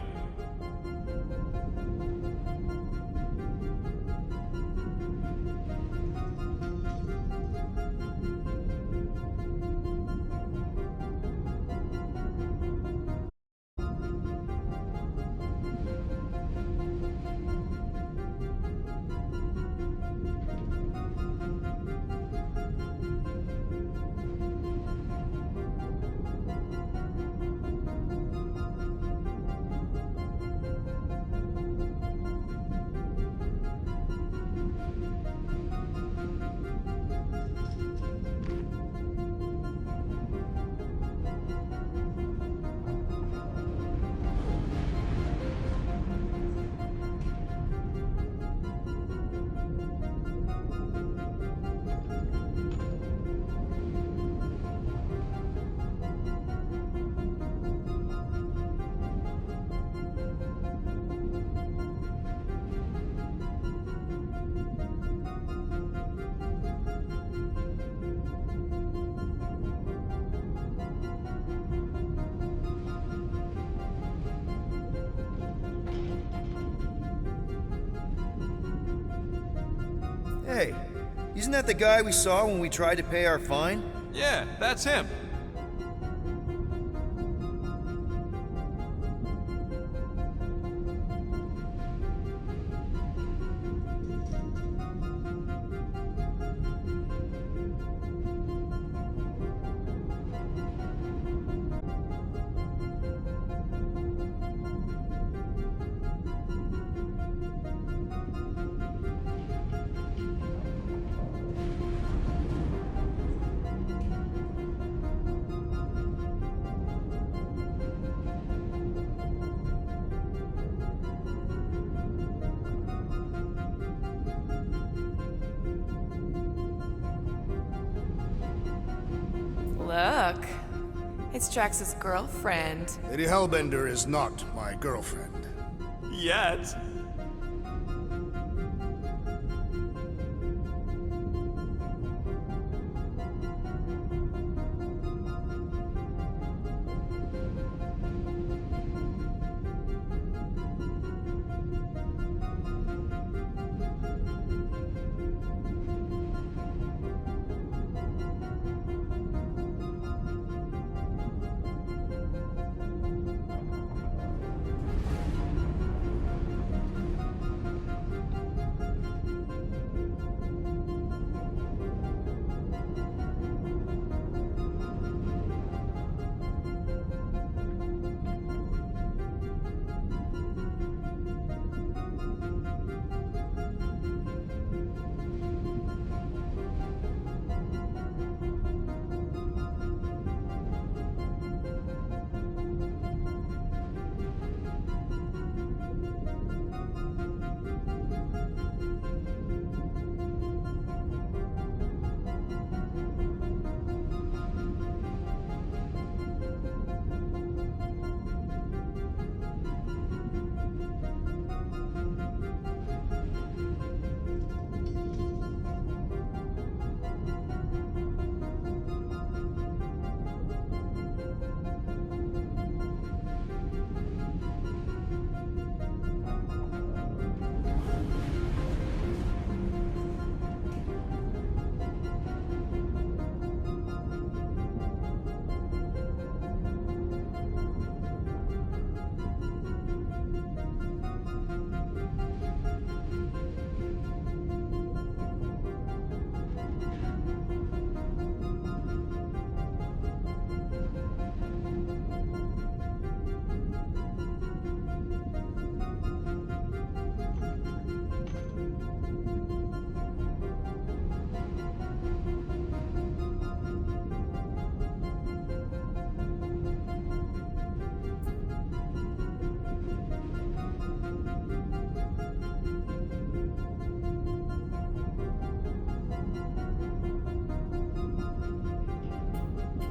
S5: Hey, Isn't that the guy we saw when we tried to pay our fine?
S4: Yeah, that's him.
S2: Look, it's Drax's girlfriend.
S3: Lady Hellbender is not my girlfriend.
S4: Yet.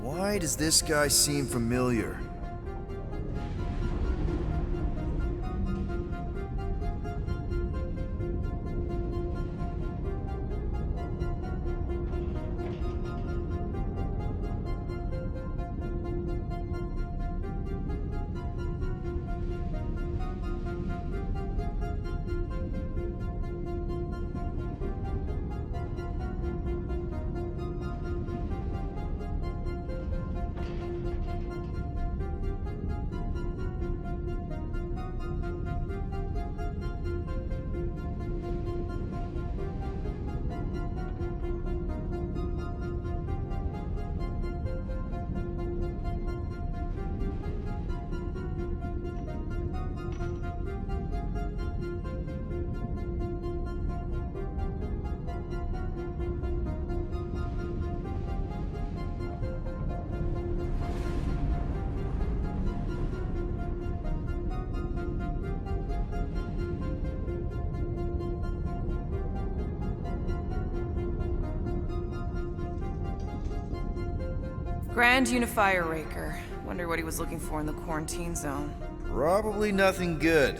S5: Why does this guy seem familiar?
S2: Grand Unifier Raker. Wonder what he was looking for in the quarantine zone.
S5: Probably nothing good.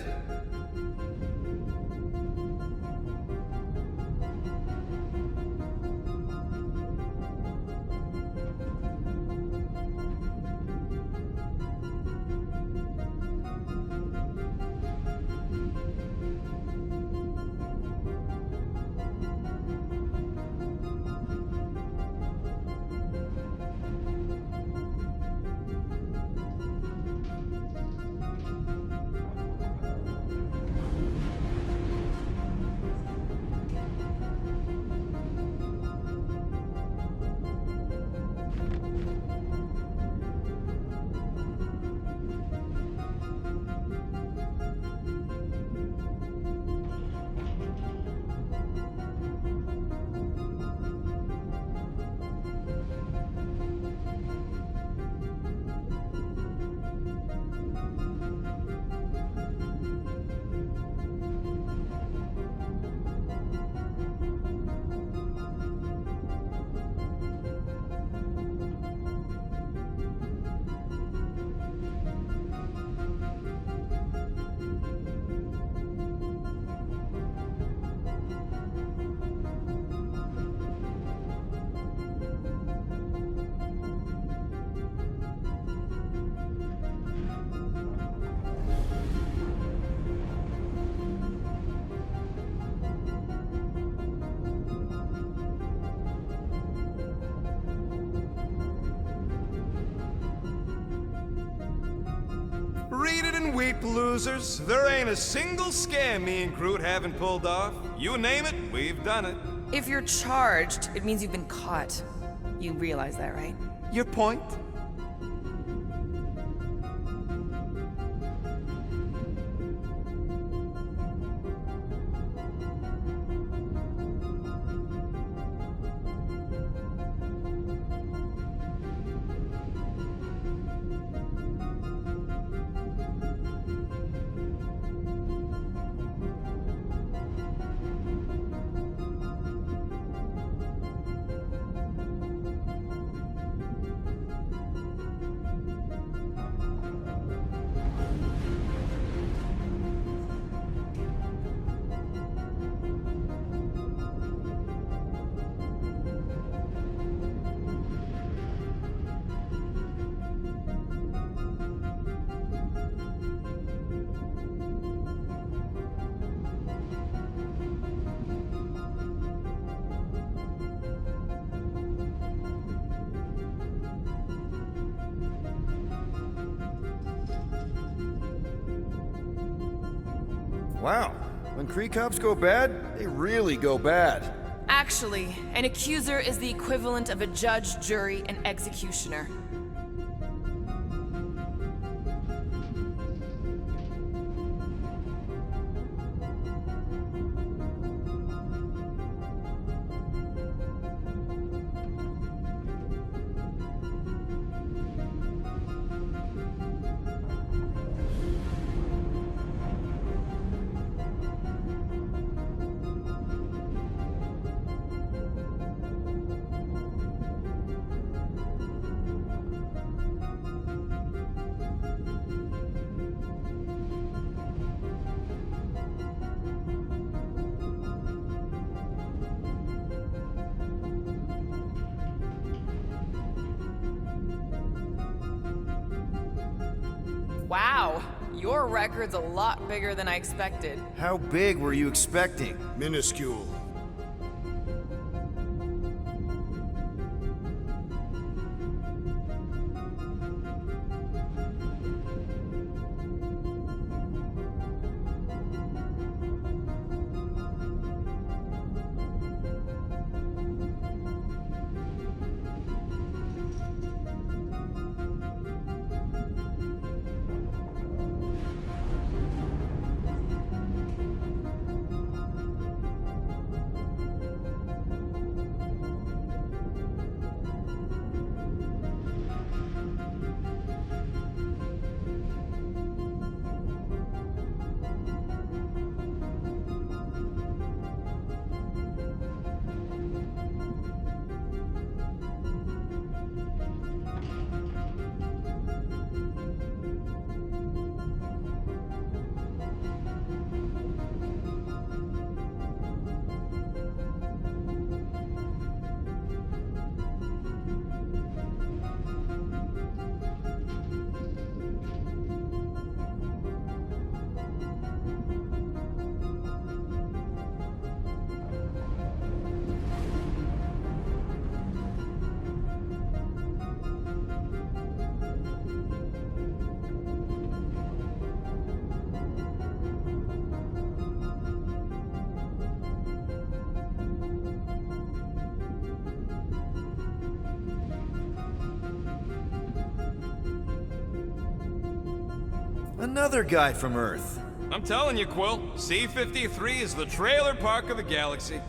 S4: and weep, losers. There ain't a single scam me and Groot haven't pulled off. You name it, we've done it.
S2: If you're charged, it means you've been caught. You realize that, right?
S1: Your point?
S5: Wow. When Kree cops go bad, they really go bad.
S2: Actually, an accuser is the equivalent of a judge, jury, and executioner. Wow, your record's a lot bigger than I expected.
S5: How big were you expecting?
S3: Minuscule.
S5: Another guy from Earth.
S4: I'm telling you, Quill, C-53 is the trailer park of the galaxy.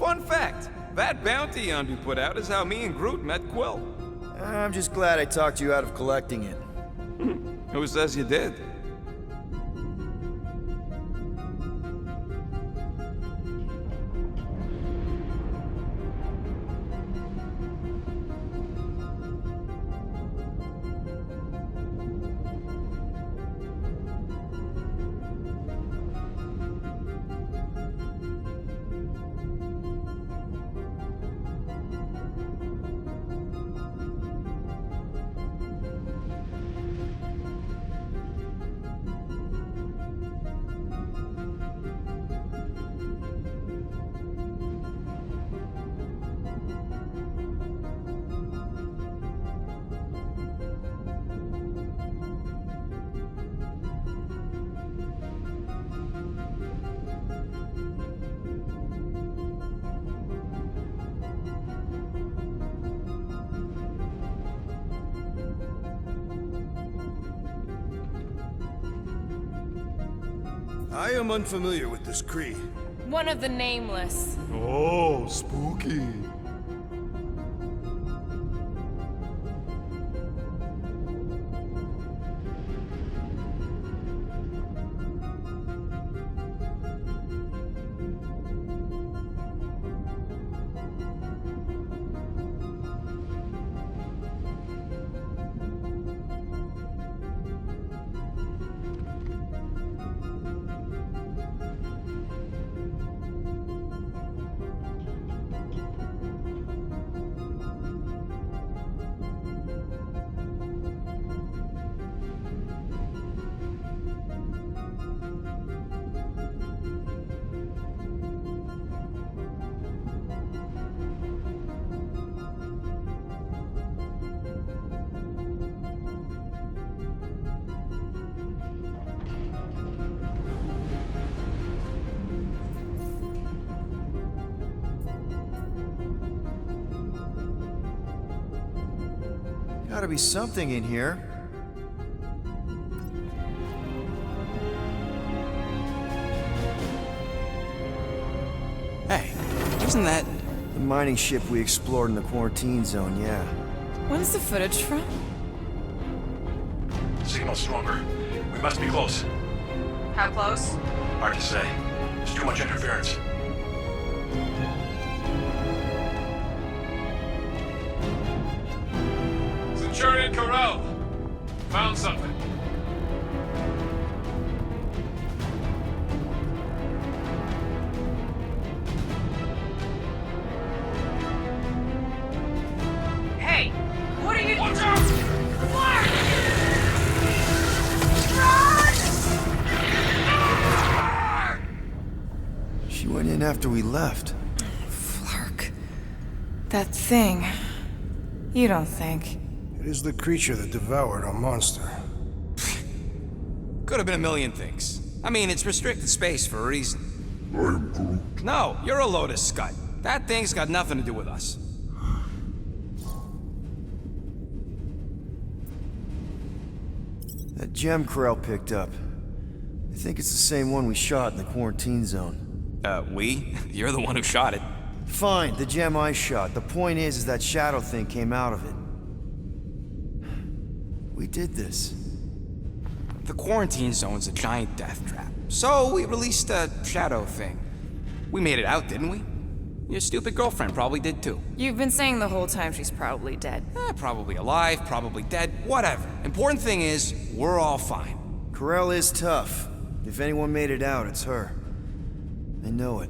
S4: Fun fact, that bounty Yondu put out is how me and Groot met Quill.
S5: I'm just glad I talked you out of collecting it.
S4: Who says you did?
S3: I am unfamiliar with this Kree.
S2: One of the nameless.
S10: Oh, spooky.
S5: Gotta be something in here.
S6: Hey, wasn't that...
S5: The mining ship we explored in the quarantine zone, yeah.
S2: When's the footage from?
S10: Signal stronger. We must be close.
S11: How close?
S10: Hard to say. There's too much interference.
S4: Centurion Corral! Found something.
S11: Hey! What are you...
S4: Watch out!
S5: She went in after we left.
S2: Flark. That thing. You don't think.
S3: It is the creature that devoured our monster.
S6: Could have been a million things. I mean, it's restricted space for a reason.
S10: I am Groot.
S6: No, you're a Lotus Scud. That thing's got nothing to do with us.
S5: That gem Corell picked up. I think it's the same one we shot in the quarantine zone.
S6: We? You're the one who shot it.
S5: Fine, the gem I shot. The point is that shadow thing came out of it. We did this.
S6: The quarantine zone's a giant death trap. So we released a shadow thing. We made it out, didn't we? Your stupid girlfriend probably did too.
S2: You've been saying the whole time she's probably dead.
S6: Probably alive, probably dead, whatever. Important thing is, we're all fine.
S5: Corell is tough. If anyone made it out, it's her. I know it.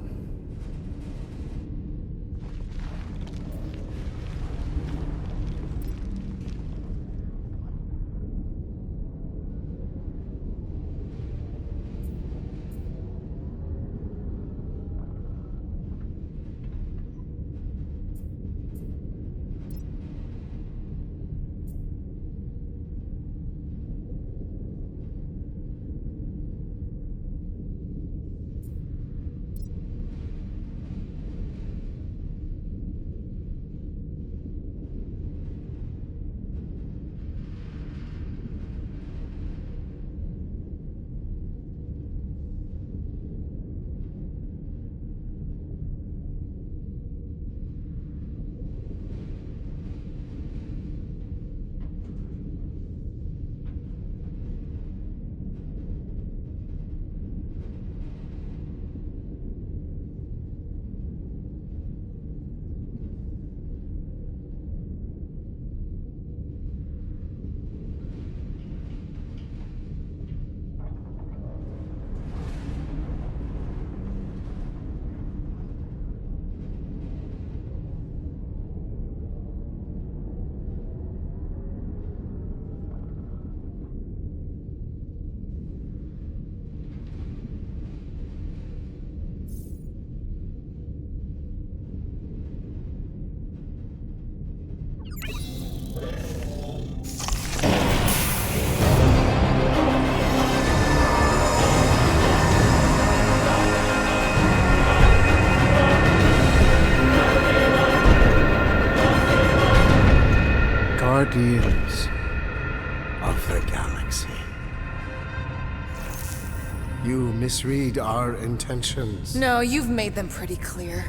S3: You misread our intentions.
S2: No, you've made them pretty clear.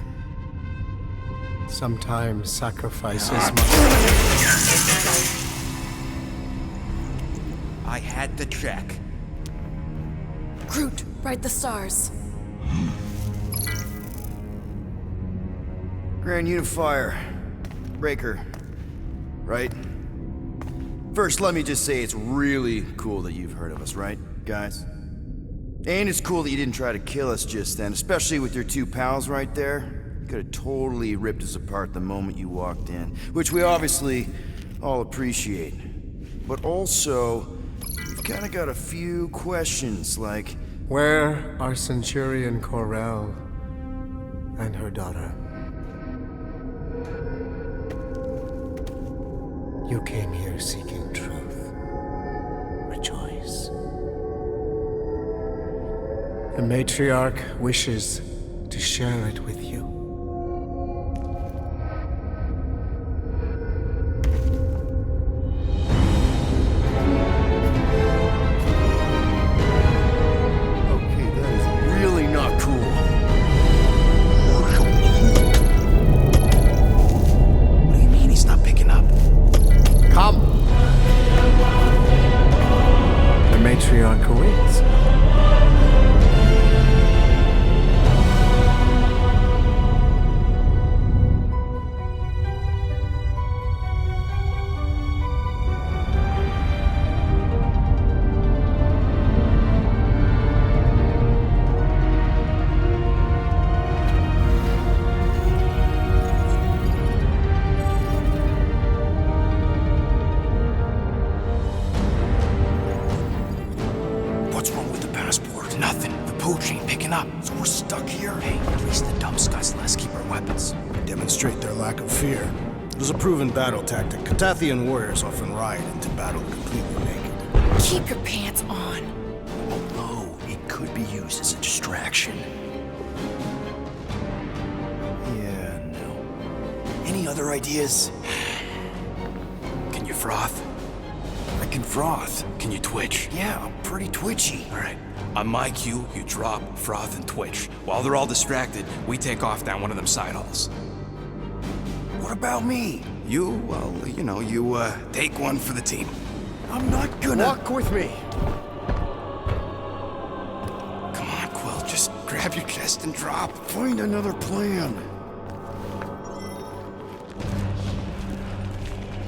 S3: Sometimes sacrifices
S6: I had to check.
S2: Groot, write the stars.
S5: Grand Unifier. Breaker. Right? First, let me just say it's really cool that you've heard of us, right, guys? And it's cool that you didn't try to kill us just then, especially with your two pals right there. You could have totally ripped us apart the moment you walked in, which we obviously all appreciate. But also, we've kind of got a few questions, like...
S3: Where are Centurion Corell and her daughter? You came here seeking truth. Rejoice. The matriarch wishes to share it with you.
S5: Okay, that is really not cool.
S6: What do you mean he's not picking up?
S3: Come! The matriarch awaits.
S6: What's wrong with the passport? Nothing. The pooch ain't picking up. So we're stuck here. Hey, at least the dumb scuds let us keep our weapons.
S3: Demonstrate their lack of fear. It is a proven battle tactic. Katathian warriors often ride into battle completely naked.
S2: Keep your pants on.
S5: Although, it could be used as a distraction. Yeah, no. Any other ideas?
S6: Can you froth?
S5: I can froth.
S6: Can you twitch?
S5: Yeah, I'm pretty twitchy.
S6: All right. On my cue, you drop, froth, and twitch. While they're all distracted, we take off down one of them side halls.
S5: What about me?
S6: You, well, you take one for the team.
S5: I'm not gonna...
S3: Walk with me.
S6: Come on, Quill, just grab your chest and drop.
S5: Find another plan.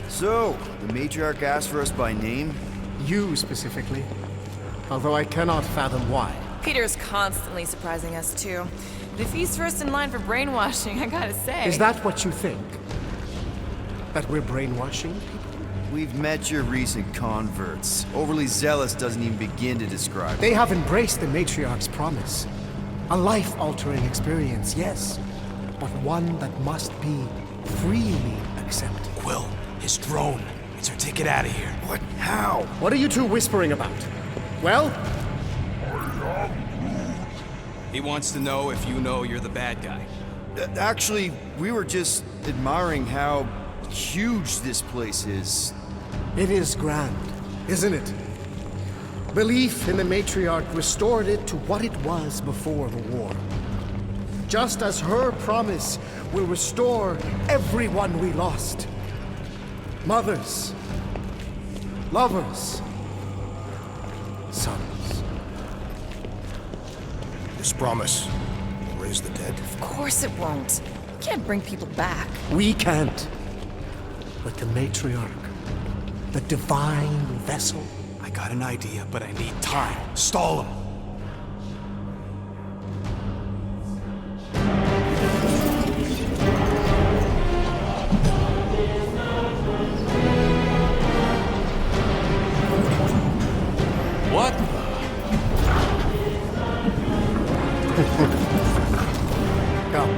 S5: So, the matriarch asked for us by name?
S3: You specifically. Although I cannot fathom why.
S2: Peter's constantly surprising us, too. But if he's first in line for brainwashing, I gotta say...
S3: Is that what you think? That we're brainwashing people?
S5: We've met your recent converts. Overly zealous doesn't even begin to describe it.
S3: They have embraced the matriarch's promise. A life-altering experience, yes. But one that must be freely accepted.
S6: Quill, his drone. It's our ticket out of here.
S5: What? How?
S3: What are you two whispering about? Well?
S6: He wants to know if you know you're the bad guy.
S5: Actually, we were just admiring how huge this place is.
S3: It is grand, isn't it? Belief in the matriarch restored it to what it was before the war. Just as her promise will restore everyone we lost. Mothers, lovers, sons.
S12: This promise will raise the dead.
S2: Of course it won't. You can't bring people back.
S3: We can't. But the matriarch, the divine vessel.
S6: I got an idea, but I need time. Stall him. What?
S3: Come,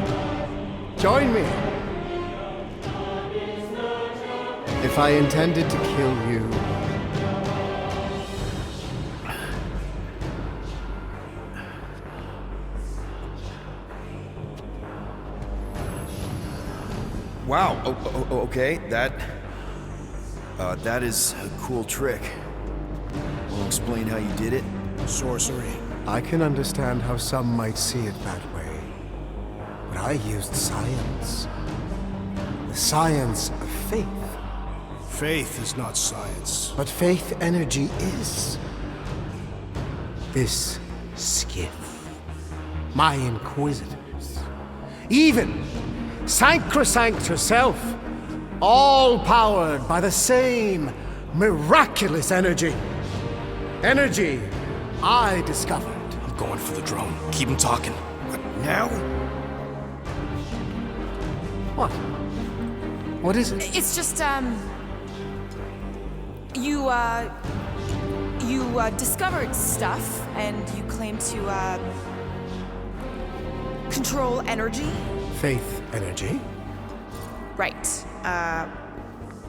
S3: join me. If I intended to kill you,
S5: Wow. Okay. That is a cool trick. Will you explain how you did it?
S12: Sorcery.
S3: I can understand how some might see it that way. But I used science. The science of faith.
S12: Faith is not science.
S3: But faith energy is. This skiff. My inquisitors. Even Sancrosanct herself. All powered by the same miraculous energy. Energy I discovered.
S6: I'm going for the drone. Keep him talking.
S12: Now?
S3: What? What is it?
S2: It's just, you discovered stuff, and you claim to, control energy?
S3: Faith energy?
S2: Right.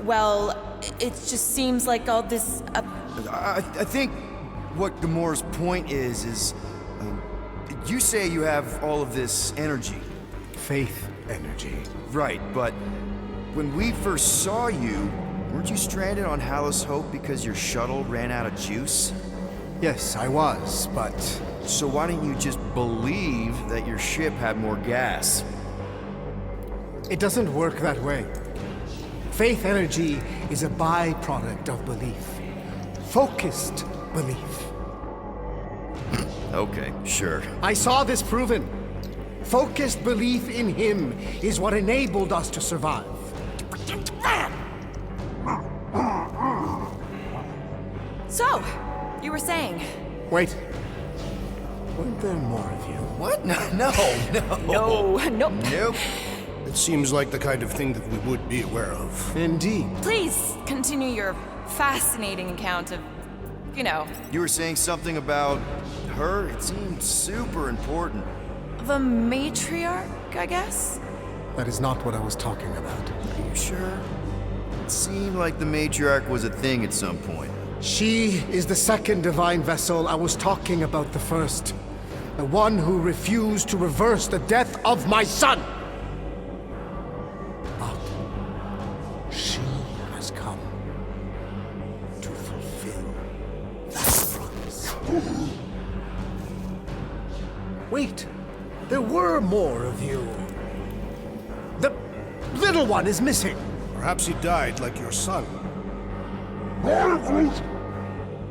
S2: Well, it just seems like all this,
S5: I think what Gamora's point is, you say you have all of this energy.
S3: Faith energy.
S5: Right, but when we first saw you, weren't you stranded on Hallis Hope because your shuttle ran out of juice?
S3: Yes, I was, but...
S5: So why didn't you just believe that your ship had more gas?
S3: It doesn't work that way. Faith energy is a byproduct of belief. Focused belief.
S5: Okay, sure.
S3: I saw this proven. Focused belief in him is what enabled us to survive.
S2: So, you were saying?
S3: Wait. Weren't there more of you?
S5: What? No.
S2: Nope.
S5: Nope.
S12: It seems like the kind of thing that we would be aware of.
S3: Indeed.
S2: Please continue your fascinating account of, you know,
S5: You were saying something about her? It seemed super important.
S2: the matriarch, I guess?
S3: That is not what I was talking about.
S5: Are you sure? It seemed like the matriarch was a thing at some point.
S3: She is the second divine vessel. I was talking about the first. The one who refused to reverse the death of my son! But she has come to fulfill that promise. Wait, there were more of you. The little one is missing.
S12: Perhaps he died like your son.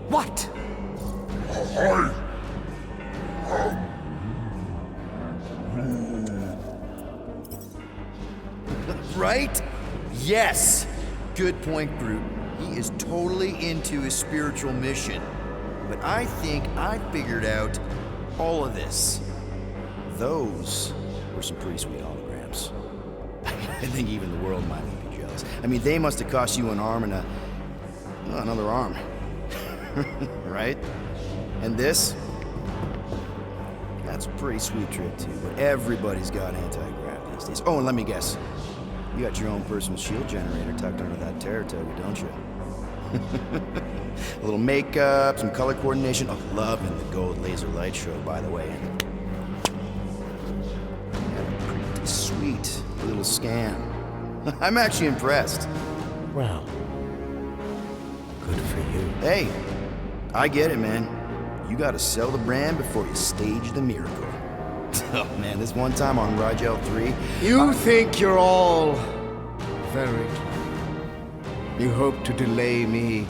S3: What?
S5: Right? Yes! Good point, Groot. He is totally into his spiritual mission. But I think I figured out all of this. Those were some pretty sweet holograms. I think even the world might be jealous. I mean, they must have cost you an arm and another arm. Right? And this? That's a pretty sweet trick, too. But everybody's got anti-grav these days. Oh, and let me guess. You got your own personal shield generator tucked under that Terratoga, don't you? A little makeup, some color coordination. Oh, loving the gold laser light show, by the way. And pretty sweet little scam. I'm actually impressed.
S3: Well, good for you.
S5: Hey, I get it, man. You gotta sell the brand before you stage the miracle. Oh man, this one time on Rigel 3...
S3: You think you're all very clever. You hope to delay me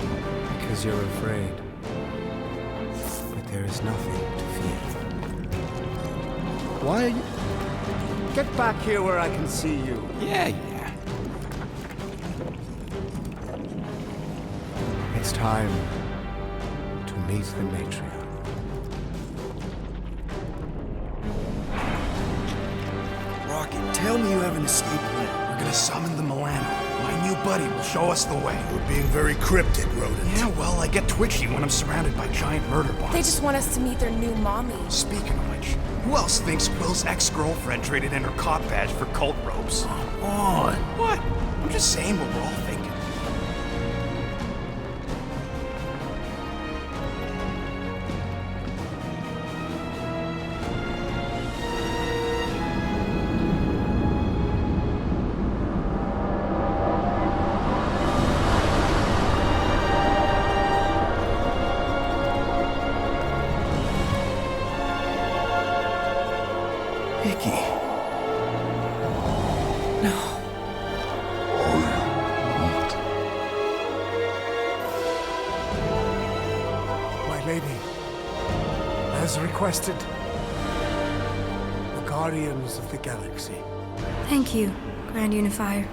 S3: because you're afraid. But there is nothing to fear. Why are you... Get back here where I can see you.
S6: Yeah.
S3: It's time to meet the matriarch.
S5: Rocket, tell me you have an escape plan.
S6: We're gonna summon the Milano. My new buddy will show us the way.
S12: We're being very cryptic, Rodent.
S6: Yeah, well, I get twitchy when I'm surrounded by giant murder bots.
S2: They just want us to meet their new mommy.
S6: Speaking of which, who else thinks Quill's ex-girlfriend traded in her cop badge for cult robes? Come on. What? I'm just saying what we're all thinking.
S5: Nikki. No.
S3: My lady, as requested, the Guardians of the Galaxy.
S13: Thank you, Grand Unifier.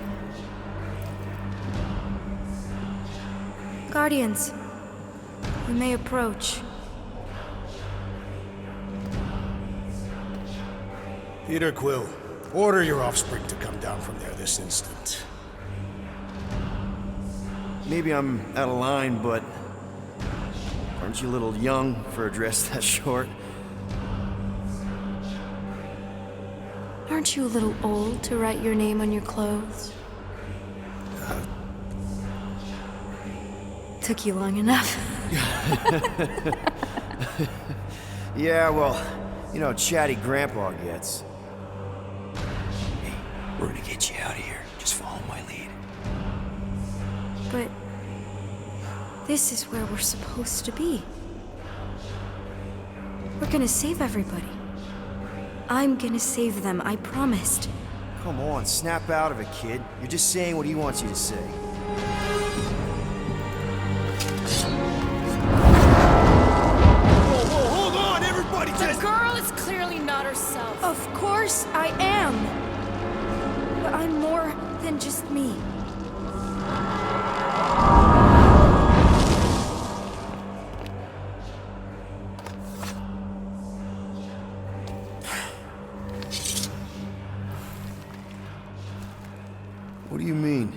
S13: Guardians, you may approach.
S12: Peter Quill, order your offspring to come down from there this instant.
S5: Maybe I'm out of line, but aren't you a little young for a dress that short?
S13: Aren't you a little old to write your name on your clothes? Took you long enough.
S5: Yeah, well, you know how chatty Grandpa gets. Hey, we're gonna get you out of here. Just follow my lead.
S13: But this is where we're supposed to be. We're gonna save everybody. I'm gonna save them, I promised.
S5: Come on, snap out of it, kid. You're just saying what he wants you to say.
S7: Whoa, hold on, everybody
S2: The girl is clearly not herself.
S13: Of course I am. But I'm more than just me.
S5: What do you mean?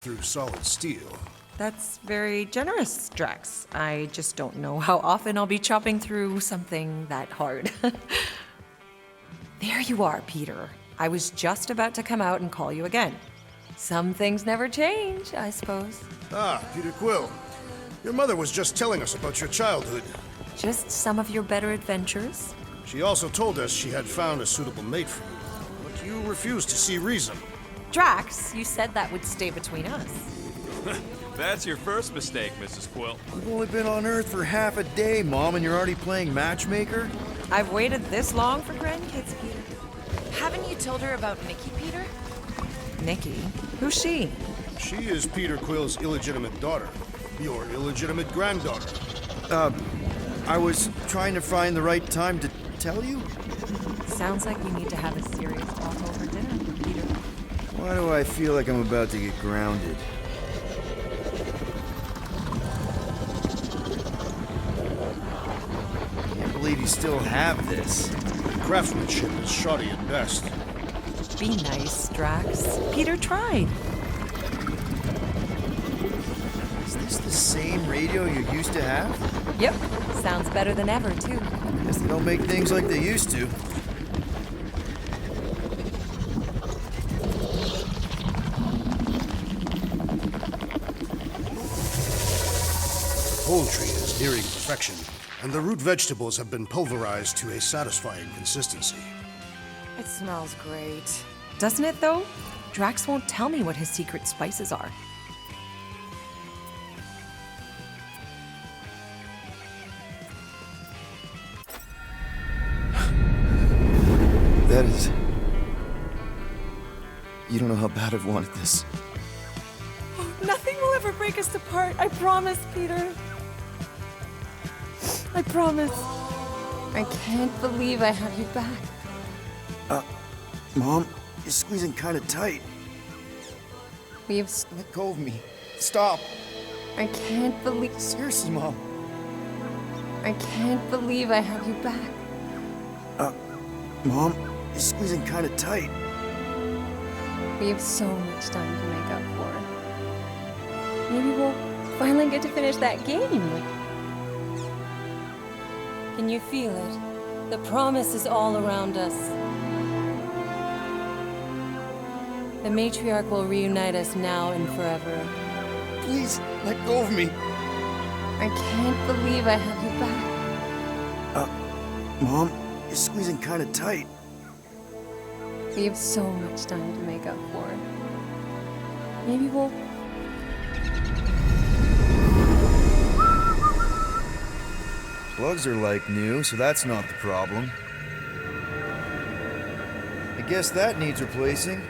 S12: through solid steel.
S14: That's very generous, Drax. I just don't know how often I'll be chopping through something that hard. There you are, Peter. I was just about to come out and call you again. Some things never change, I suppose.
S12: Ah, Peter Quill. Your mother was just telling us about your childhood.
S14: Just some of your better adventures?
S12: She also told us she had found a suitable mate for you, but you refused to see reason.
S14: Drax, you said that would stay between us.
S4: That's your first mistake, Mrs. Quill.
S5: We've only been on Earth for half a day, Mom, and you're already playing matchmaker?
S14: I've waited this long for grandkids, Peter.
S2: Haven't you told her about Nikki, Peter?
S14: Nikki? Who's she?
S12: She is Peter Quill's illegitimate daughter. Your illegitimate granddaughter.
S5: I was trying to find the right time to tell you?
S14: Sounds like we need to have a serious talk over dinner, Peter.
S5: Why do I feel like I'm about to get grounded? Can't believe you still have this.
S12: Craftsmanship is shoddy at best.
S14: Be nice, Drax. Peter tried.
S5: Is this the same radio you used to have?
S14: Yep. Sounds better than ever, too.
S5: Guess they don't make things like they used to.
S12: The poultry is nearing perfection, and the root vegetables have been pulverized to a satisfying consistency.
S2: It smells great.
S14: Doesn't it, though? Drax won't tell me what his secret spices are.
S5: That is... You don't know how bad I've wanted this.
S14: Nothing will ever break us apart. I promise, Peter. I promise. I can't believe I have you back.
S5: Mom, you're squeezing kind of tight.
S14: We have...
S5: Let go of me. Stop.
S14: I can't believe...
S5: Seriously, Mom.
S14: I can't believe I have you back.
S5: Mom, you're squeezing kind of tight.
S14: We have so much time to make up for. Maybe we'll finally get to finish that game. Can you feel it? The promise is all around us. The matriarch will reunite us now and forever.
S5: Please, let go of me.
S14: I can't believe I have you back.
S5: Mom, you're squeezing kind of tight.
S14: We have so much time to make up for. Maybe we'll...
S5: Plugs are like new, so that's not the problem. I guess that needs replacing.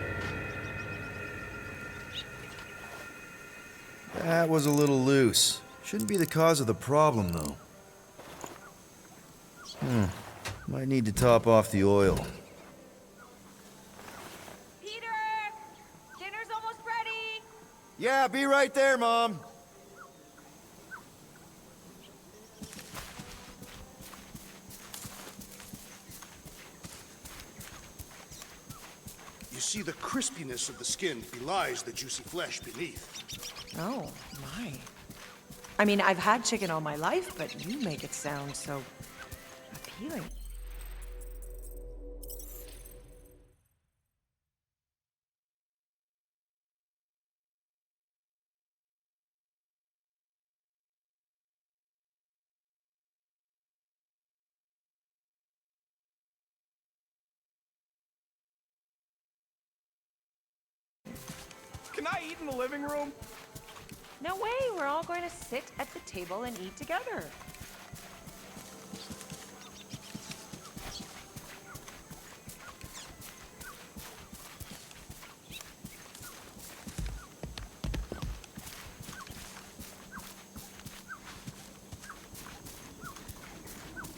S5: That was a little loose. Shouldn't be the cause of the problem, though. Might need to top off the oil.
S8: Peter! Dinner's almost ready!
S5: Yeah, be right there, Mom.
S12: You see, the crispiness of the skin belies the juicy flesh beneath.
S14: Oh, my. I mean, I've had chicken all my life, but you make it sound so appealing.
S4: Can I eat in the living room?
S14: No way, we're all going to sit at the table and eat together.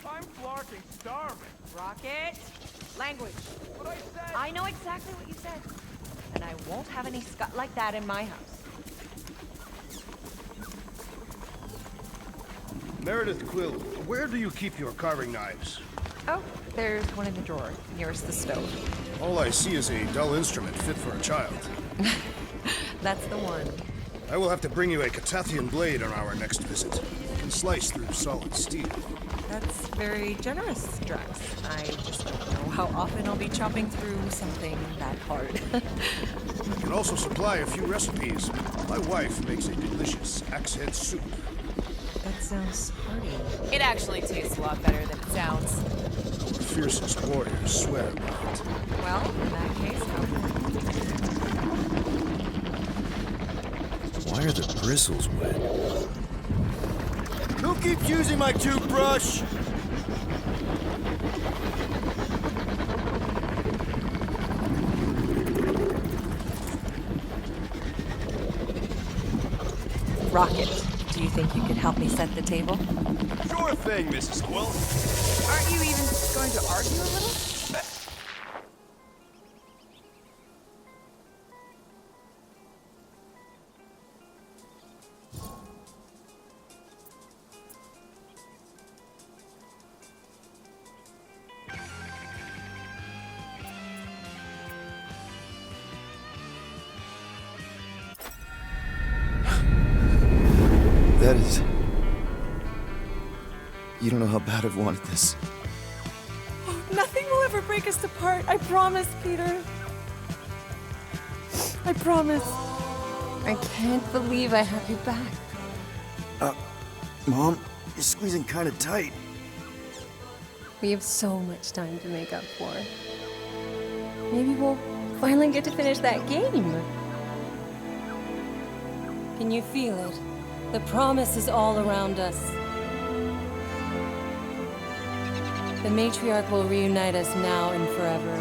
S4: I'm flarking starving.
S14: Rocket, language.
S4: What I said.
S14: I know exactly what you said. And I won't have any scut like that in my house.
S12: Meredith Quill, where do you keep your carving knives?
S14: Oh, there's one in the drawer, nearest the stove.
S12: All I see is a dull instrument fit for a child.
S8: That's the one.
S12: I will have to bring you a Catathian blade on our next visit. It can slice through solid steel.
S8: That's very generous, Drax. I just don't know how often I'll be chopping through something that hard.
S12: I can also supply a few recipes. My wife makes a delicious axe head soup.
S8: That sounds hearty.
S2: It actually tastes a lot better than it sounds.
S12: Our fiercest warriors swear by it.
S8: Well, in that case,
S5: Why are the bristles wet? Who keeps using my toothbrush?
S8: Rocket, do you think you could help me set the table?
S4: Sure thing, Mrs. Quill.
S2: Aren't you even going to argue a little?
S5: That is... You don't know how bad I've wanted this.
S8: Oh, nothing will ever break us apart. I promise, Peter. I promise.
S14: I can't believe I have you back.
S5: Mom, you're squeezing kind of tight.
S14: We have so much time to make up for. Maybe we'll finally get to finish that game. Can you feel it? The promise is all around us. The matriarch will reunite us now and forever.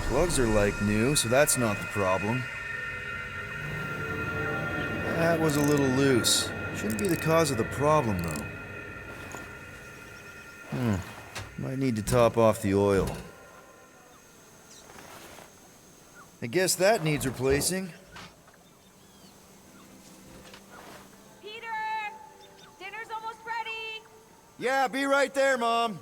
S5: Plugs are like new, so that's not the problem. That was a little loose. Shouldn't be the cause of the problem, though. Might need to top off the oil. I guess that needs replacing.
S2: Peter! Dinner's almost ready!
S5: Yeah, be right there, Mom.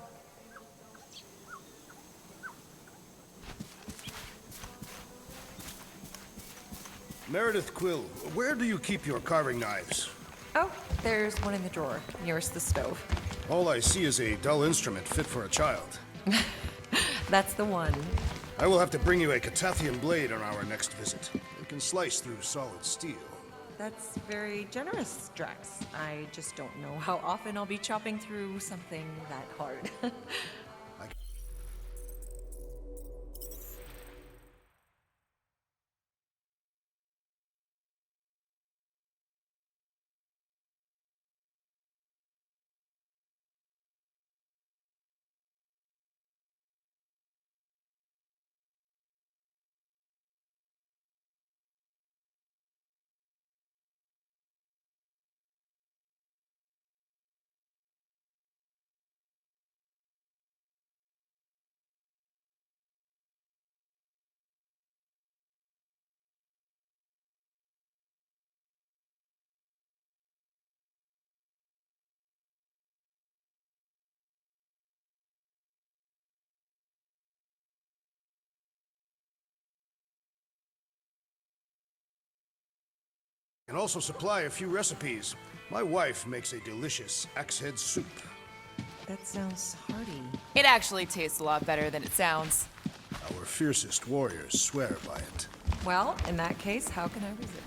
S12: Meredith Quill, where do you keep your carving knives?
S8: Oh, there's one in the drawer, nearest the stove.
S12: All I see is a dull instrument fit for a child.
S8: That's the one.
S12: I will have to bring you a Catathian blade on our next visit. It can slice through solid steel.
S8: That's very generous, Drax. I just don't know how often I'll be chopping through something that hard.
S12: And also supply a few recipes. My wife makes a delicious axe head soup.
S8: That sounds hearty.
S2: It actually tastes a lot better than it sounds.
S12: Our fiercest warriors swear by it.
S8: Well, in that case, how can I resist?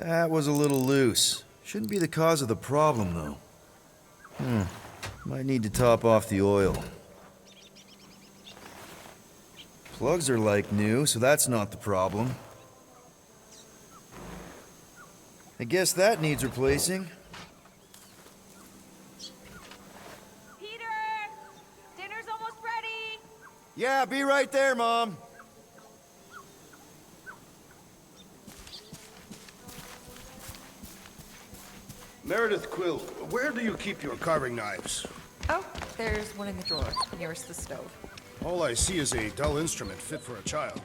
S5: That was a little loose. Shouldn't be the cause of the problem, though. Might need to top off the oil. Plugs are like new, so that's not the problem. I guess that needs replacing.
S2: Peter! Dinner's almost ready!
S5: Yeah, be right there, Mom.
S12: Meredith Quill, where do you keep your carving knives?
S8: Oh, there's one in the drawer, nearest the stove.
S12: All I see is a dull instrument fit for a child.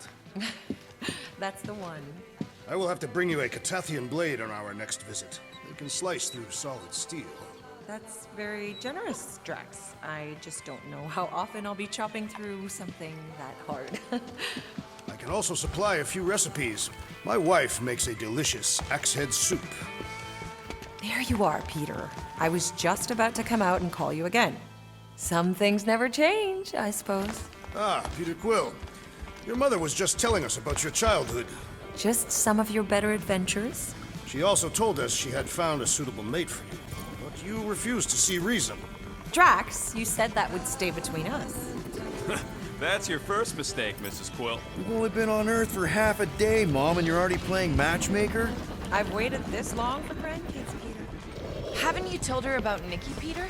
S8: That's the one.
S12: I will have to bring you a Catathian blade on our next visit. It can slice through solid steel.
S8: That's very generous, Drax. I just don't know how often I'll be chopping through something that hard.
S12: I can also supply a few recipes. My wife makes a delicious axe head soup.
S8: There you are, Peter. I was just about to come out and call you again. Some things never change, I suppose.
S12: Ah, Peter Quill. Your mother was just telling us about your childhood.
S8: Just some of your better adventures?
S12: She also told us she had found a suitable mate for you, but you refused to see reason.
S8: Drax, you said that would stay between us.
S4: That's your first mistake, Mrs. Quill.
S5: We've only been on Earth for half a day, Mom, and you're already playing matchmaker?
S8: I've waited this long for grandkids, Peter.
S2: Haven't you told her about Nikki, Peter?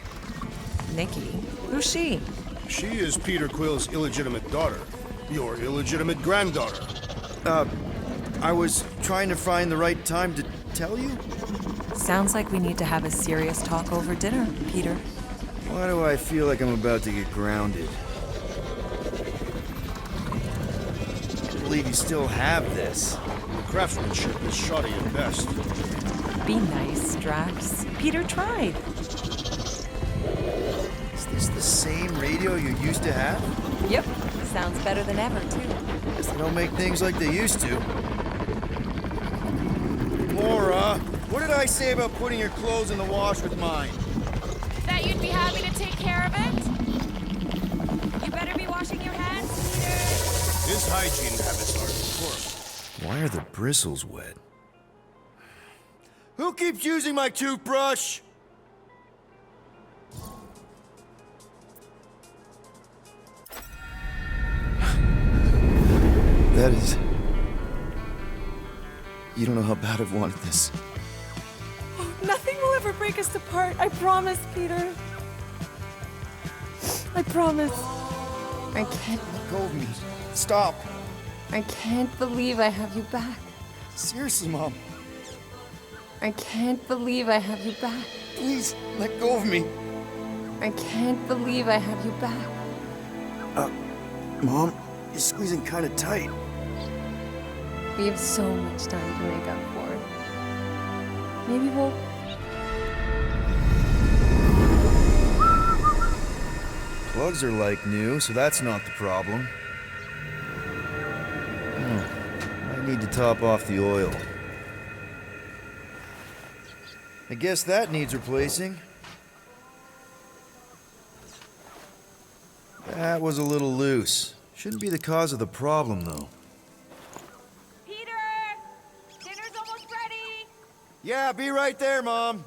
S8: Nikki? Who's she?
S12: She is Peter Quill's illegitimate daughter. Your illegitimate granddaughter.
S5: I was trying to find the right time to tell you?
S8: Sounds like we need to have a serious talk over dinner, Peter.
S5: Why do I feel like I'm about to get grounded? I can't believe you still have this.
S12: The craftsmanship is shoddy at best.
S8: Be nice, Drax. Peter tried.
S5: Is this the same radio you used to have?
S8: Yep. Sounds better than ever, too.
S5: Guess they don't make things like they used to.
S7: Laura, what did I say about putting your clothes in the wash with mine?
S2: That you'd be happy to take care of it? You better be washing your hands, Peter.
S12: His hygiene habits are poor.
S5: Why are the bristles wet?
S7: Who keeps using my toothbrush?
S5: That is... You don't know how bad I've wanted this.
S8: Oh, nothing will ever break us apart. I promise, Peter. I promise.
S13: I can't.
S7: Let go of me. Stop.
S13: I can't believe I have you back.
S7: Seriously, Mom.
S13: I can't believe I have you back.
S7: Please, let go of me.
S13: I can't believe I have you back.
S5: Mom, you're squeezing kind of tight.
S13: We have so much time to make up for. Maybe we'll...
S5: Plugs are like new, so that's not the problem. I need to top off the oil. I guess that needs replacing. That was a little loose. Shouldn't be the cause of the problem, though.
S2: Peter! Dinner's almost ready!
S7: Yeah, be right there, Mom.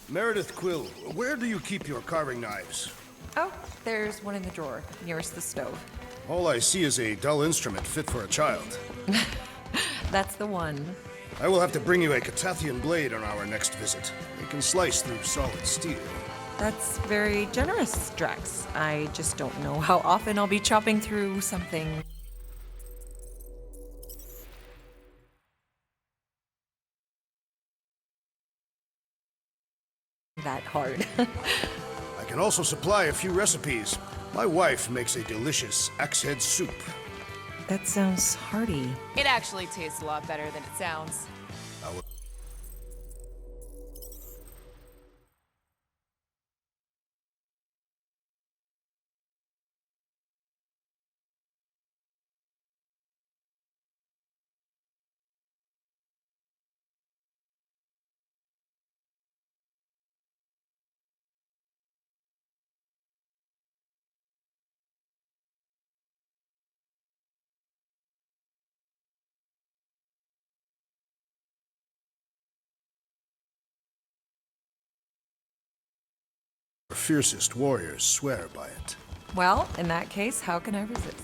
S12: Meredith Quill, where do you keep your carving knives?
S8: Oh, there's one in the drawer, nearest the stove.
S12: All I see is a dull instrument fit for a child.
S8: That's the one.
S12: I will have to bring you a Catathian blade on our next visit. It can slice through solid steel.
S8: That's very generous, Drax. I just don't know how often I'll be chopping through something that hard.
S12: I can also supply a few recipes. My wife makes a delicious axe head soup.
S8: That sounds hearty.
S2: It actually tastes a lot better than it sounds.
S12: fiercest warriors swear by it.
S8: Well, in that case, how can I resist?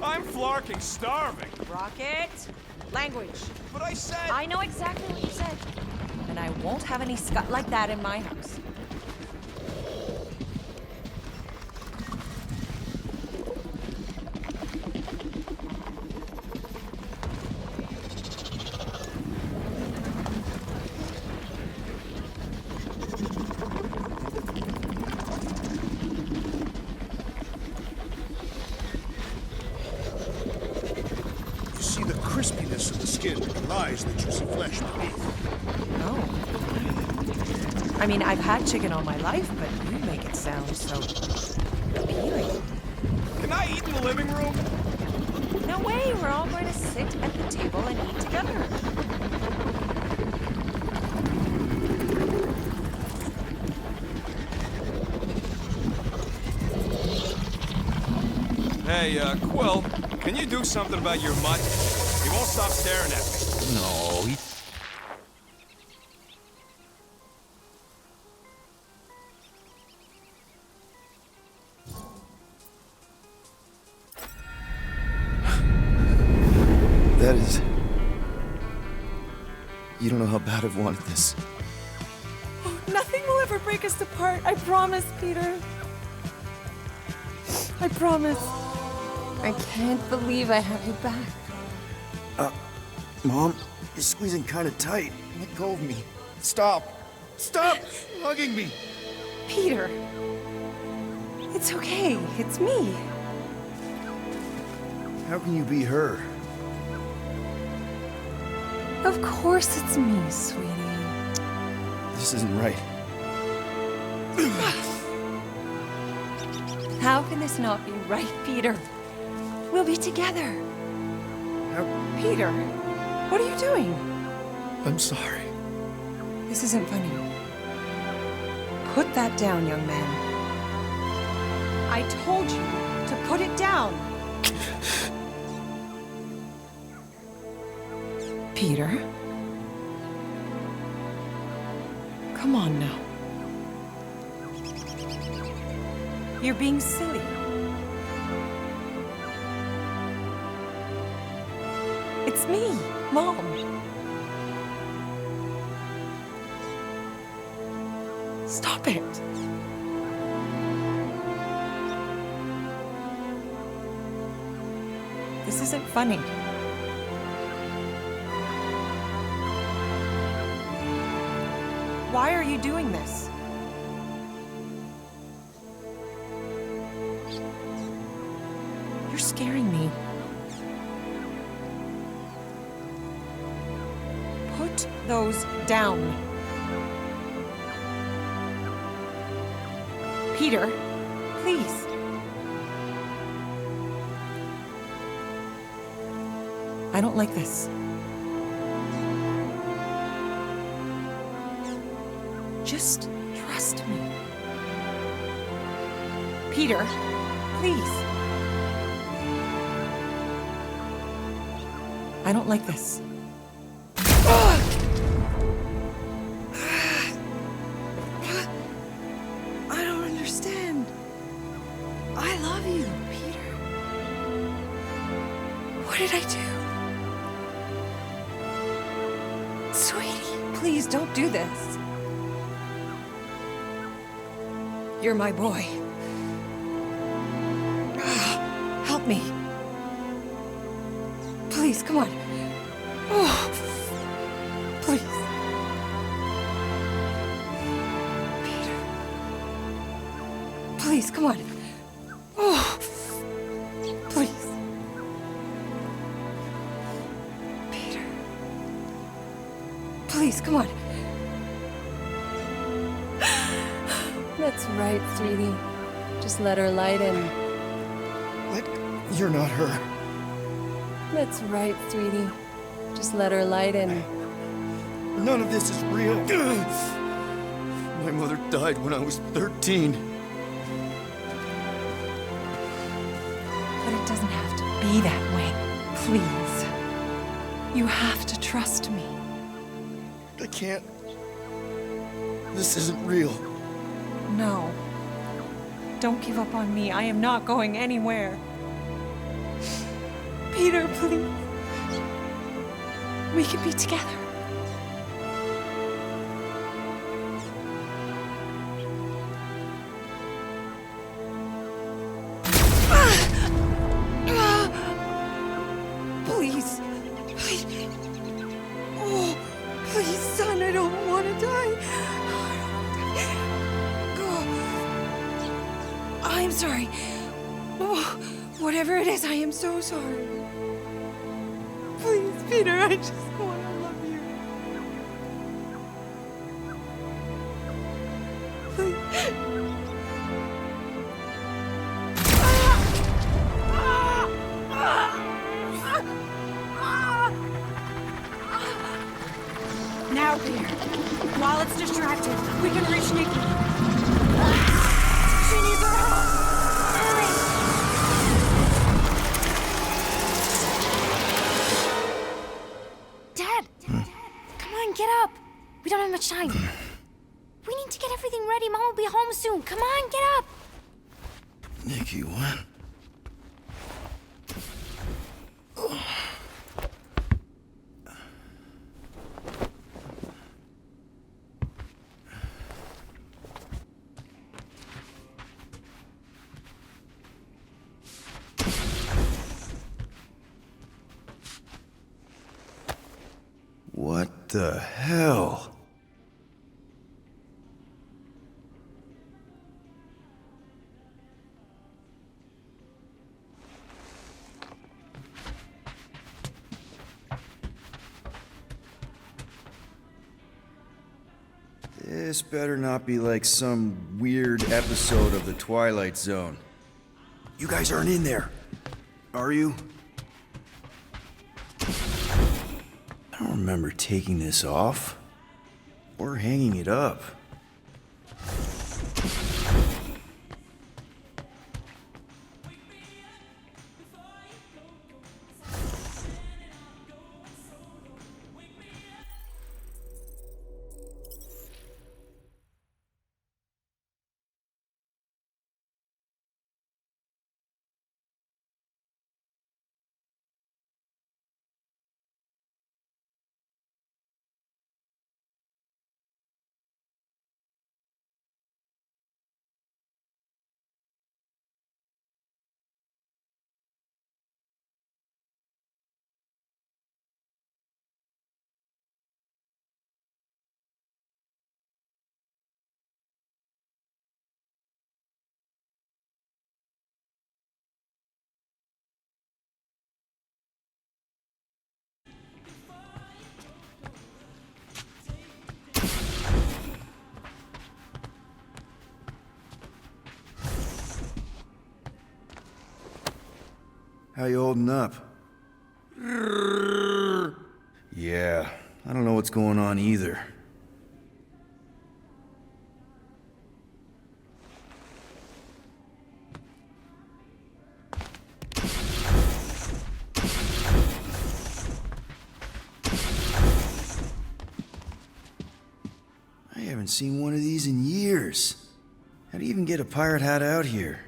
S4: I'm flarking starving.
S8: Rocket! Language.
S4: But I said...
S8: I know exactly what you said. And I won't have any scut like that in my house.
S12: You see the crispiness of the skin belies the juicy flesh beneath.
S8: Oh. I mean, I've had chicken all my life, but you make it sound so appealing.
S4: Can I eat in the living room?
S8: No way, we're all going to sit at the table and eat together.
S4: Hey, Quill, can you do something about your mutt? He won't stop staring at me.
S15: No, he...
S5: That is... You don't know how bad I've wanted this.
S8: Oh, nothing will ever break us apart. I promise, Peter. I promise.
S14: I can't believe I have you back.
S5: Mom, you're squeezing kind of tight. Let go of me. Stop. Stop hugging me.
S8: Peter. It's okay. It's me.
S5: How can you be her?
S8: Of course it's me, sweetie.
S5: This isn't right.
S8: How can this not be right, Peter? We'll be together. Peter, what are you doing?
S5: I'm sorry.
S8: This isn't funny. Put that down, young man. I told you to put it down. Peter? Come on now. You're being silly. It's me, Mom. Stop it. This isn't funny. Why are you doing this? You're scaring me. Put those down. Peter, please. I don't like this. Just trust me. Peter, please. I don't like this. I don't understand. I love you, Peter. What did I do? Sweetie, please don't do this. You're my boy. Help me. Please, come on. Oh, please. Peter. Please, come on. Oh, please. Peter. Please, come on.
S14: That's right, sweetie. Just let her light in.
S5: What? You're not her.
S14: That's right, sweetie. Just let her light in.
S5: None of this is real. My mother died when I was 13.
S8: be that way. Please. You have to trust me.
S5: I can't. This isn't real.
S8: No. Don't give up on me. I am not going anywhere. Peter, please. We can be together. Please. Please. Oh, please, son, I don't want to die. I'm sorry. Oh, whatever it is, I am so sorry. Please, Peter, I just want to love you. Please.
S13: Now, Peter. While it's distracted, we can reach Nikki. She needs our help. Hurry! Dad! Come on, get up. We don't have much time. We need to get everything ready. Mom will be home soon. Come on, get up.
S5: Nikki, what? What the hell? This better not be like some weird episode of The Twilight Zone. You guys aren't in there, are you? I don't remember taking this off or hanging it up. How you holding up? Yeah, I don't know what's going on either. I haven't seen one of these in years. How do you even get a pirate hat out here?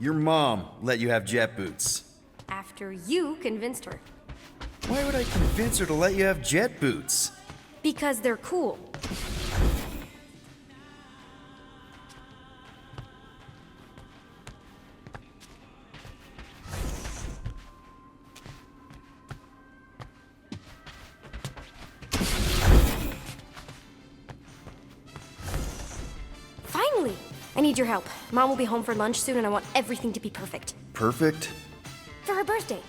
S5: Your mom let you have jet boots.
S13: After you convinced her.
S5: Why would I convince her to let you have jet boots?
S13: Because they're cool. Finally! I need your help. Mom will be home for lunch soon and I want everything to be perfect.
S5: Perfect?
S13: For her birthday.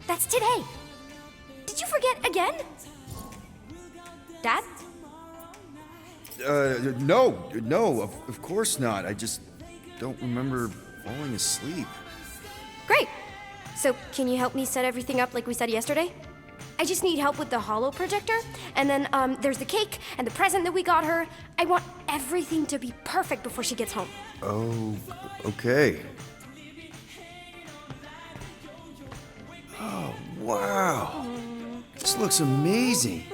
S13: That's today. Did you forget again? Dad?
S5: No, of course not. I just don't remember falling asleep.
S13: Great. So, can you help me set everything up like we said yesterday? I just need help with the holo projector, and then there's the cake and the present that we got her. I want everything to be perfect before she gets home.
S5: Oh, okay. Oh, wow. This looks amazing.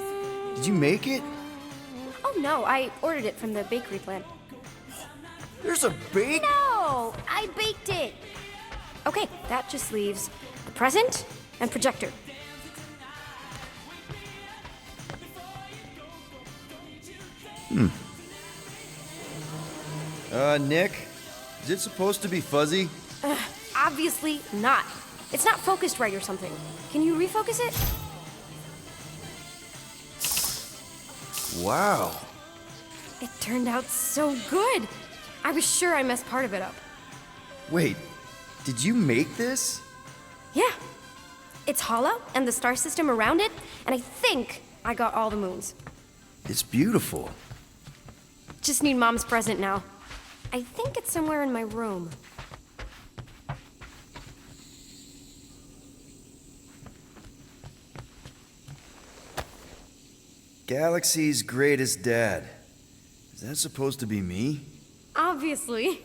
S5: Did you make it?
S13: Oh no, I ordered it from the bakery plant.
S5: There's a bake?
S13: No, I baked it. Okay, that just leaves the present and projector.
S5: Nick, is it supposed to be fuzzy?
S13: Obviously not. It's not focused right or something. Can you refocus it?
S5: Wow.
S13: It turned out so good. I was sure I messed part of it up.
S5: Wait, did you make this?
S13: Yeah. It's hollow and the star system around it, and I think I got all the moons.
S5: It's beautiful.
S13: Just need Mom's present now. I think it's somewhere in my room.
S5: Galaxy's greatest dad. Is that supposed to be me?
S13: Obviously.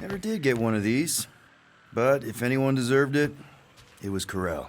S5: Never did get one of these. But if anyone deserved it, it was Corel.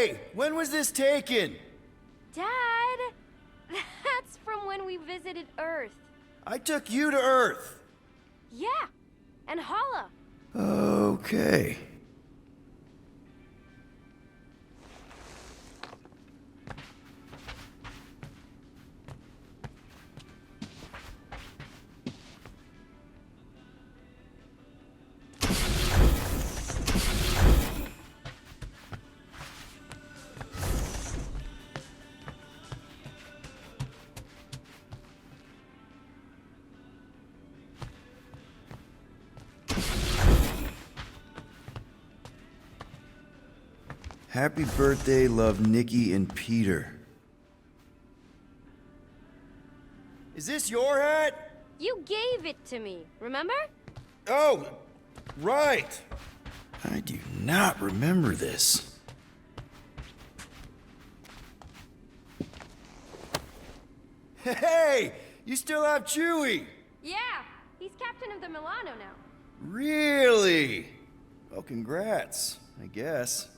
S5: Hey, when was this taken?
S13: Dad, that's from when we visited Earth.
S5: I took you to Earth.
S13: Yeah, and Hala.
S5: Okay. Happy birthday, love Nikki and Peter. Is this your hat?
S13: You gave it to me, remember?
S5: Oh, right. I do not remember this. Hey, you still have Chewie.
S13: Yeah, he's captain of the Milano now.
S5: Really? Well, congrats, I guess.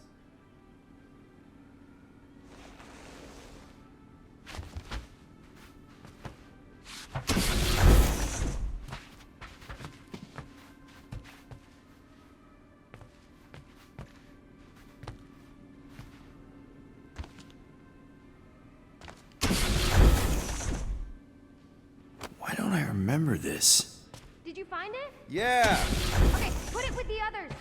S5: Why don't I remember this?
S13: Did you find it?
S5: Yeah.
S13: Okay, put it with the others.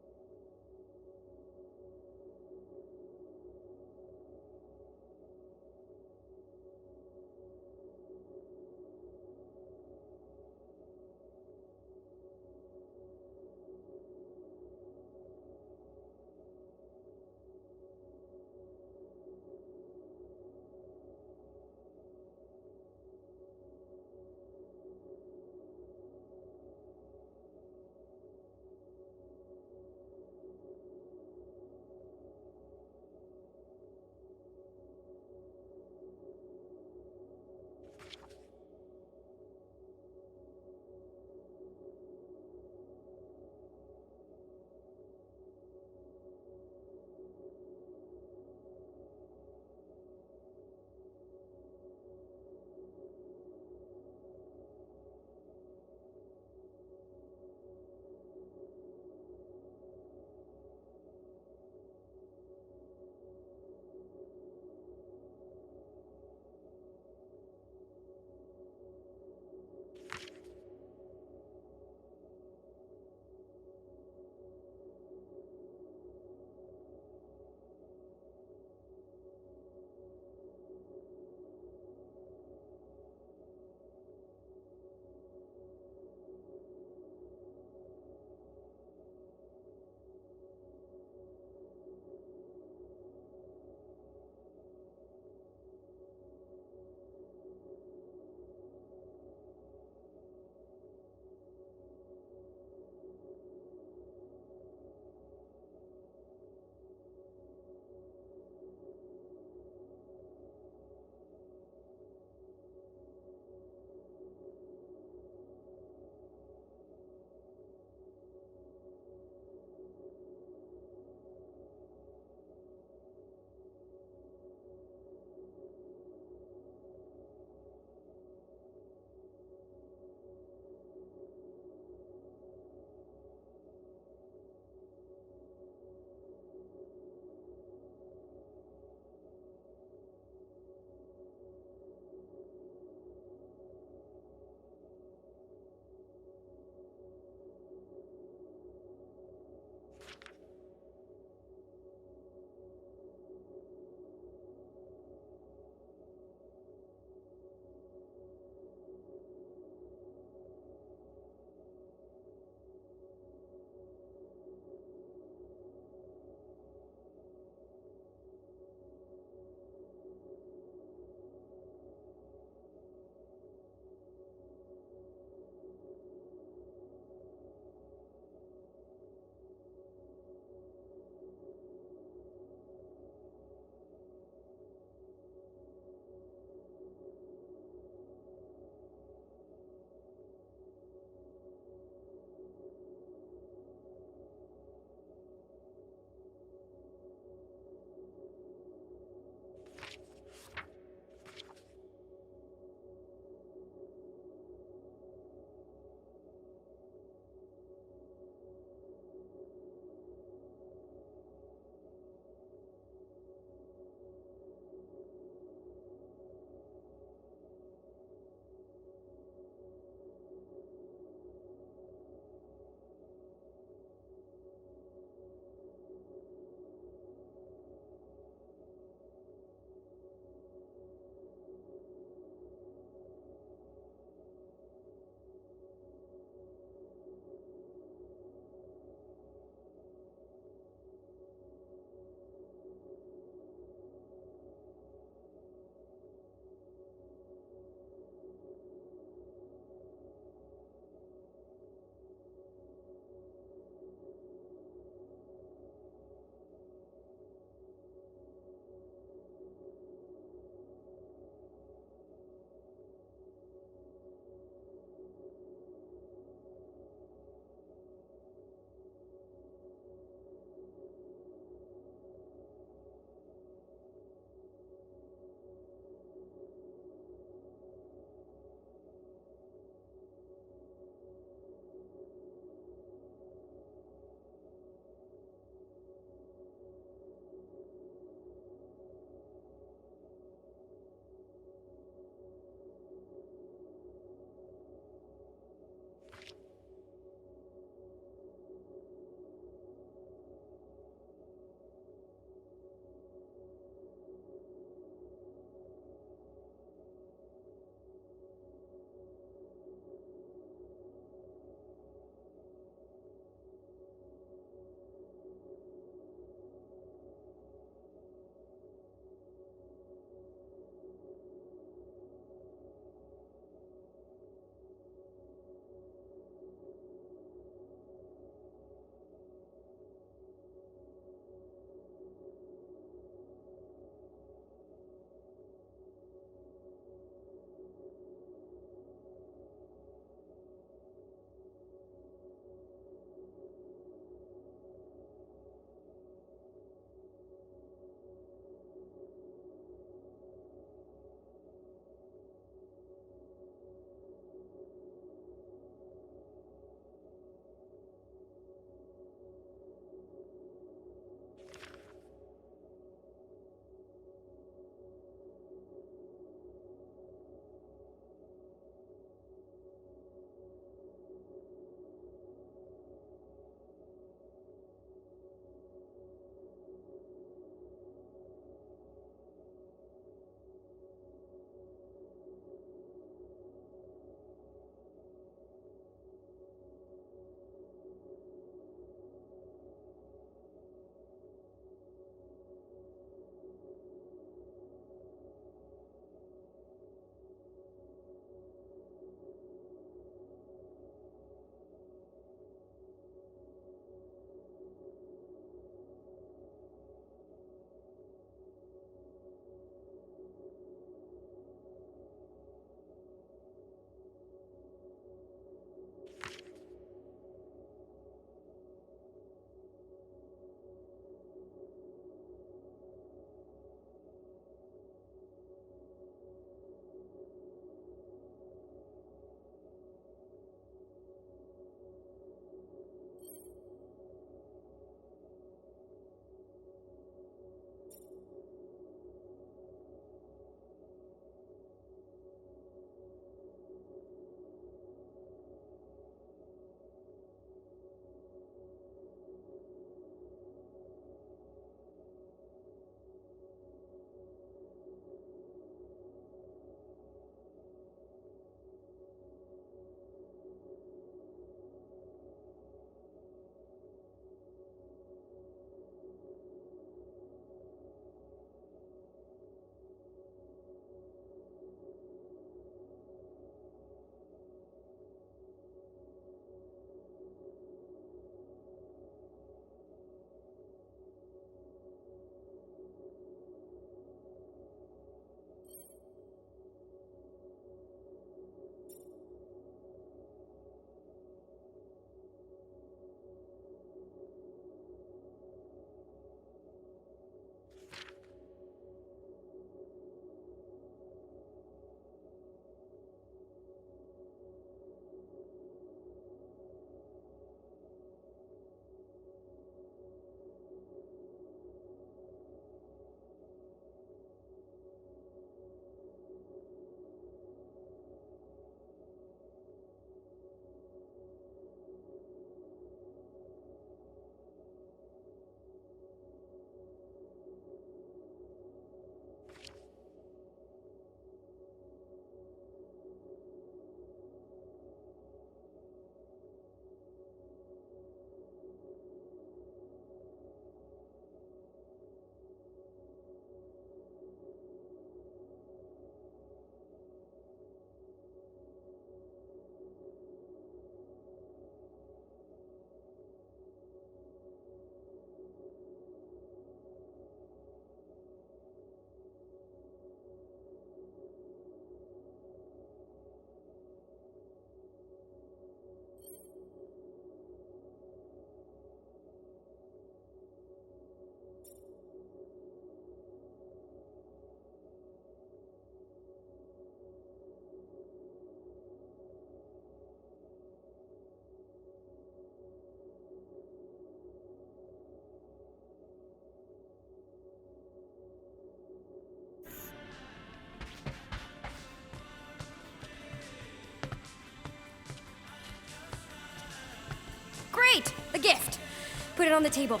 S13: it on the table.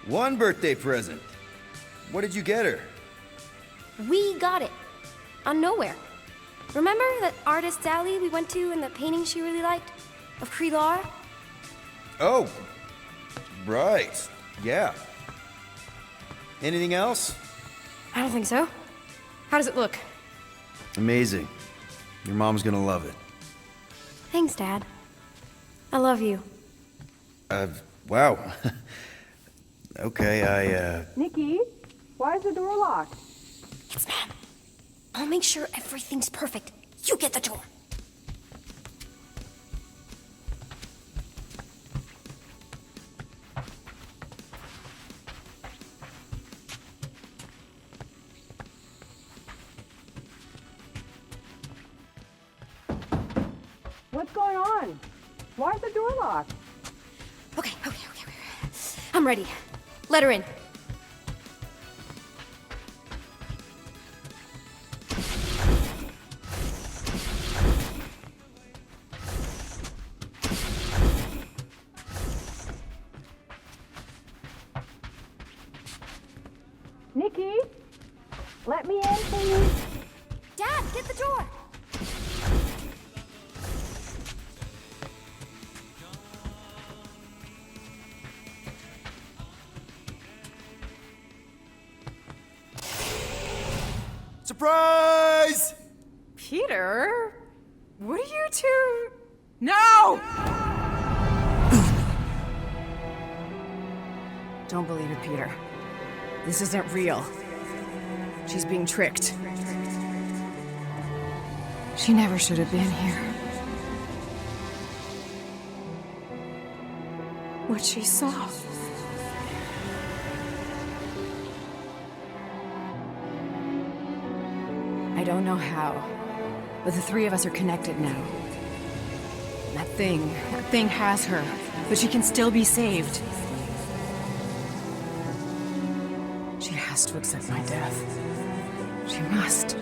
S5: One birthday present. What did you get her?
S13: We got it. On Nowhere. Remember that artist's alley we went to and the painting she really liked? Of Krelar?
S5: Oh, right. Yeah. Anything else?
S13: I don't think so. How does it look?
S5: Amazing. Your mom's gonna love it.
S13: Thanks, Dad. I love you.
S5: Wow. Okay,
S8: Nikki, why is the door locked?
S13: It's Mom. I'll make sure everything's perfect. You get the door.
S8: What's going on? Why is the door locked?
S13: Okay. I'm ready. Let her in.
S8: Nikki, let me in, please.
S13: Dad, get the door.
S5: Surprise!
S8: Peter? What are you two... No! Don't believe it, Peter. This isn't real. She's being tricked. She never should have been here. What she saw. I don't know how, but the three of us are connected now. That thing has her, but she can still be saved. She has to accept my death. She must.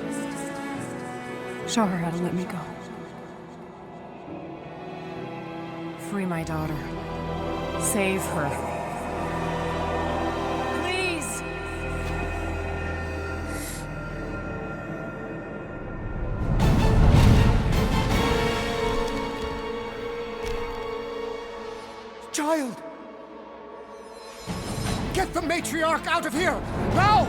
S8: Show her how to let me go. Free my daughter. Save her. Please!
S3: Child! Get the matriarch out of here! Now!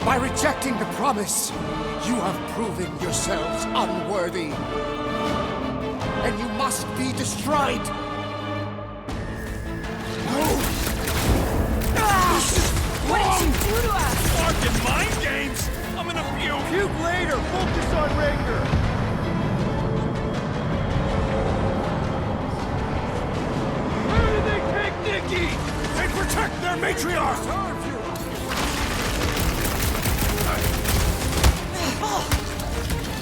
S3: By rejecting the promise, you have proven yourselves unworthy. And you must be destroyed! No!
S4: What did you do to us? Fucking mind games! I'm gonna puke!
S7: Puke later! Focus on Ranger! Where did they take Nikki?
S12: They protect their matriarch!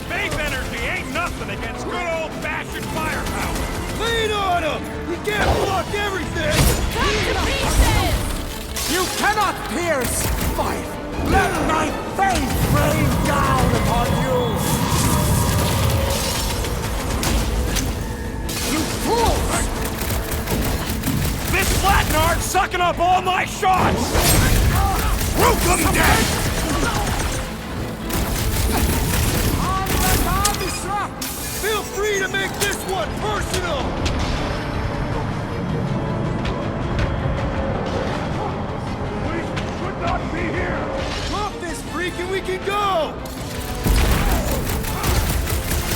S4: Faith energy ain't nothing against good old-fashioned firepower!
S7: Lean on him! You can't block everything!
S2: Cut to pieces!
S3: You cannot pierce my... Let my faith rain down upon you! You fools!
S4: This Flatnard's sucking up all my shots!
S12: Root them dead!
S7: Feel free to make this one personal!
S12: We should not be here!
S7: Drop this freak and we can go!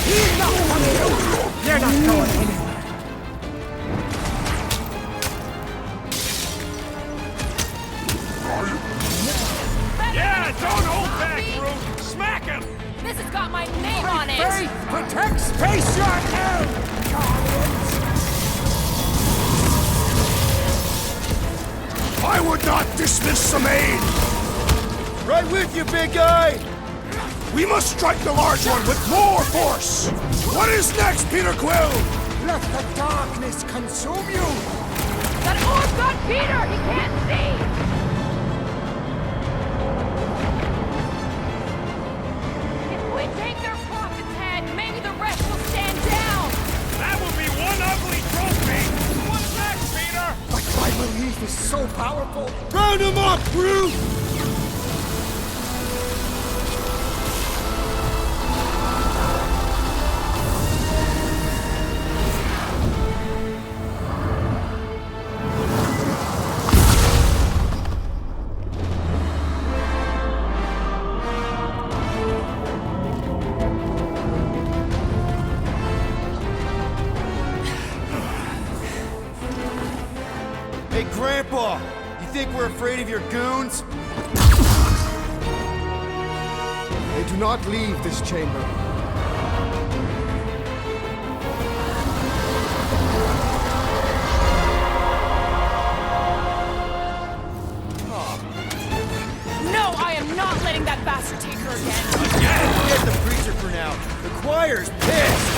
S3: He's not coming! They're not going anywhere.
S4: Yeah, don't hold back, Groot! Smack him!
S2: This has got my name on it!
S3: Faith protect Space Yard now!
S12: I would not dismiss some aid!
S7: Right with you, big guy!
S12: We must strike the large one with more force! What is next, Peter Quill?
S3: Let the darkness consume you!
S2: That orb got Peter! He can't see! We take their prophet's head, maybe the rest will stand down!
S4: That will be one ugly trophy! What's next, Peter?
S3: My belief is so powerful.
S7: Round him up, Groot! Hey, Grandpa! You think we're afraid of your goons?
S3: They do not leave this chamber.
S2: No, I am not letting that bastard take her again!
S5: Forget the preacher for now. The choir's pissed!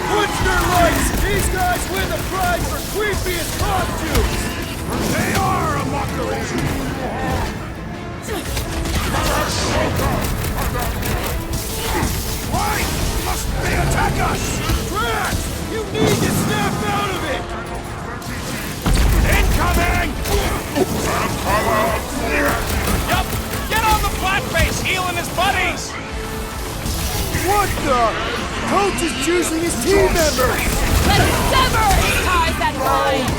S7: What's their lights? These guys win the prize for creepiest costumes!
S4: They are a mockery! Why must they attack us?
S7: Drax! You need to snap out of it!
S4: Incoming! Yup! Get on the flat face, healing his buddies!
S7: What the? Coach is choosing his team members!
S2: Let's sever his ties that bind!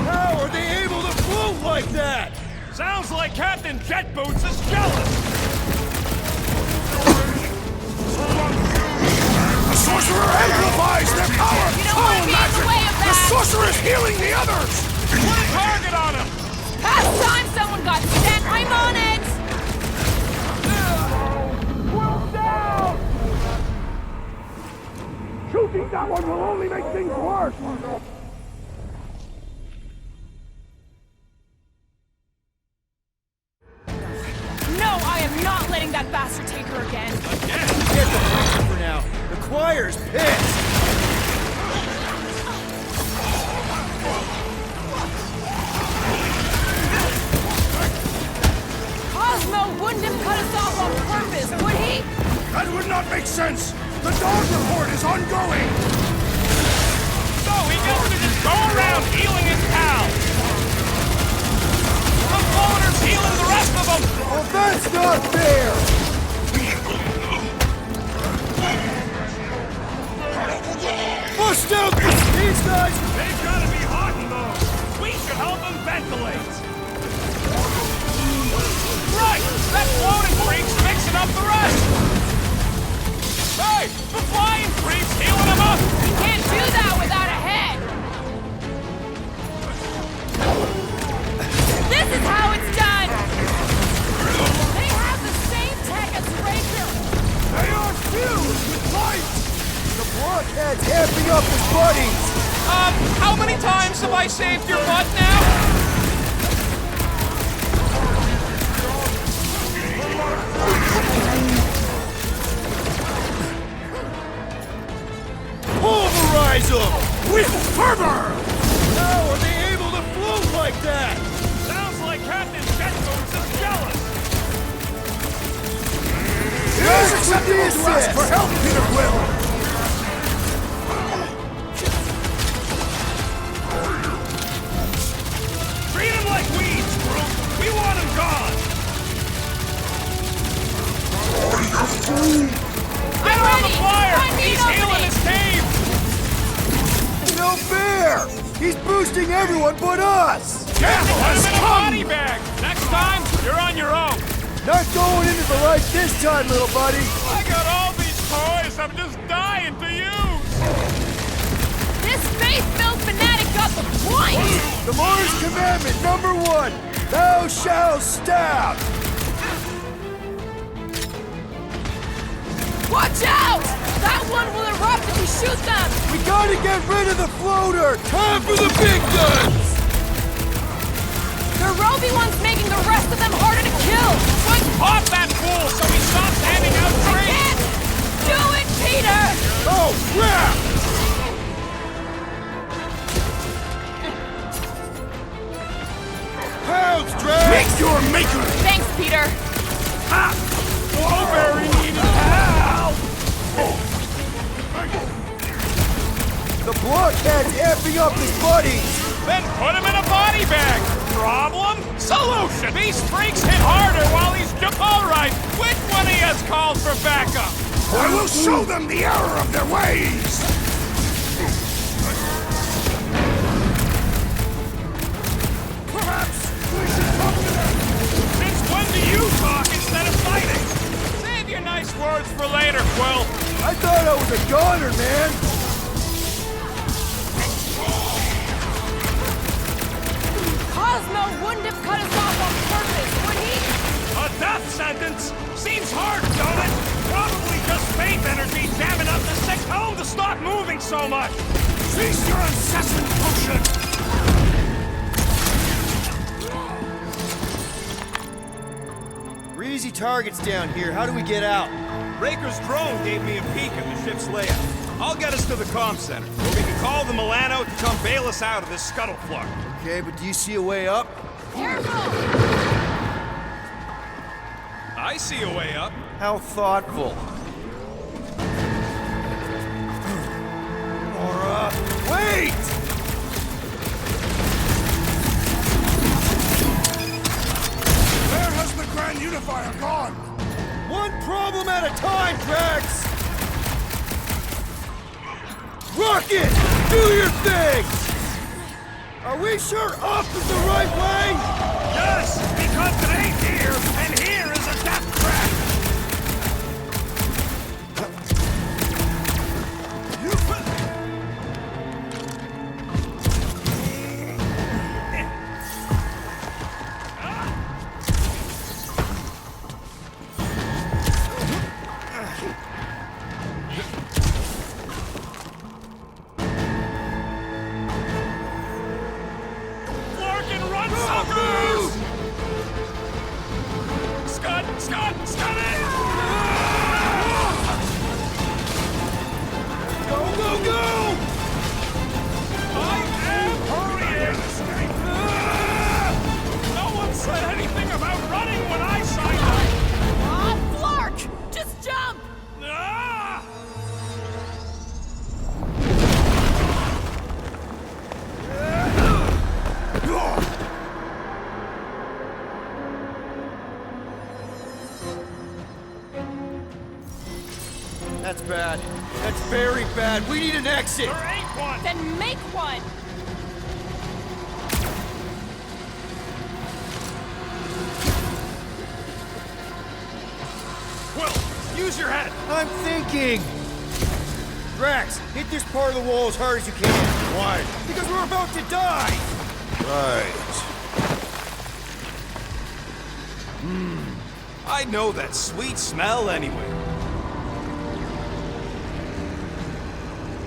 S7: How are they able to float like that?
S4: Sounds like Captain Jet Boots is jealous! The sorcerer amplifies their power!
S2: You don't want to be in the way of
S4: The
S2: that!
S4: sorcerer is healing the others! Put a target on him!
S2: Past time someone got sent! I'm on it!
S4: Shooting that one will only make things worse!
S2: No, I am not letting that bastard take her again!
S5: Forget the preacher for now. The choir's pissed!
S2: Cosmo wouldn't have cut us off on purpose, would he?
S4: That would not make sense! The dog report is ongoing! So he gets to just go around healing his pals! The floater's healing the rest of them!
S7: Well, that's not fair! Bust out these guys!
S4: They've got to be hot in those! We should help them ventilate! Right! That floating freak's mixing up the rest! Hey! The flying freak's healing him up!
S2: You can't do that without a head! This is how it's done! They have the same tech as Ranger!
S7: They are fused with light! The blockhead's amping up his buddies!
S4: How many times have I saved your butt now?
S7: Pulverize them!
S4: With fervor!
S7: How are they able to float like that?
S4: Sounds like Captain Jet Boots is jealous!
S7: It is acceptable to ask for help, Peter Quill!
S4: Treat him like weeds, Groot! We want him gone!
S2: I'm
S4: on the
S2: ready!
S4: flyer!
S2: I need
S4: He's healing his team!
S7: No fair! He's boosting everyone but us!
S4: Death has come! Body bag! Next time, you're on your own!
S7: Not going into the light this time, little buddy!
S4: I got all these toys I'm just dying to use!
S2: This faith-filled fanatic got the point!
S7: The Lord's commandment #1, thou shalt stab!
S2: Watch out! That one will erupt if we shoot them!
S7: We gotta get rid of the floater! Time for the big guns!
S2: The Roby one's making the rest of them harder to kill!
S4: Pop that fool so he stops handing out
S2: I
S4: drinks!
S2: can't do it, Peter!
S7: Oh, crap! bounce, Drax!
S4: Make your maker!
S2: Thanks, Peter.
S4: Ah! Oh, very needed help!
S7: The blockhead's effing up his buddies!
S4: Then put him in a body bag! Problem? Solution! These freaks hit harder while he's alright! Which one of you calls for backup?
S10: I will show them the error of their ways! Perhaps we should talk to them!
S4: Since when do you talk instead of fighting? Save your nice words for later, Quill.
S7: I thought I was a goner, man!
S2: Cosmo wouldn't have cut us off on purpose, would he?
S4: A death sentence? Seems hard, don't it? Probably just faith energy jamming up the sick home to stop moving so much.
S10: Cease your incessant motion!
S5: Easy targets down here. How do we get out?
S4: Raker's drone gave me a peek at the ship's layout. I'll get us to the comm center, where we can call the Milano to come bail us out of this scuttle flood.
S5: Okay, but do you see a way up?
S2: Careful!
S4: I see a way up.
S5: How thoughtful. Laura, wait!
S10: Where has the Grand Unifier gone?
S7: One problem at a time, Drax! Rocket! Do your thing! Are we sure up is the right way?
S4: Yes, because it ain't here, and here is a death trap!
S5: That's bad. That's very bad. We need an exit.
S4: There ain't one.
S2: Then make one.
S4: Quill, use your head.
S5: I'm thinking. Drax, hit this part of the wall as hard as you can.
S12: Why?
S5: Because we're about to die.
S12: Right.
S4: I know that sweet smell anyway.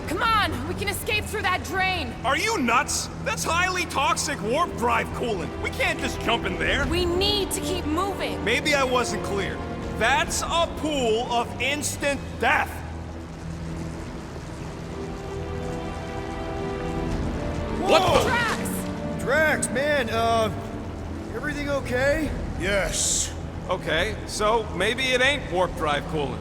S2: Come on, we can escape through that drain.
S4: Are you nuts? That's highly toxic warp drive coolant. We can't just jump in there.
S2: We need to keep moving.
S4: Maybe I wasn't clear. That's a pool of instant death. What the?
S2: Drax!
S5: Drax, man, everything okay?
S12: Yes.
S4: Okay, so maybe it ain't warp drive coolant.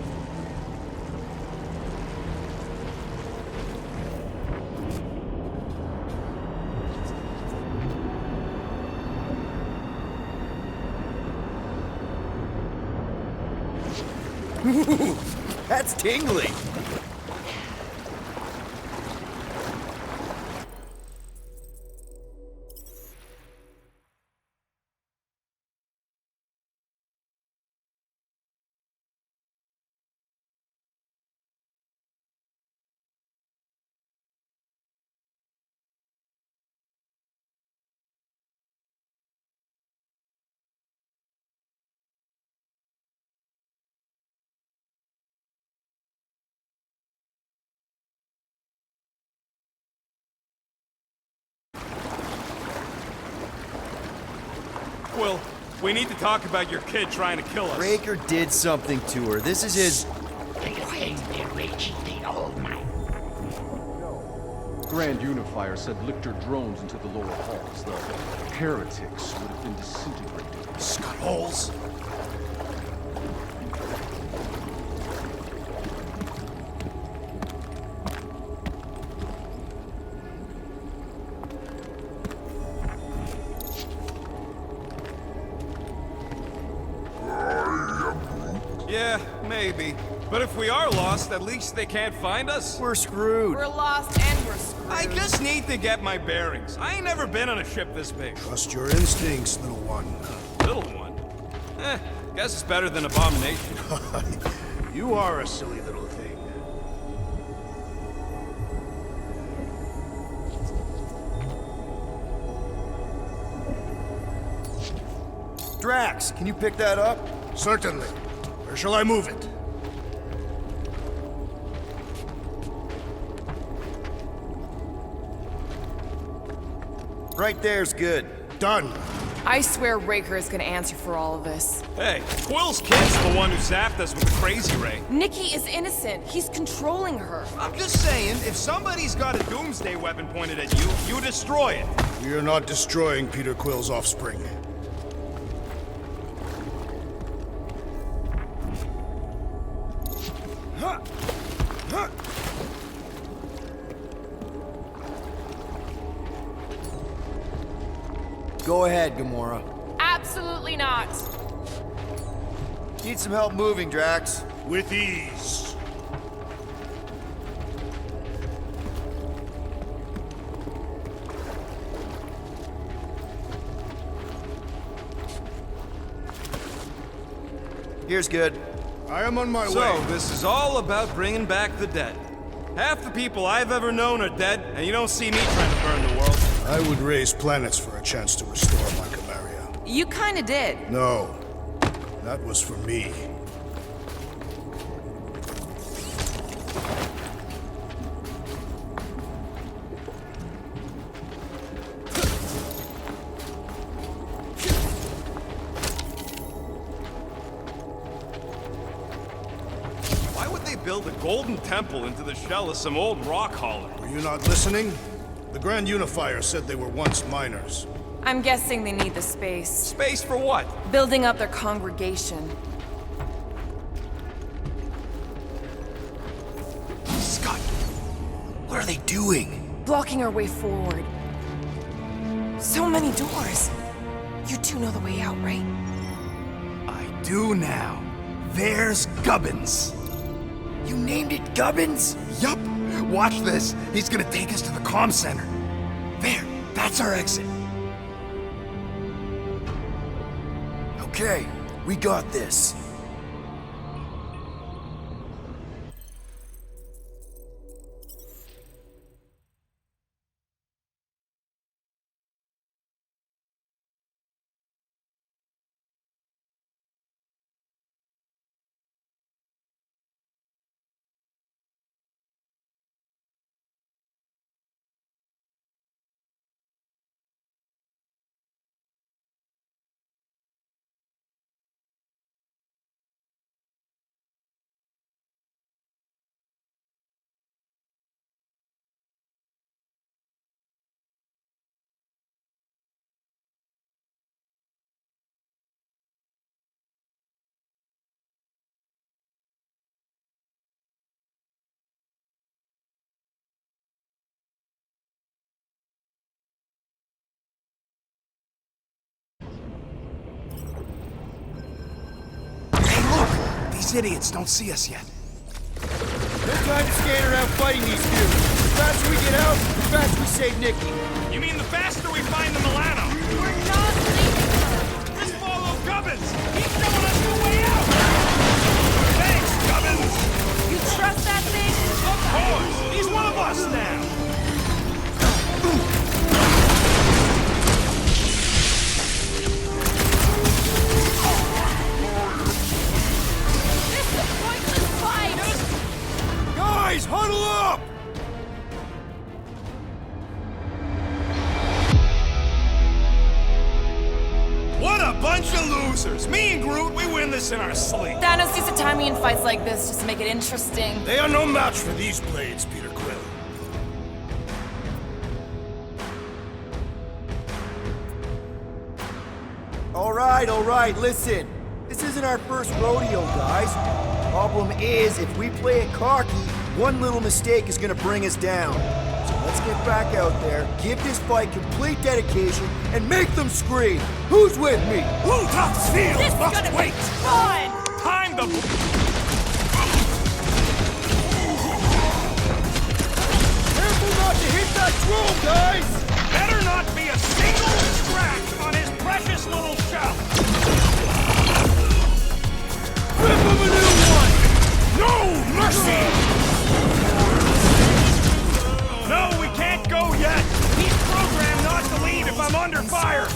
S5: That's tingly.
S4: Quill, we need to talk about your kid trying to kill us.
S5: Raker did something to her. This is his...
S15: Grand Unifier said Lictor drones into the lower halls. The heretics would have been disintegrated.
S12: Scud holes!
S4: Yeah, maybe. But if we are lost, at least they can't find us.
S5: We're screwed.
S2: We're lost and we're screwed.
S4: I just need to get my bearings. I ain't never been on a ship this big.
S12: Trust your instincts, little one.
S4: Little one? Guess it's better than Abomination.
S12: You are a silly little thing.
S5: Drax, can you pick that up?
S12: Certainly. Where shall I move it?
S5: Right there's good.
S12: Done.
S2: I swear Raker is gonna answer for all of this.
S4: Hey, Quill's kid's the one who zapped us with the crazy ray.
S2: Nikki is innocent. He's controlling her.
S4: I'm just saying, if somebody's got a doomsday weapon pointed at you, you destroy it.
S12: We are not destroying Peter Quill's offspring.
S5: Go ahead, Gamora.
S2: Absolutely not.
S5: Need some help moving, Drax.
S12: With ease.
S5: Here's good.
S12: I am on my way.
S4: So, this is all about bringing back the dead. Half the people I've ever known are dead, and you don't see me trying to burn the world.
S12: I would raise planets for a chance to restore my Camaria.
S2: You kinda did.
S12: No. That was for me.
S4: Why would they build a golden temple into the shell of some old rock hauler?
S12: Were you not listening? The Grand Unifier said they were once miners.
S2: I'm guessing they need the space.
S4: Space for what?
S2: Building up their congregation.
S5: Scott, what are they doing?
S2: Blocking our way forward. So many doors. You two know the way out, right?
S5: I do now. There's Gubbins. You named it Gubbins?
S16: Yup. Watch this. He's gonna take us to the comm center.
S5: There, that's our exit. Okay, we got this.
S16: These idiots don't see us yet.
S5: No time to stand around fighting these dudes. The faster we get out, the faster we save Nikki.
S4: You mean the faster we find the Milano?
S2: We're not leaving her.
S4: Just follow Gubbins! He's showing us the way out! Thanks, Gubbins!
S2: You trust that thing?
S4: Of course! He's one of us now!
S2: This is a pointless fight!
S5: Guys, huddle up!
S4: What a bunch of losers! Me and Groot, we win this in our sleep.
S2: Thanos used to time me in fights like this just to make it interesting.
S12: They are no match for these blades, Peter Quill.
S5: all right, listen. This isn't our first rodeo, guys. Problem is, if we play it cocky, one little mistake is gonna bring us down. So let's get back out there, give this fight complete dedication, and make them scream. Who's with me?
S4: Bulldogs field
S2: This is
S4: must
S2: gonna
S4: wait.
S2: be fun!
S4: Time to...
S7: Careful not to hit that drone, guys!
S4: Better not be a single scratch on his precious little shell.
S7: Rip him a new one!
S4: No mercy! No, we can't go yet. He's programmed not to leave if I'm under fire.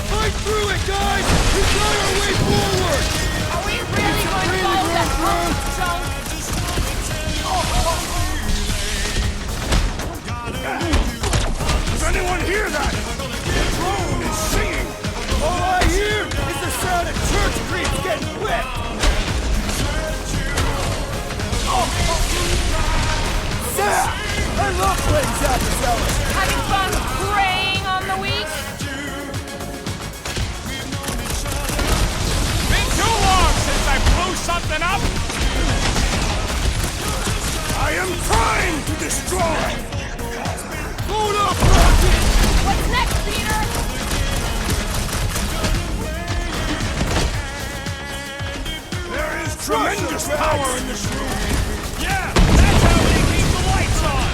S7: Fight through it, guys! We've got our way forward!
S2: Are we really going to follow that punk junk?
S4: Does anyone hear that? The drone is singing.
S7: All I hear is the sound of church creeps getting whipped!
S5: Zap! I love playing Zap the Zealot!
S2: Having fun preying on the weak?
S4: Been too long since I blew something up. I am trying to destroy.
S7: Hold up, Rocket!
S2: What's next, Peter?
S4: There is tremendous power in this room. Yeah, that's how they keep the lights on.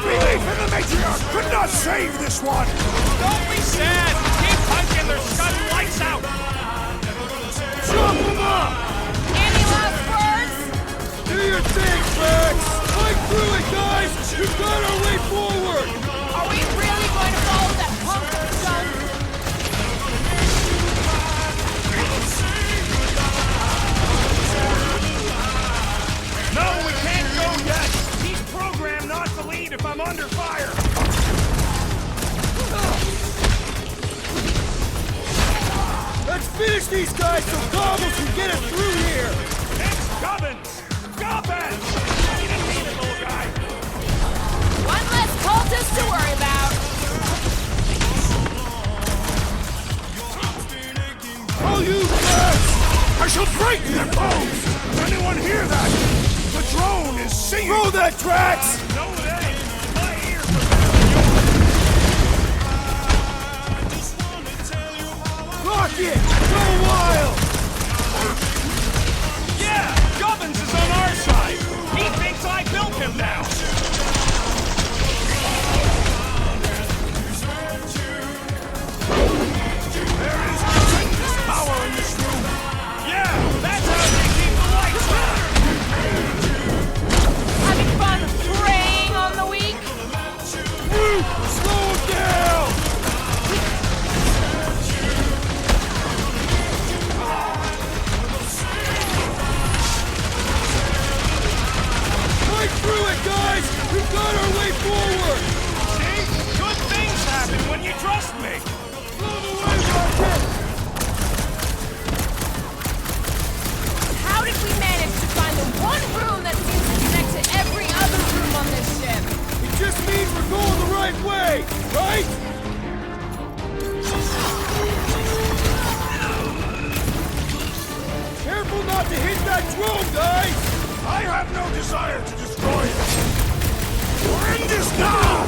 S4: Relief in the matriarch could not save this one. Don't be sad. Keep punching their sudden lights out.
S7: Chop them up!
S2: Any last words?
S7: Do your thing, Max! Fight through it, guys! We've got our way forward!
S2: Are we really going to follow that punk junk?
S4: No, we can't go yet. He's programmed not to lead if I'm under fire.
S7: Let's finish these guys so Cosmo can get us through here!
S4: It's Gubbins! Gubbins! You didn't mean it, little guy.
S2: One less cultist to worry about.
S7: All you guys!
S4: I shall break their bones! Does anyone hear that? The drone is singing!
S7: Throw that, Drax!
S4: No, it ain't! My ears
S7: Rocket! Go wild!
S4: Yeah! Gubbins is on our side! He thinks I built him now! There is tremendous power in this room! Yeah! That's how they keep the lights on!
S2: Having fun preying on the weak?
S7: Slow down! Fight through it, guys! We've got our way forward!
S4: See? Good things happen when you trust me!
S7: Blow the way, Rocket!
S2: How did we manage to find the one room that seems to connect to every other room on this ship?
S7: It just means we're going the right way, right? Careful not to hit that drone, guys!
S4: I have no desire to destroy it! Your end is now!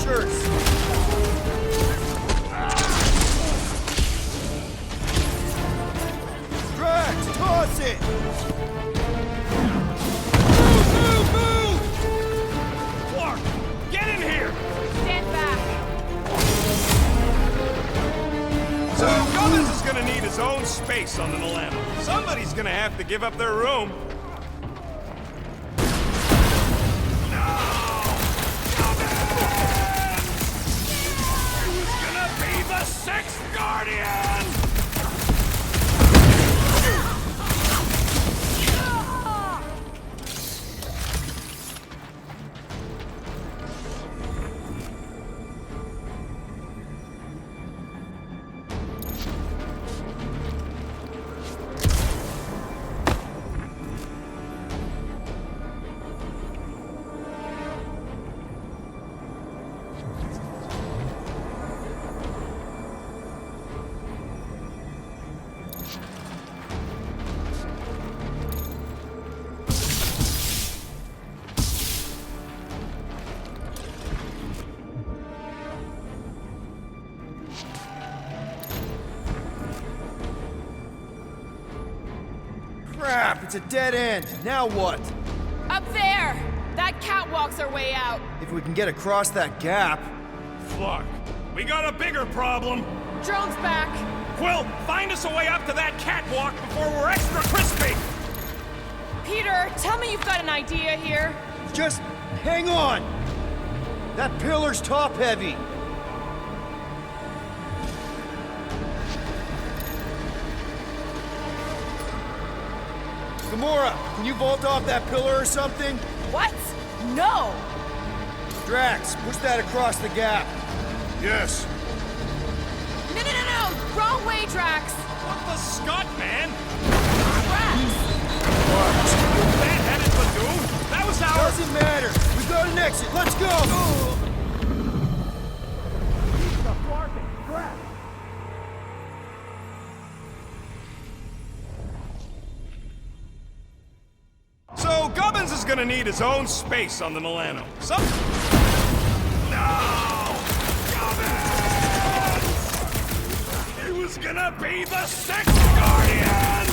S5: archers! Drax, toss it! Move, move, move!
S4: Clark, get in here!
S2: Stand back.
S4: So Gubbins is gonna need his own space on the Milano. Somebody's gonna have to give up their room. The Sixth Guardian!
S5: Crap, it's a dead end. Now what?
S2: Up there! That catwalk's our way out.
S5: If we can get across that gap...
S4: Clark, we got a bigger problem.
S2: Drone's back.
S4: Quill, find us a way up to that catwalk before we're extra crispy!
S2: Peter, tell me you've got an idea here.
S5: Just hang on! That pillar's top-heavy. Gamora, can you vault off that pillar or something?
S2: What? No!
S5: Drax, push that across the gap.
S12: Yes.
S2: No! Wrong way, Drax!
S4: What the Scott, man?
S2: Drax!
S4: Bad-headed Lagoon? That was our...
S5: Doesn't matter. We got an exit. Let's go!
S4: So Gubbins is gonna need his own space on the Milano. No! Gubbins! He was gonna be the Sixth Guardian!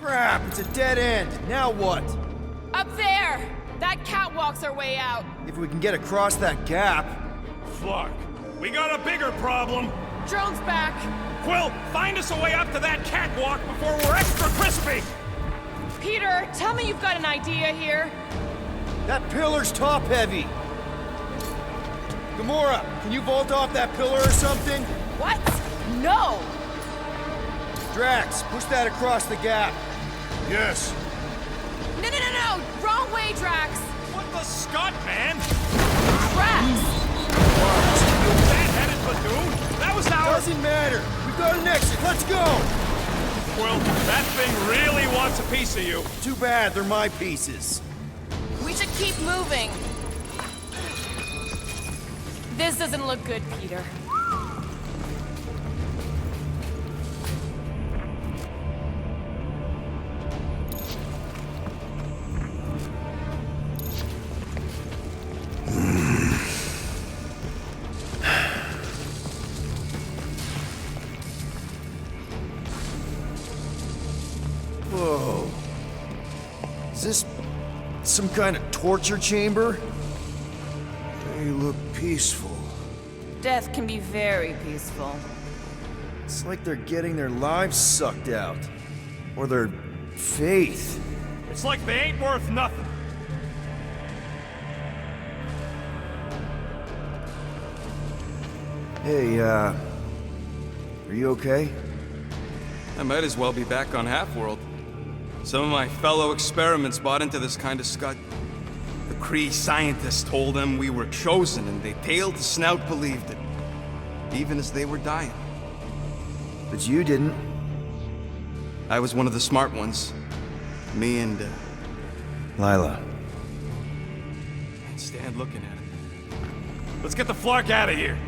S5: Crap, it's a dead end. Now what?
S2: Up there! That catwalk's our way out.
S5: If we can get across that gap...
S4: Clark, we got a bigger problem.
S2: Drone's back.
S4: Quill, find us a way up to that catwalk before we're extra crispy!
S2: Peter, tell me you've got an idea here.
S5: That pillar's top-heavy. Gamora, can you vault off that pillar or something?
S2: What? No!
S5: Drax, push that across the gap.
S12: Yes.
S2: No! Wrong way, Drax!
S4: What the Scott, man?
S2: Drax!
S4: Bad-headed Lagoon? That was our...
S5: Doesn't matter. We've got an exit. Let's go!
S4: Well, that thing really wants a piece of you.
S5: Too bad, they're my pieces.
S2: We should keep moving. This doesn't look good, Peter.
S5: Whoa. Is this some kind of torture chamber?
S12: They look peaceful.
S2: Death can be very peaceful.
S5: It's like they're getting their lives sucked out. Or their faith.
S4: It's like they ain't worth nothing.
S5: Hey, are you okay?
S6: I might as well be back on Half-World. Some of my fellow experiments bought into this kind of scud. The Kree scientists told them we were chosen, and they tailed the snout believed it. even as they were dying.
S5: But you didn't.
S6: I was one of the smart ones. Me and,
S5: Lila.
S4: Can't stand looking at it. Let's get the Flark out of here.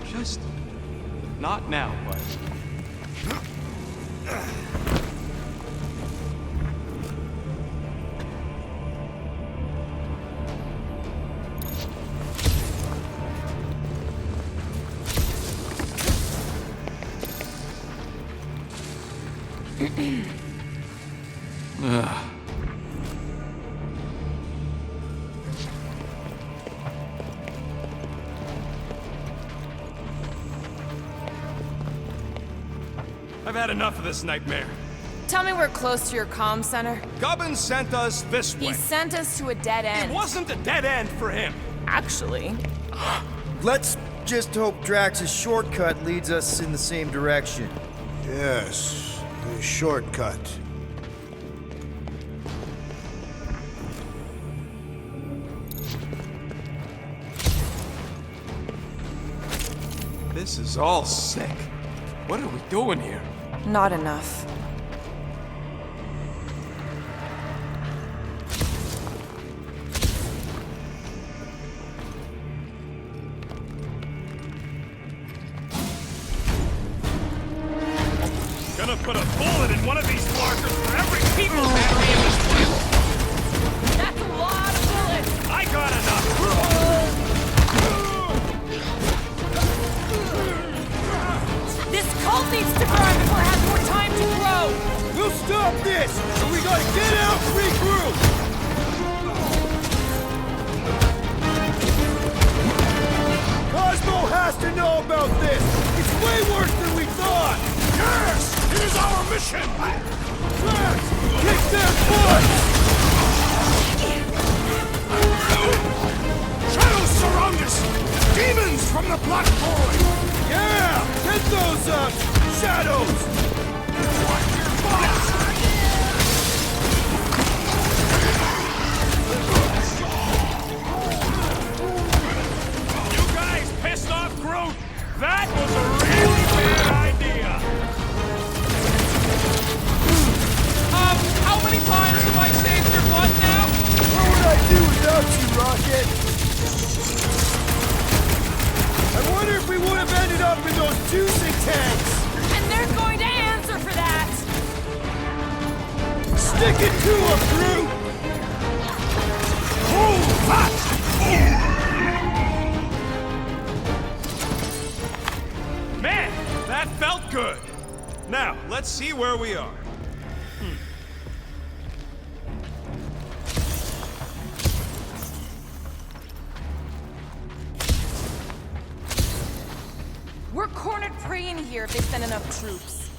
S6: Just not now, but...
S4: I've had enough of this nightmare.
S2: Tell me we're close to your comm center.
S4: Gubbins sent us this way.
S2: He sent us to a dead end.
S4: It wasn't a dead end for him.
S2: Actually.
S5: Let's just hope Drax's shortcut leads us in the same direction.
S12: Yes, a shortcut.
S4: This is all sick. What are we doing here?
S2: Not enough.
S4: Gonna put a bullet in one of these markers for every people battery in this place.
S2: That's a lot of bullets!
S4: I got enough!
S2: This cult needs to burn before it has more time to grow!
S7: We'll stop this! So we gotta get out and regroup! Cosmo has to know about this! It's way worse than we thought!
S16: Yes! It is our mission!
S7: Drax! Kick their butt!
S16: Shadows surround us! Demons from the Black Void!
S7: Yeah! Get those, shadows!
S16: Watch your butts!
S4: You guys pissed off Groot? That was a really bad idea! How many times have I saved your butt now?
S7: What would I do without you, Rocket? I wonder if we would have ended up in those juicing tanks!
S2: And they're going to answer for that!
S7: Stick it to them, Groot!
S16: Hold that!
S4: Man, that felt good! Now, let's see where we are.
S2: We're cornered prey in here if they send enough troops.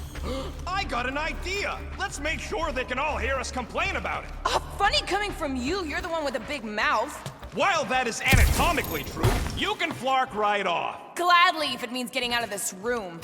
S4: I got an idea! Let's make sure they can all hear us complain about it.
S2: Funny coming from you. You're the one with a big mouth.
S4: While that is anatomically true, you can flark right off.
S2: Gladly, if it means getting out of this room.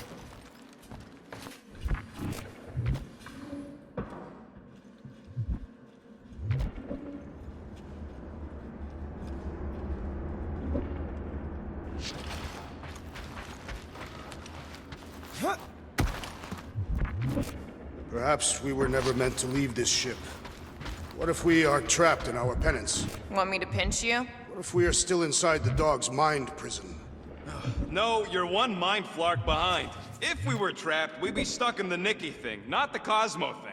S12: Perhaps we were never meant to leave this ship. What if we are trapped in our penance?
S2: Want me to pinch you?
S12: What if we are still inside the dog's mind prison?
S4: No, you're one mind flark behind. If we were trapped, we'd be stuck in the Nikki thing, not the Cosmo thing.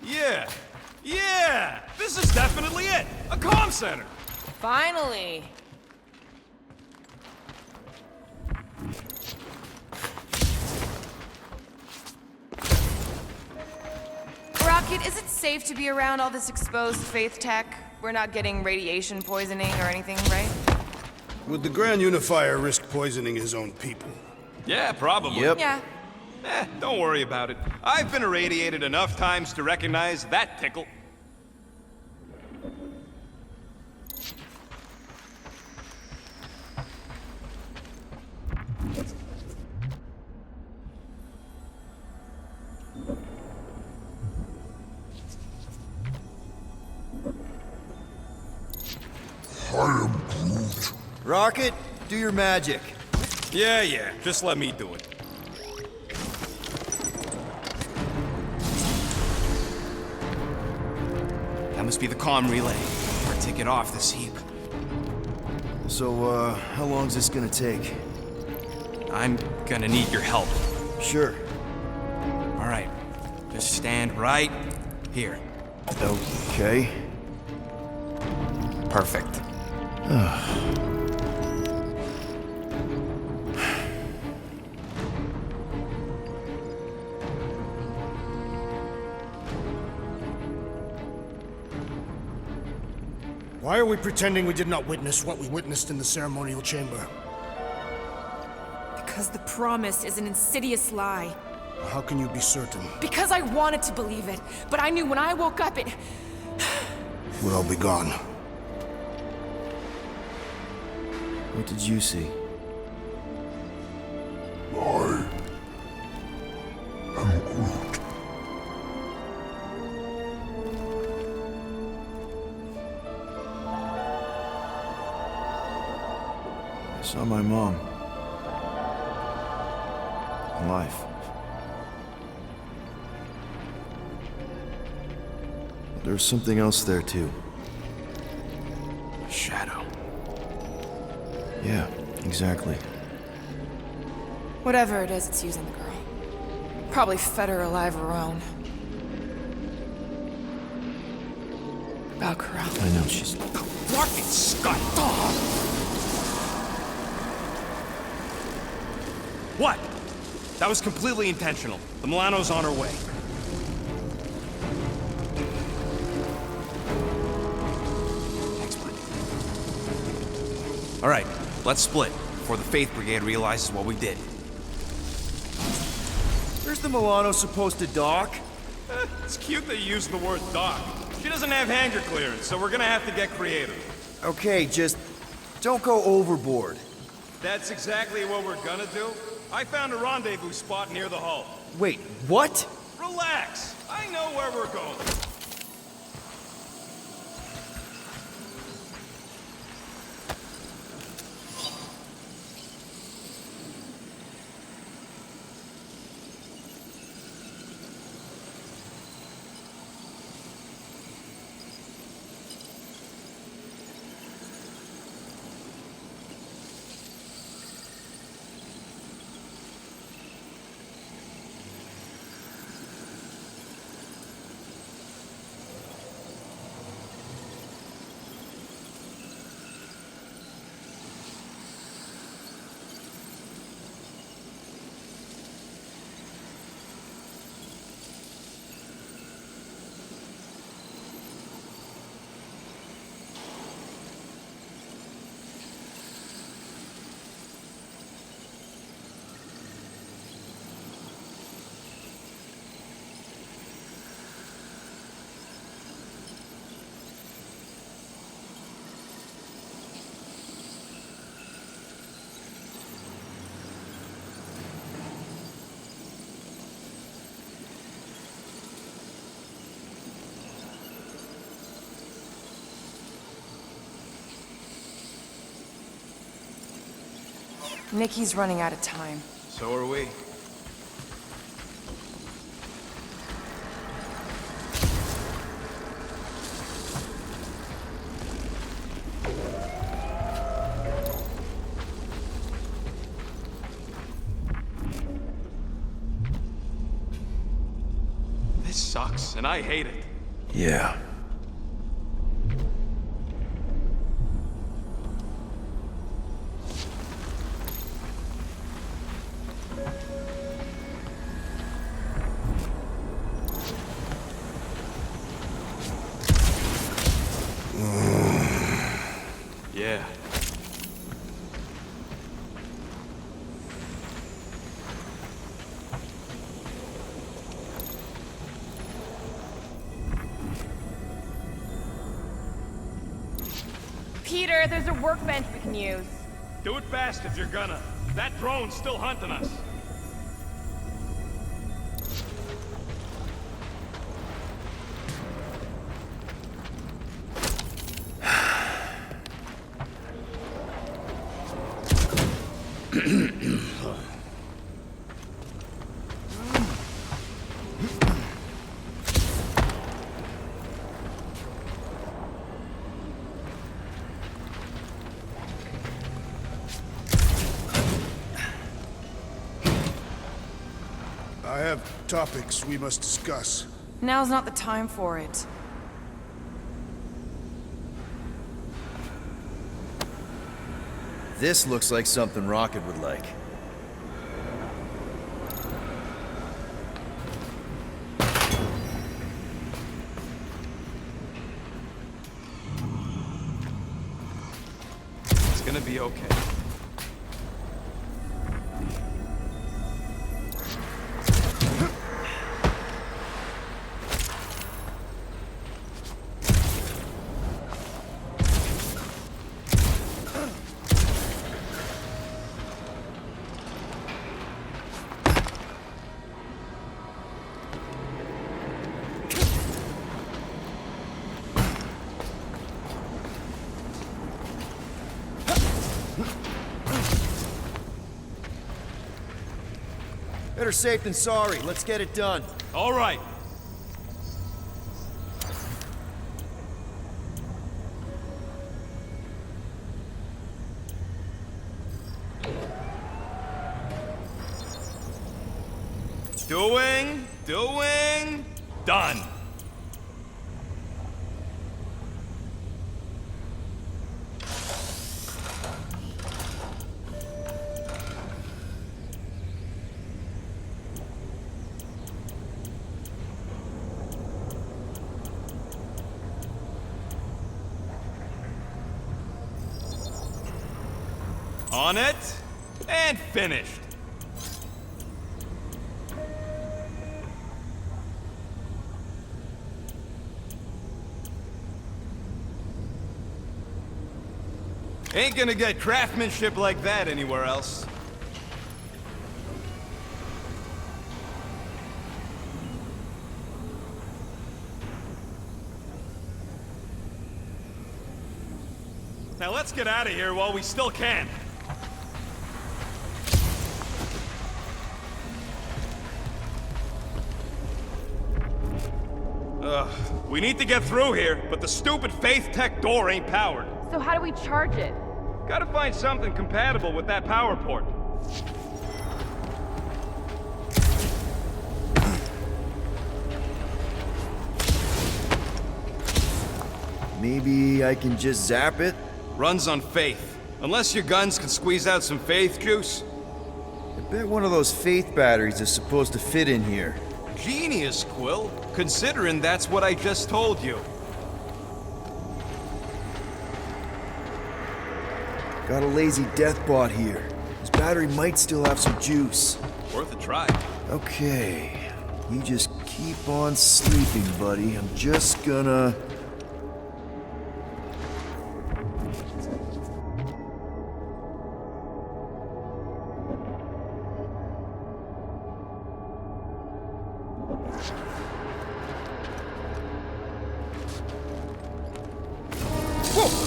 S4: Yeah! Yeah! This is definitely it! A comm center!
S2: Finally! Rocket, is it safe to be around all this exposed faith tech? We're not getting radiation poisoning or anything, right?
S12: Would the Grand Unifier risk poisoning his own people?
S4: Yeah, probably.
S2: Yeah.
S4: Don't worry about it. I've been irradiated enough times to recognize that tickle.
S10: I am Groot.
S5: Rocket, do your magic.
S4: Yeah, just let me do it.
S6: That must be the comm relay. Our ticket off this heap.
S5: So, how long's this gonna take?
S6: I'm gonna need your help.
S5: Sure.
S6: All right. Just stand right here.
S5: Okay.
S6: Perfect.
S3: Why are we pretending we did not witness what we witnessed in the ceremonial chamber?
S9: Because the promise is an insidious lie.
S3: How can you be certain?
S9: Because I wanted to believe it, but I knew when I woke up it...
S12: We'll all be gone.
S5: What did you see?
S10: I am Groot.
S5: I saw my mom. Alive. But there was something else there, too.
S6: Shadow.
S5: Yeah, exactly.
S9: Whatever it is, it's using the girl. Probably fed her alive her own. Valkyra.
S5: I know, she's...
S6: Fucking Scott!
S4: What? That was completely intentional. The Milano's on her way.
S6: All right, let's split before the Faith Brigade realizes what we did.
S5: Where's the Milano supposed to dock?
S4: It's cute that you used the word dock. She doesn't have hangar clearance, so we're gonna have to get creative.
S5: Okay, just don't go overboard.
S4: That's exactly what we're gonna do. I found a rendezvous spot near the hull.
S5: Wait, what?
S4: Relax. I know where we're going.
S9: Nikki's running out of time.
S4: So are we. This sucks, and I hate it.
S5: Yeah.
S4: Yeah.
S2: Peter, there's a workbench we can use.
S4: Do it fast if you're gonna. That drone's still hunting us.
S12: I have topics we must discuss.
S9: Now's not the time for it.
S5: This looks like something Rocket would like.
S4: It's gonna be okay.
S5: Better safe than sorry. Let's get it done.
S4: All right. Doing, done. On it, and finished. Ain't gonna get craftsmanship like that anywhere else. Now let's get out of here while we still can. We need to get through here, but the stupid Faith Tech door ain't powered.
S2: So how do we charge it?
S4: Gotta find something compatible with that power port.
S5: Maybe I can just zap it?
S4: Runs on faith. Unless your guns can squeeze out some faith juice.
S5: I bet one of those faith batteries is supposed to fit in here.
S4: Genius, Quill. Considering that's what I just told you.
S5: Got a lazy death bot here. His battery might still have some juice.
S4: Worth a try.
S5: Okay. You just keep on sleeping, buddy. I'm just gonna...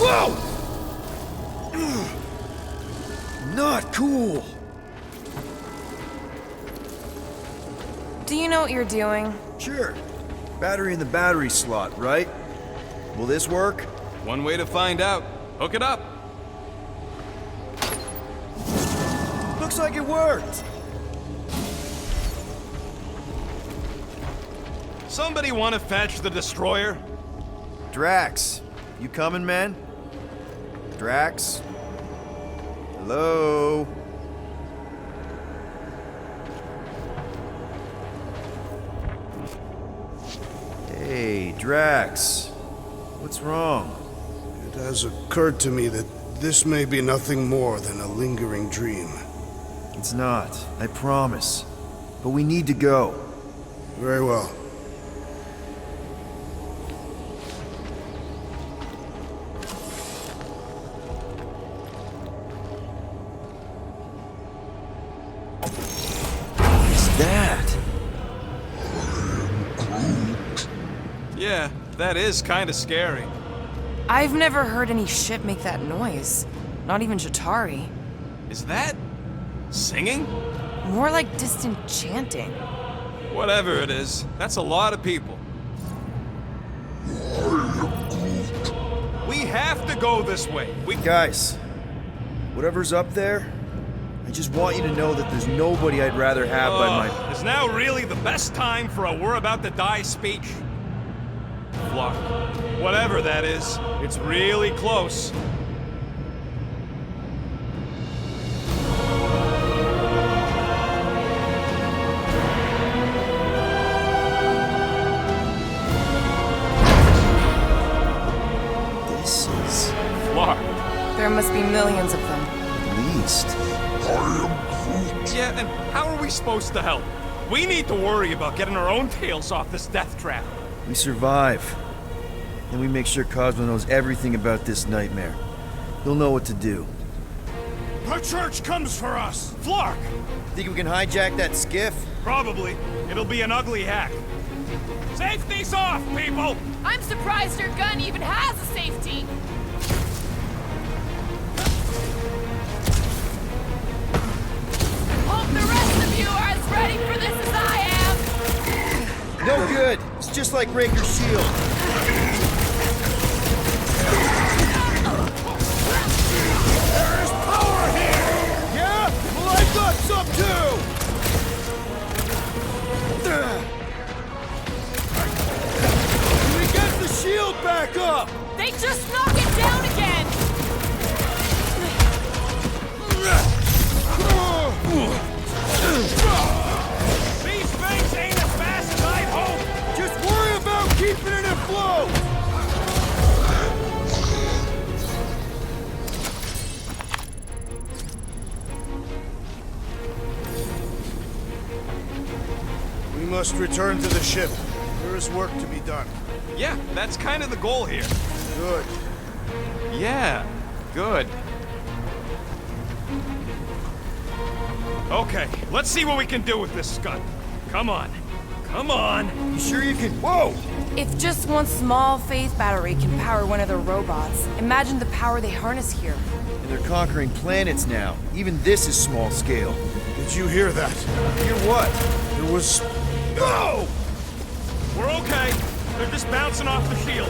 S5: Whoa! Not cool!
S2: Do you know what you're doing?
S5: Sure. Battery in the battery slot, right? Will this work?
S4: One way to find out. Hook it up.
S5: Looks like it worked!
S4: Somebody want to fetch the destroyer?
S5: Drax, you coming, man? Drax? Hello? Hey, Drax. What's wrong?
S12: It has occurred to me that this may be nothing more than a lingering dream.
S5: It's not, I promise. But we need to go.
S12: Very well.
S5: What's that?
S4: Yeah, that is kind of scary.
S2: I've never heard any ship make that noise. Not even Chitauri.
S4: Is that singing?
S2: More like distant chanting.
S4: Whatever it is, that's a lot of people. We have to go this way.
S5: Guys, whatever's up there, I just want you to know that there's nobody I'd rather have by my...
S4: Is now really the best time for a we're about to die speech? Flark, whatever that is, it's really close.
S5: This is...
S4: Flark.
S2: There must be millions of them.
S5: At least.
S4: Yeah, and how are we supposed to help? We need to worry about getting our own tails off this death trap.
S5: We survive. And we make sure Cosmo knows everything about this nightmare. He'll know what to do.
S4: The church comes for us! Flark!
S5: Think we can hijack that skiff?
S4: Probably. It'll be an ugly hack. Safety's off, people!
S2: I'm surprised your gun even has a safety. Hope the rest of you are as ready for this as I am.
S5: No good! It's just like Raker's shield.
S7: There is power here! Yeah? Well, I got some too! We get the shield back up!
S2: They just knock it down again!
S4: These things ain't as fast as I'd hoped!
S7: Just worry about keeping it afloat!
S12: We must return to the ship. There is work to be done.
S4: Yeah, that's kind of the goal here.
S12: Good.
S4: Yeah, good. Okay, let's see what we can do with this gun. Come on. Come on.
S5: You sure you can... Whoa!
S2: If just one small faith battery can power one of their robots, imagine the power they harness here.
S5: And they're conquering planets now. Even this is small scale.
S12: Did you hear that?
S5: Hear what?
S12: There was...
S4: Go! We're okay. They're just bouncing off the shield.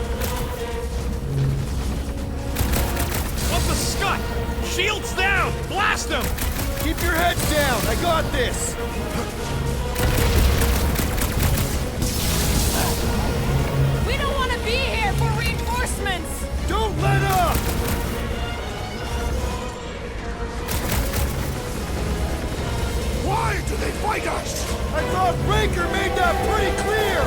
S4: What's the scut? Shield's down! Blast them!
S7: Keep your heads down! I got this!
S2: We don't want to be here for reinforcements!
S7: Don't let up!
S12: Why do they fight us?
S7: I thought Raker made that pretty clear!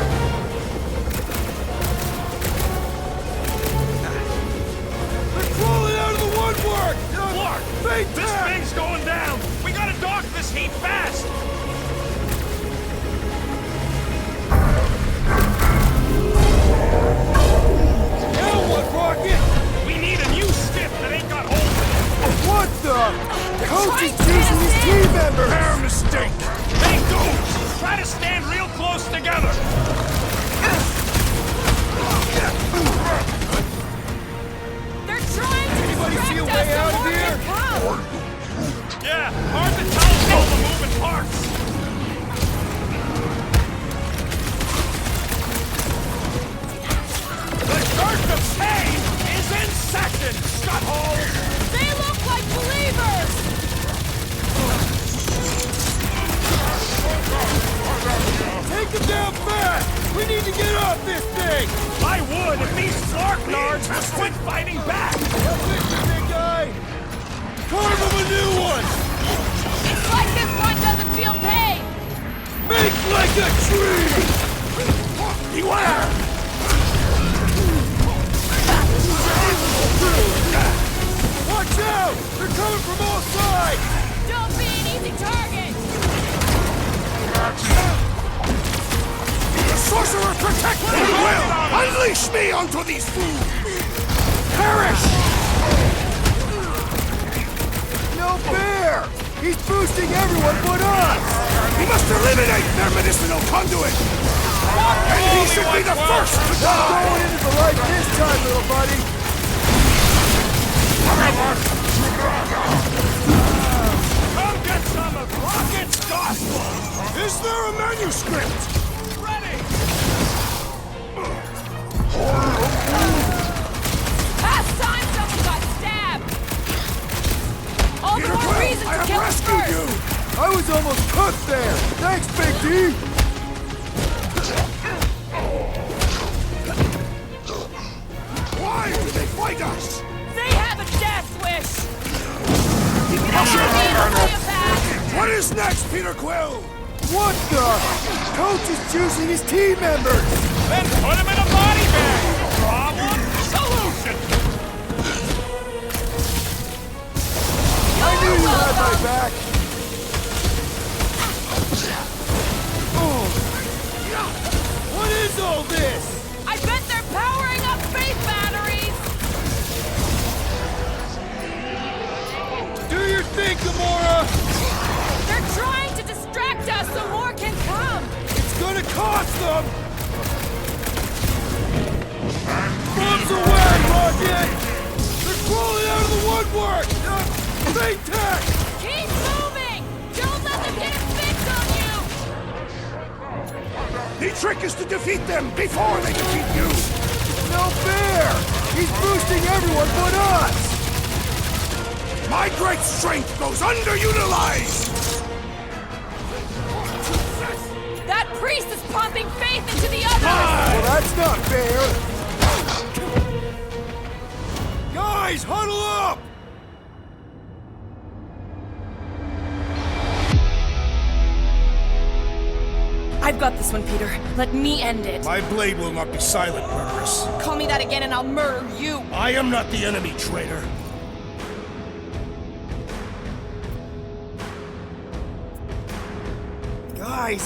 S7: They're crawling out of the woodwork!
S4: Clark!
S7: Fate
S4: This
S7: back!
S4: thing's going down! We gotta dock this heat fast! butthole!
S2: They look like believers!
S7: Take him down fast! We need to get off this thing!
S4: I would if these Slarknards would quit fighting back!
S7: Big guy! Carve him a new one!
S2: It's like this one doesn't feel pain!
S7: Make like a tree!
S4: Beware!
S7: Watch out! They're coming from all sides!
S2: Don't be an easy target!
S12: The sorcerer protect me! Will! Unleash me onto these fools!
S7: Perish! No fair! He's boosting everyone but us!
S12: He must eliminate their medicinal conduit! And he should be the first to die!
S7: Going into the light this time, little buddy!
S4: Come get some of Rocket's gospel!
S12: Is there a manuscript?
S4: Ready!
S2: Last time someone got stabbed! All the more reason to kill him first!
S7: I was almost cooked there! Thanks, Big D!
S12: Why do they fight us?
S2: They have a death wish!
S12: What is next, Peter Quill?
S7: What the? Coach is choosing his team members!
S4: Then put him in a body bag! Problem? Solution!
S7: I knew you had my back! What is all this?
S2: I bet they're powering up faith batteries!
S7: Do your thing, Gamora!
S2: They're trying to distract us so more can come!
S7: It's gonna cost them! Bombs away, Rocket! They're crawling out of the woodwork! Fake tech!
S2: Keep moving! Don't let them get a fix on you!
S12: The trick is to defeat them before they defeat you!
S7: No fair! He's boosting everyone but us!
S12: My great strength goes underutilized!
S2: That priest is pumping faith into the others!
S7: Well, that's not fair! Guys, huddle up!
S2: I've got this one, Peter. Let me end it.
S12: My blade will not be silent, murderess.
S2: Call me that again and I'll murder you!
S12: I am not the enemy, traitor.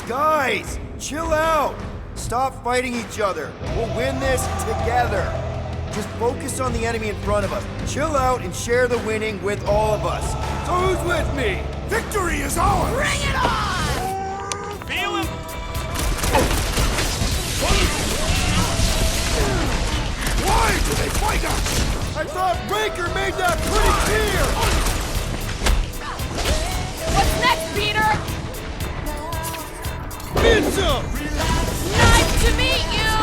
S5: Guys! Chill out! Stop fighting each other. We'll win this together. Just focus on the enemy in front of us. Chill out and share the winning with all of us. So who's with me?
S12: Victory is ours!
S2: Bring it on!
S4: Feel him?
S12: Why do they fight us?
S7: I thought Breaker made that pretty clear!
S2: What's next, Peter?
S7: Get some!
S2: Nice to meet you!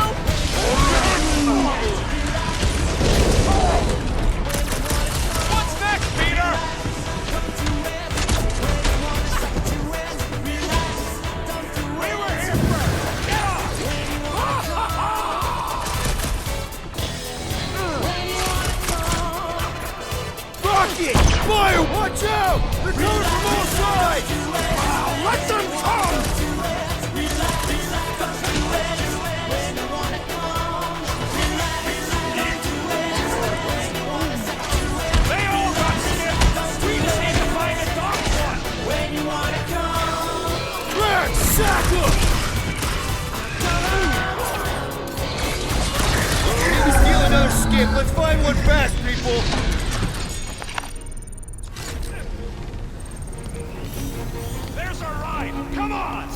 S4: What's next, Peter? We were here first! Get
S7: Rocket! Fire! Watch out! They're coming from all sides!
S12: Let them come!
S4: They all got shit! We just need to find a dark one!
S7: Crack! Sack 'em! Maybe steal another skip. Let's find one fast, people!
S4: There's our ride! Come on!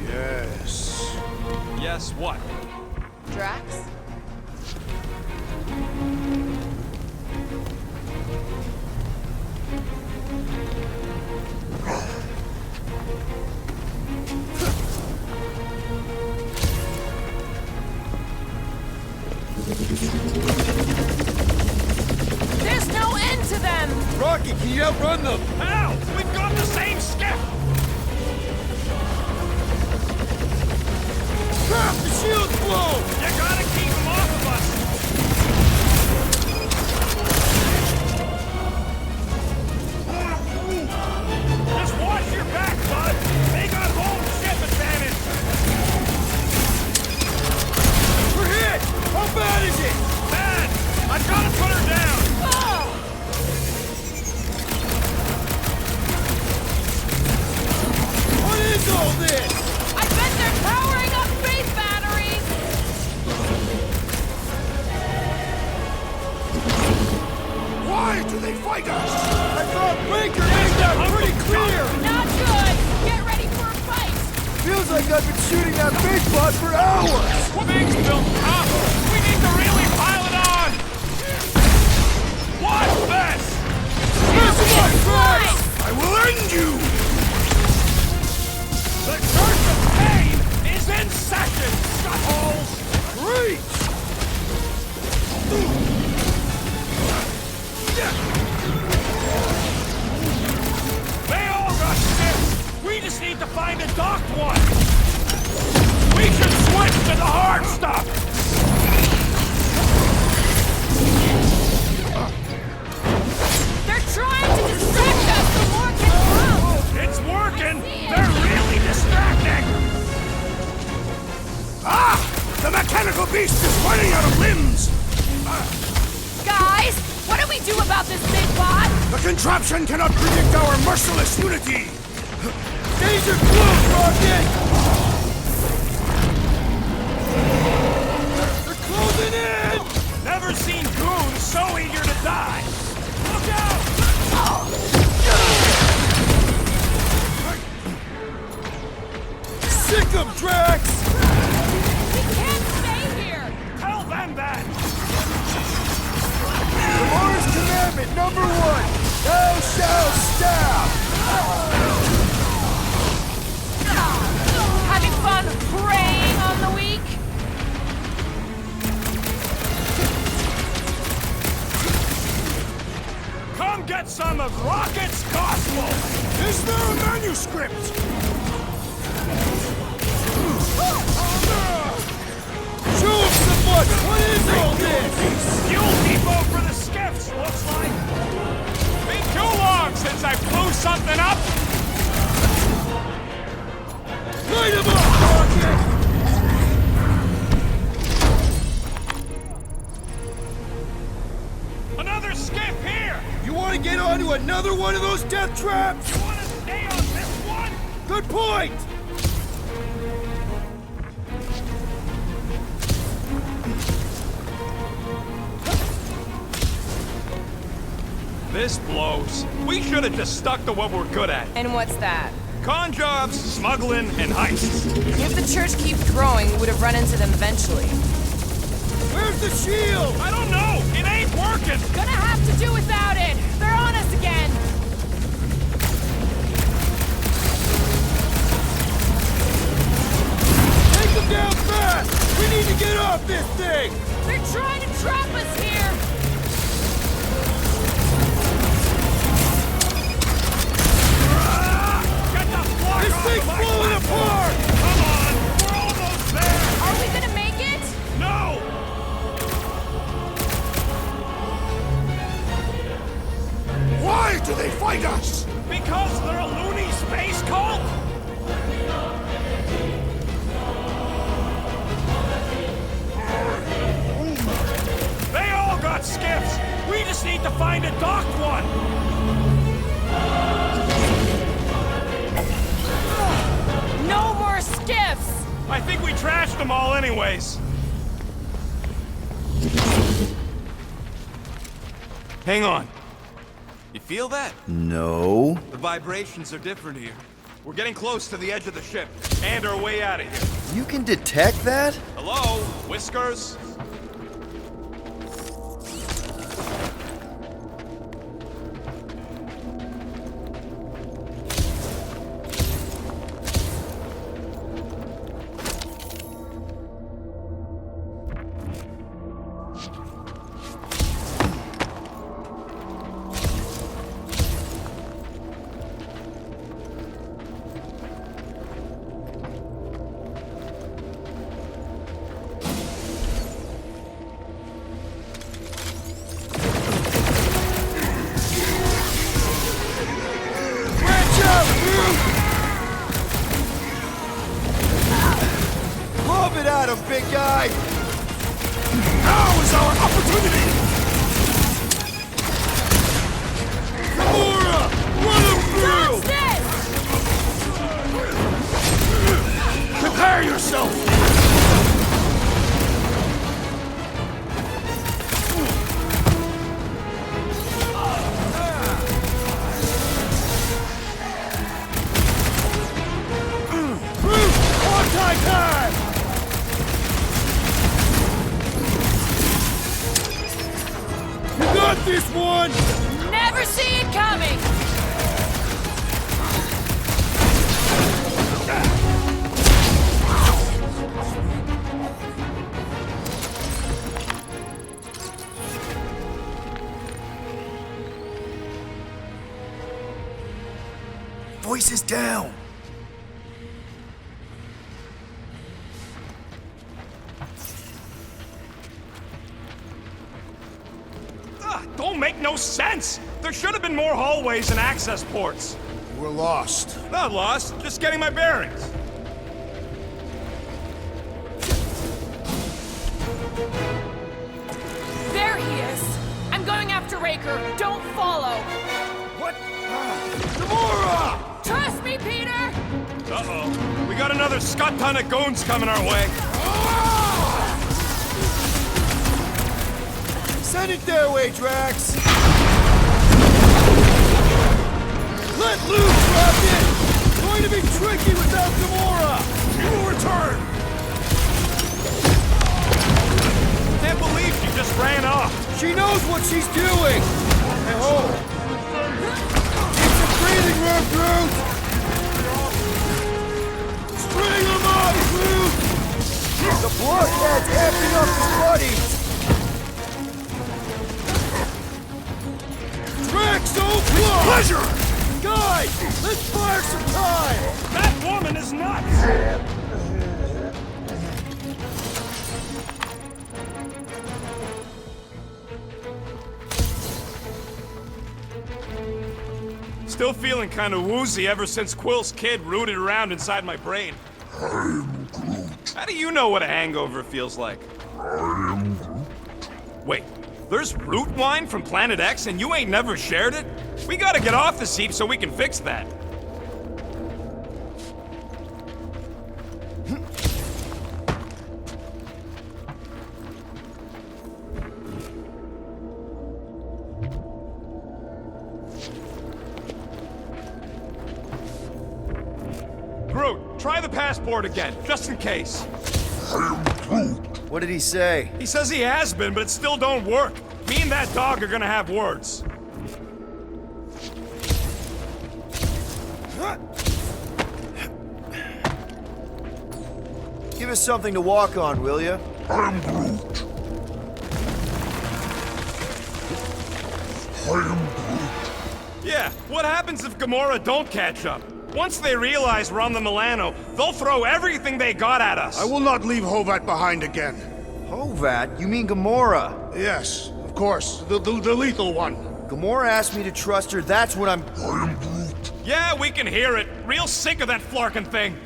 S12: Yes.
S4: Yes, what?
S2: Drax? There's no end to them!
S7: Rocky, can you outrun them?
S4: Hell! We've got the same skiff!
S7: Crap, the shield's blown!
S4: You gotta keep them off of us! Just watch your back, bud! They got home ship advantage!
S7: We're hit! How bad is it?
S4: Bad! I've gotta put her down!
S7: What is all this?
S2: I bet they're powering up space batteries!
S12: Why do they fight us?
S7: I thought Baker made that pretty clear!
S2: Not good! Get ready for a fight!
S7: Feels like I've been shooting that big bot for hours!
S4: Things built up! We need to really pile it on! Watch this!
S7: This is my prize!
S4: I will end you! The Church of Pain is in session, scuttholes!
S7: Reach!
S4: They all got ships! We just need to find a docked one! We should switch to the hard stuff!
S2: They're trying to distract us from more control!
S4: It's working! They're really distracting!
S12: Ah! The mechanical beast is running out of limbs!
S2: Guys, what do we do about this big bot?
S12: The contraption cannot predict our merciless unity!
S7: Danger close, Rocket! They're closing in!
S4: Never seen goons so eager to die! Look out!
S7: Sick 'em, Drax!
S2: We can't stay here!
S4: Tell them that!
S7: Mars Commandment number 1! Thou shalt stab!
S2: Having fun preying on the weak?
S4: Come get some of Rocket's Cosmo!
S12: Is there a manuscript?
S7: Show 'em some much! What is all this?
S4: Fuel depot for the skiffs, looks like! Been too long since I blew something up!
S7: Light 'em up, Rocket!
S4: Another skiff here!
S7: You want to get onto another one of those death traps?
S4: You want to stay on this one?
S7: Good point!
S4: This blows. We should have just stuck to what we're good at.
S2: And what's that?
S4: Con jobs, smuggling, and heists.
S2: If the church keeps growing, we would have run into them eventually.
S7: the shield?
S4: I don't know! It ain't working!
S2: Gonna have to do without it! They're on us again!
S7: Take them down fast! We need to get off this thing!
S2: They're trying to trap us here!
S4: Get the fuck
S7: This
S4: off
S7: thing's
S4: of my
S7: falling
S4: platform!
S7: apart!
S4: Come on! We're almost there!
S2: Are we gonna make it?
S4: No!
S12: Why do they fight us?
S4: Because they're a loony space cult? They all got skiffs! We just need to find a docked one!
S2: No more skiffs!
S4: I think we trashed them all anyways. Hang on. You feel that?
S5: No.
S4: The vibrations are different here. We're getting close to the edge of the ship, and our way out of here.
S5: You can detect that?
S4: Hello? Whiskers?
S7: Lob it at him, big guy!
S12: Now is our opportunity!
S7: Gamora! Run him through!
S12: Prepare yourself!
S7: Time! You got this one!
S2: Never see it coming!
S5: Voices down!
S4: Don't make no sense! There should have been more hallways and access ports.
S12: We're lost.
S4: Not lost, just getting my bearings.
S2: There he is! I'm going after Raker. Don't follow!
S7: What? Gamora!
S2: Trust me, Peter!
S4: Uh-oh. We got another scut ton of goons coming our way.
S7: Send it their way, Drax! Let loose, Rocket! Going to be tricky without Gamora!
S12: You will return!
S4: Can't believe she just ran off.
S7: She knows what she's doing! I hope. It's a breathing room, Groot! String him up, Groot! The blockhead's amping up his buddies! Drax, don't block!
S12: Pleasure!
S7: Guys, let's fire some time!
S4: That woman is nuts! Still feeling kind of woozy ever since Quill's kid rooted around inside my brain.
S10: I'm Groot.
S4: How do you know what a hangover feels like?
S10: I'm Groot.
S4: Wait, there's root wine from Planet X and you ain't never shared it? We gotta get off this heap so we can fix that. Groot, try the passport again, just in case.
S10: I'm Groot.
S5: What did he say?
S4: He says he has been, but it still don't work. Me and that dog are gonna have words.
S5: Give us something to walk on, will you?
S10: I am Groot. I am Groot.
S4: Yeah, what happens if Gamora don't catch up? Once they realize we're on the Milano, they'll throw everything they got at us.
S12: I will not leave Hovat behind again.
S5: Hovat? You mean Gamora?
S12: Yes, of course. The lethal one.
S5: Gamora asked me to trust her, that's what I'm...
S10: I am Groot.
S4: Yeah, we can hear it. Real sick of that flarkin' thing.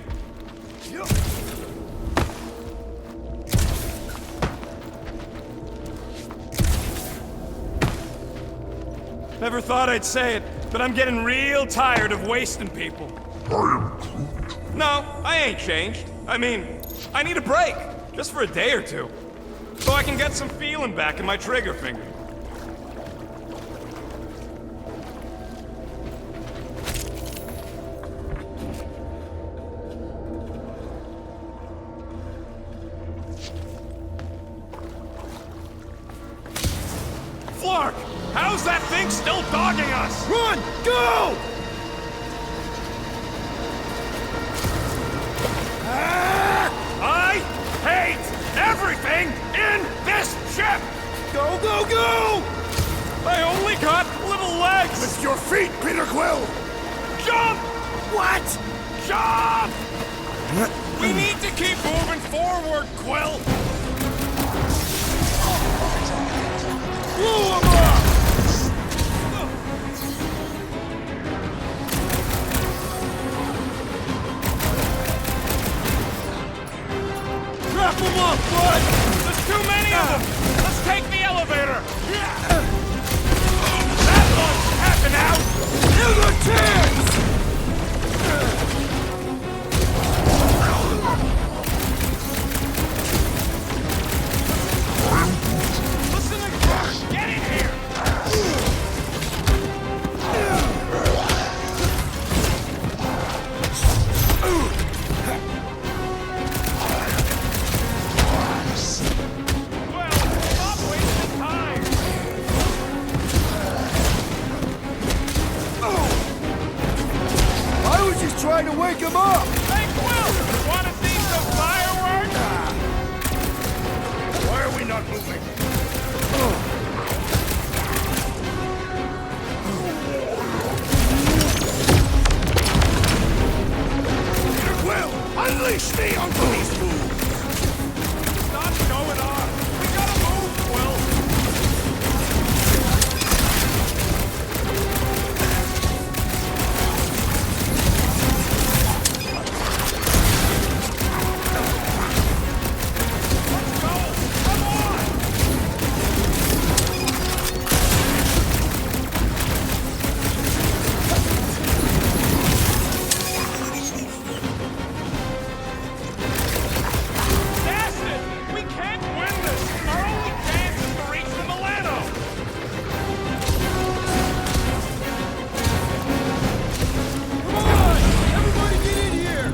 S4: Never thought I'd say it, but I'm getting real tired of wasting people.
S10: I am Groot.
S4: No, I ain't changed. I mean, I need a break. Just for a day or two. So I can get some feeling back in my trigger finger. Flark! How's that thing still dogging us?
S7: Run! Go!
S4: I hate everything in this ship!
S7: Go, go, go!
S4: I only got little legs!
S12: With your feet, Peter Quill!
S4: Jump!
S7: What?
S4: Jump! We need to keep moving forward, Quill!
S7: Blow him up! Wrap him up, bud!
S4: There's too many of them! Let's take the elevator! That looks happen out!
S7: Here's a chance!
S4: Listen to Crush! Get in here! Well, stop wasting time!
S7: I was just trying to wake him up!
S4: Hey, Quill! Wanna see some fireworks?
S12: Why are we not moving? Peter Quill, unleash me onto these fools!
S4: Stop going on! We gotta move, Quill! Let's go! Come on! That's it! We can't win this! Our only chance is to reach the Milano!
S7: Come on! Everybody get in here!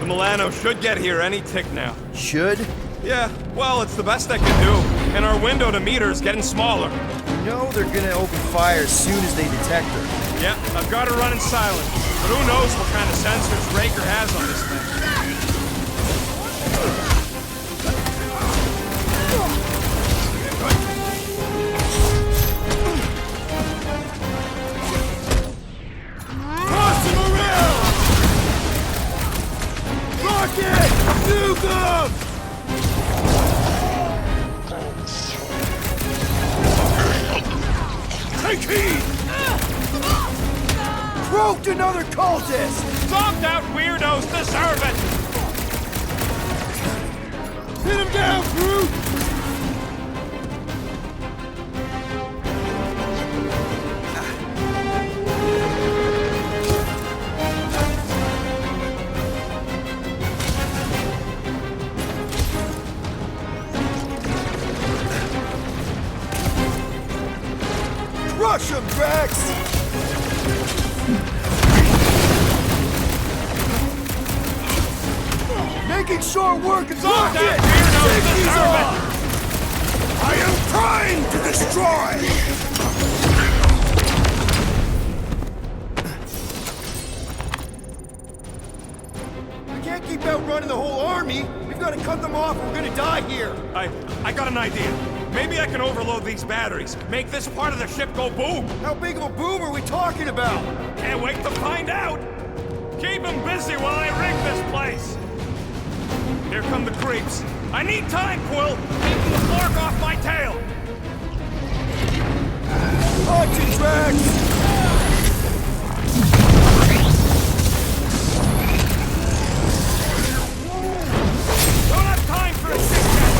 S4: The Milano should get here any tick now.
S5: Should?
S4: Yeah, well, it's the best I can do. And our window to meet her is getting smaller.
S5: You know they're gonna open fire as soon as they detect her.
S4: Yeah, I've got her running silent. But who knows what kind of sensors Raker has on this thing.
S7: Toss him around! Rocket! Nuke him!
S12: Take heed!
S5: Croaked another cultist!
S4: Zonked out weirdos deserve it!
S7: Hit him down, Groot! Crush him, Drax! Make making short work of
S4: Stop
S7: Rocket!
S4: that weirdo!
S7: Take these
S4: Disturb it!
S7: off!
S12: I am trying to destroy!
S7: We can't keep outrunning the whole army! We've got to cut them off or we're gonna die here!
S4: I got an idea. Maybe I can overload these batteries. Make this part of the ship go boom.
S7: How big of a boom are we talking about?
S4: Can't wait to find out. Keep them busy while I rig this place. Here come the creeps. I need time, Quill. Keeping the flark off my tail.
S7: Watch it, Drax!
S4: Don't have time for a chit-chat.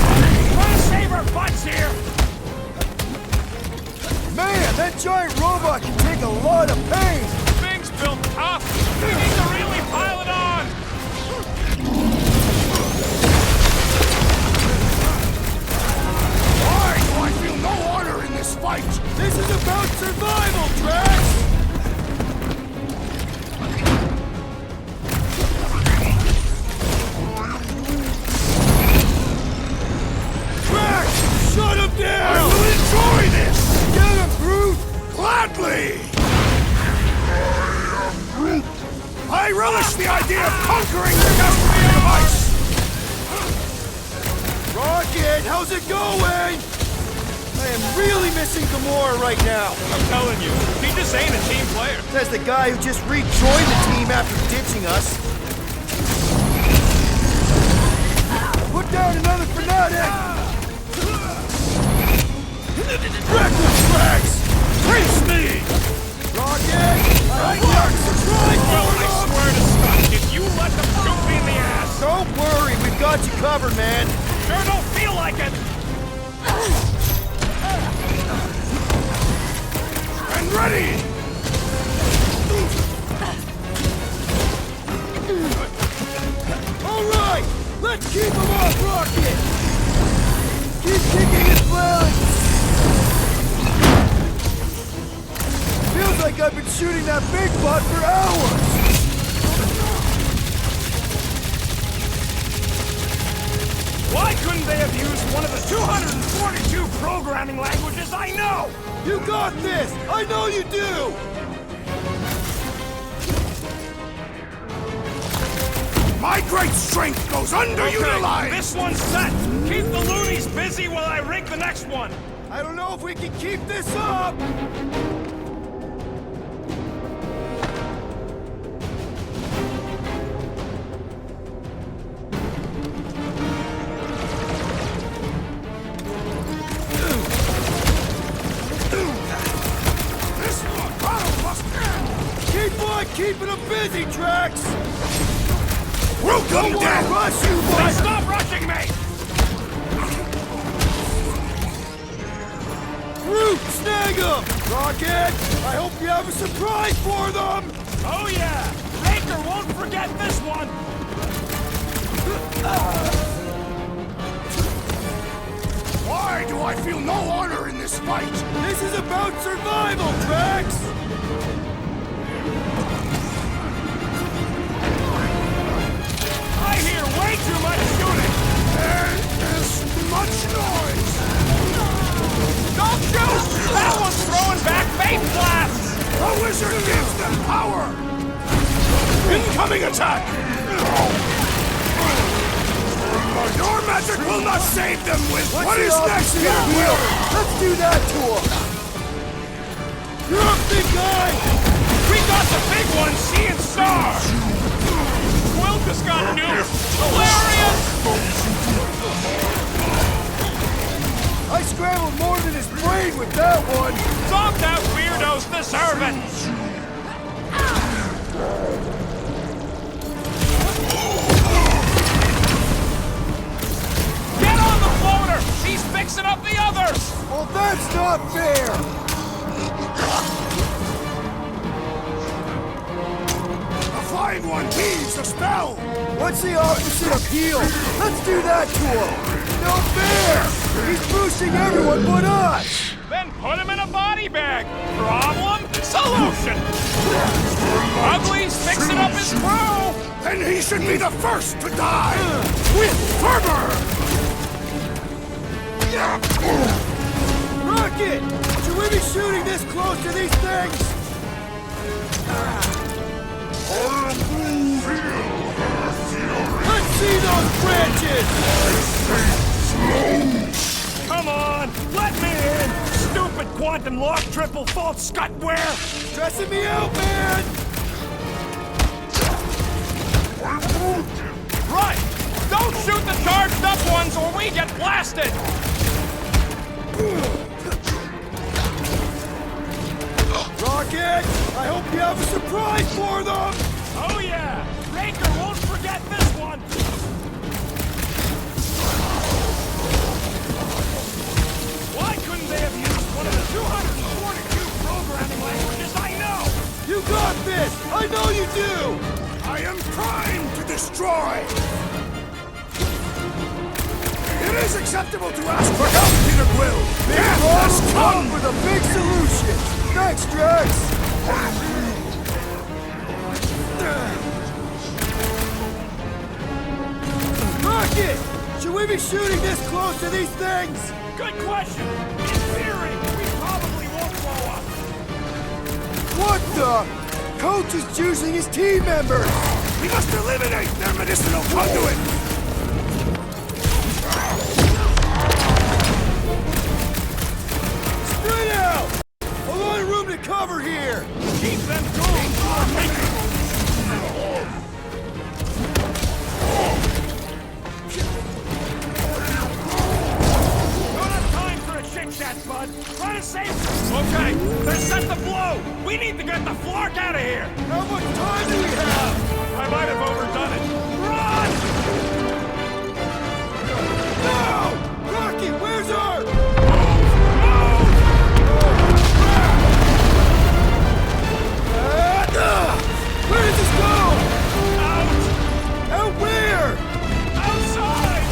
S4: Trying to save our butts here.
S7: Man, that giant robot can take a lot of pain!
S4: Thing's built tough. We need to really pile it on.
S12: Why do I feel no honor in this fight?
S7: This is about survival, Drax! Drax! Shut him down!
S12: I will enjoy this!
S7: Get him, Groot!
S12: Gladly! I relish the idea of conquering the mountain of ice!
S7: Rocket, how's it going? I am really missing Gamora right now.
S4: I'm telling you, he just ain't a team player.
S7: Says the guy who just rejoined the team after ditching us. Put down another fanatic! Reckless Drax!
S12: Face me!
S7: Rocket! I want surprise
S4: Well,
S7: for
S4: I
S7: them!
S4: swear to Scott, if you let them shoot me in the ass.
S7: Don't worry, we've got you covered, man.
S4: Sure don't feel like it.
S12: And ready!
S7: All right, let's keep him off Rocket. Keep kicking his butt. Feels like I've been shooting that big butt for hours.
S4: Why couldn't they have used one of the 242 programming languages I know?
S7: You got this! I know you do!
S12: My great strength goes underutilized!
S4: Okay, this one's set. Keep the loonies busy while I rig the next one.
S7: I don't know if we can keep this up! Keeping them busy, Drax!
S12: We'll come down!
S7: Rush you,
S4: Hey,
S7: boy!
S4: stop rushing me!
S7: Groot, snag him! Rocket, I hope you have a surprise for them!
S4: Oh yeah! Raker won't forget this one!
S12: Why do I feel no honor in this fight?
S7: This is about survival, Drax!
S4: I hear way too much shooting!
S12: There is much noise!
S4: Don't shoot! That one's throwing back faith blasts!
S12: The wizard gives them power! Incoming attack! Your magic will not save them with what is next, Peter Quill!
S7: Let's do that to him! You're up, big guy!
S4: We got the big one, seeing stars! Quill just got nuked! Hilarious!
S7: I scrambled more than his brain with that one!
S4: Stop that weirdos deserve it! Get on the floater! She's fixing up the others!
S7: Well, that's not fair!
S12: The flying one heeds the spell!
S7: What's the opposite of heal? Let's do that to him! No fair! He's boosting everyone but us!
S4: Then put him in a body bag. Problem? Solution! Ugly's fixing up his crew!
S12: Then he should be the first to die! With fervor!
S7: Rocket! Should we be shooting this close to these things? Let's see those branches!
S4: Come on, let me in! Stupid quantum lock triple fault scutware!
S7: Stressing me out, man!
S4: Right! Don't shoot the charged up ones or we get blasted!
S7: Rocket! I hope you have a surprise for them!
S4: Oh yeah! Raker won't forget this one! Why couldn't they have used one of the 242 programming languages I know?
S7: You got this! I know you do!
S12: I am primed to destroy! It is acceptable to ask for help, Peter Quill! Death has come!
S7: With a big solution! Thanks, Drax! Rocket! Should we be shooting this close to these things?
S4: Good question! In theory, we probably won't blow up!
S7: What the? Coach is choosing his team members!
S12: We must eliminate their medicinal conduit!
S7: Spread out! A lot of room to cover here!
S4: Keep them going! Don't have time for a chit-chat, bud! Try to save them! Okay, they're set to blow! We need to get the flark out of here!
S7: How much time do we have?
S4: I might have overdone it. Run!
S7: No! Rocket, where's our... Where does this go?
S4: Out!
S7: Out where?
S4: Outside!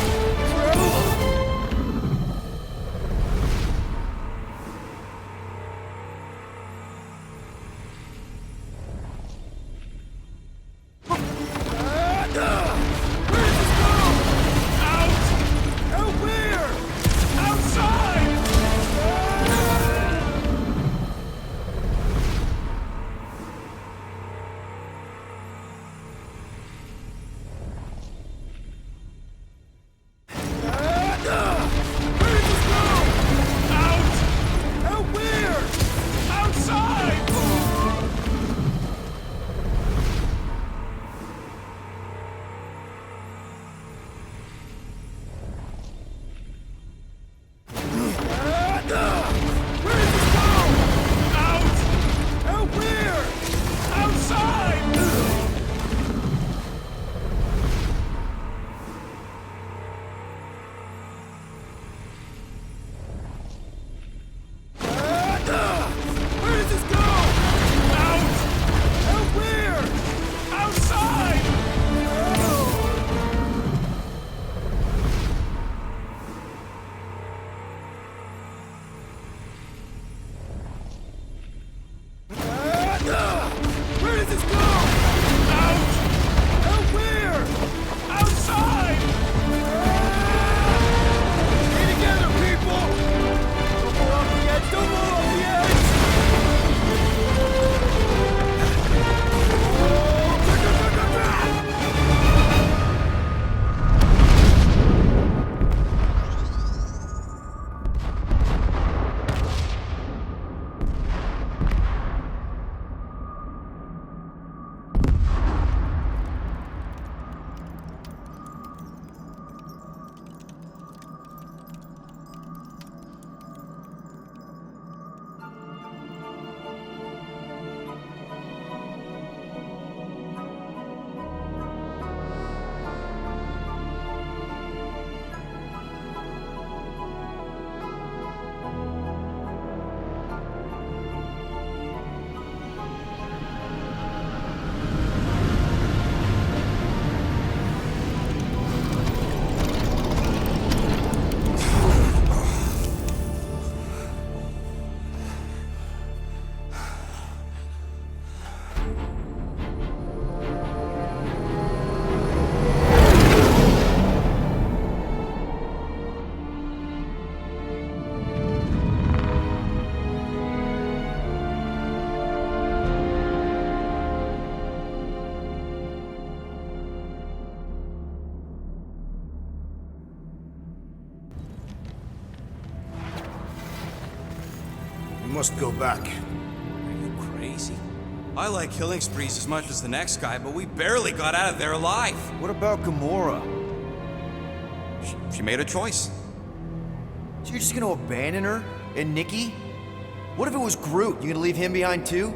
S12: must go back.
S6: Are you crazy? I like killing sprees as much as the next guy, but we barely got out of there alive.
S5: What about Gamora?
S6: She made a choice.
S5: So you're just gonna abandon her? And Nikki? What if it was Groot? You gonna leave him behind too?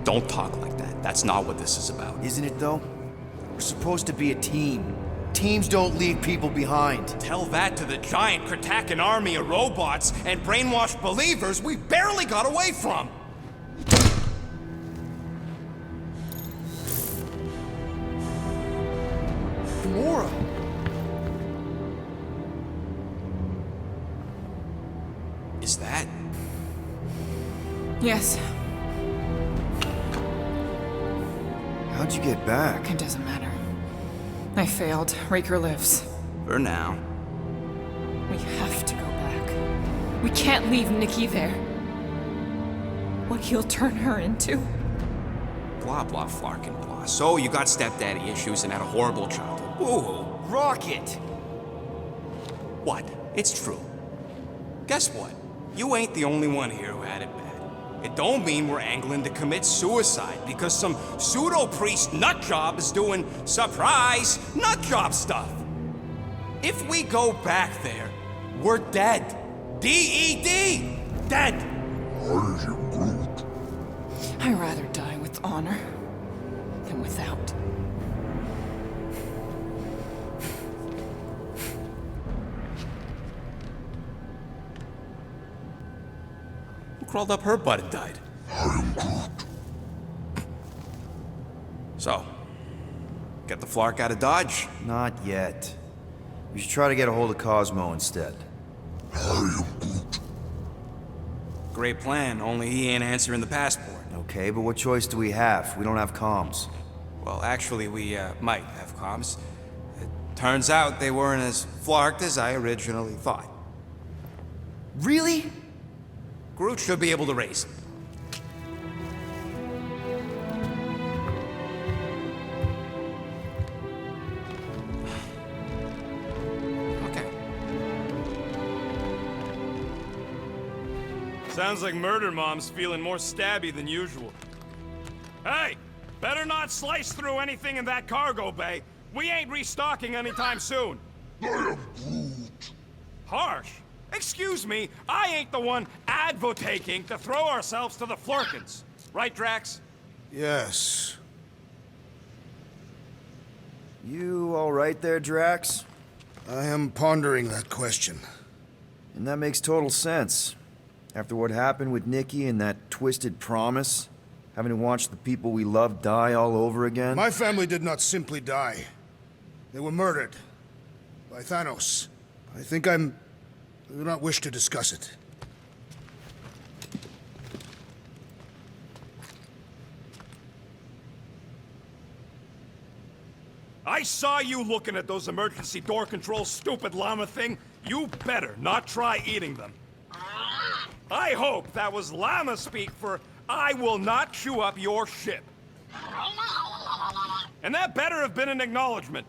S6: Don't talk like that. That's not what this is about.
S5: Isn't it though? We're supposed to be a team. Teams don't leave people behind.
S6: Tell that to the giant Kratakan army of robots and brainwashed believers we barely got away from.
S5: Gamora!
S6: Is that?
S9: Yes.
S5: How'd you get back?
S9: It doesn't matter. I failed. Raker lives.
S6: For now.
S9: We have to go back. We can't leave Nikki there. What he'll turn her into.
S6: Blah, blah, flarkin' blah. So you got stepdaddy issues and had a horrible childhood. Woo-hoo.
S5: Rocket!
S6: What? It's true. Guess what? You ain't the only one here who had it bad. It don't mean we're angling to commit suicide because some pseudo-priest nutjob is doing surprise nutjob stuff. If we go back there, we're dead. D-E-D! Dead!
S9: I'd rather die with honor than without.
S6: Crawled up her butt and died. So, get the Flark out of Dodge?
S5: Not yet. We should try to get a hold of Cosmo instead.
S6: Great plan, only he ain't answering the passport.
S5: Okay, but what choice do we have? We don't have comms.
S6: Well, actually, we might have comms. It turns out they weren't as flarked as I originally thought.
S5: Really?
S6: Groot should be able to raise him. Okay.
S4: Sounds like Murder Mom's feeling more stabby than usual. Hey! Better not slice through anything in that cargo bay. We ain't restocking anytime soon. I am Groot. Harsh. Excuse me, I ain't the one advocating to throw ourselves to the Flurkins. Right, Drax?
S12: Yes.
S5: You all right there, Drax?
S12: I am pondering that question.
S5: And that makes total sense. After what happened with Nikki and that twisted promise, having to watch the people we love die all over again.
S12: My family did not simply die. They were murdered. By Thanos. I do not wish to discuss it.
S4: I saw you looking at those emergency door controls, stupid llama thing. You better not try eating them. I hope that was llama speak for I will not chew up your ship. And that better have been an acknowledgement.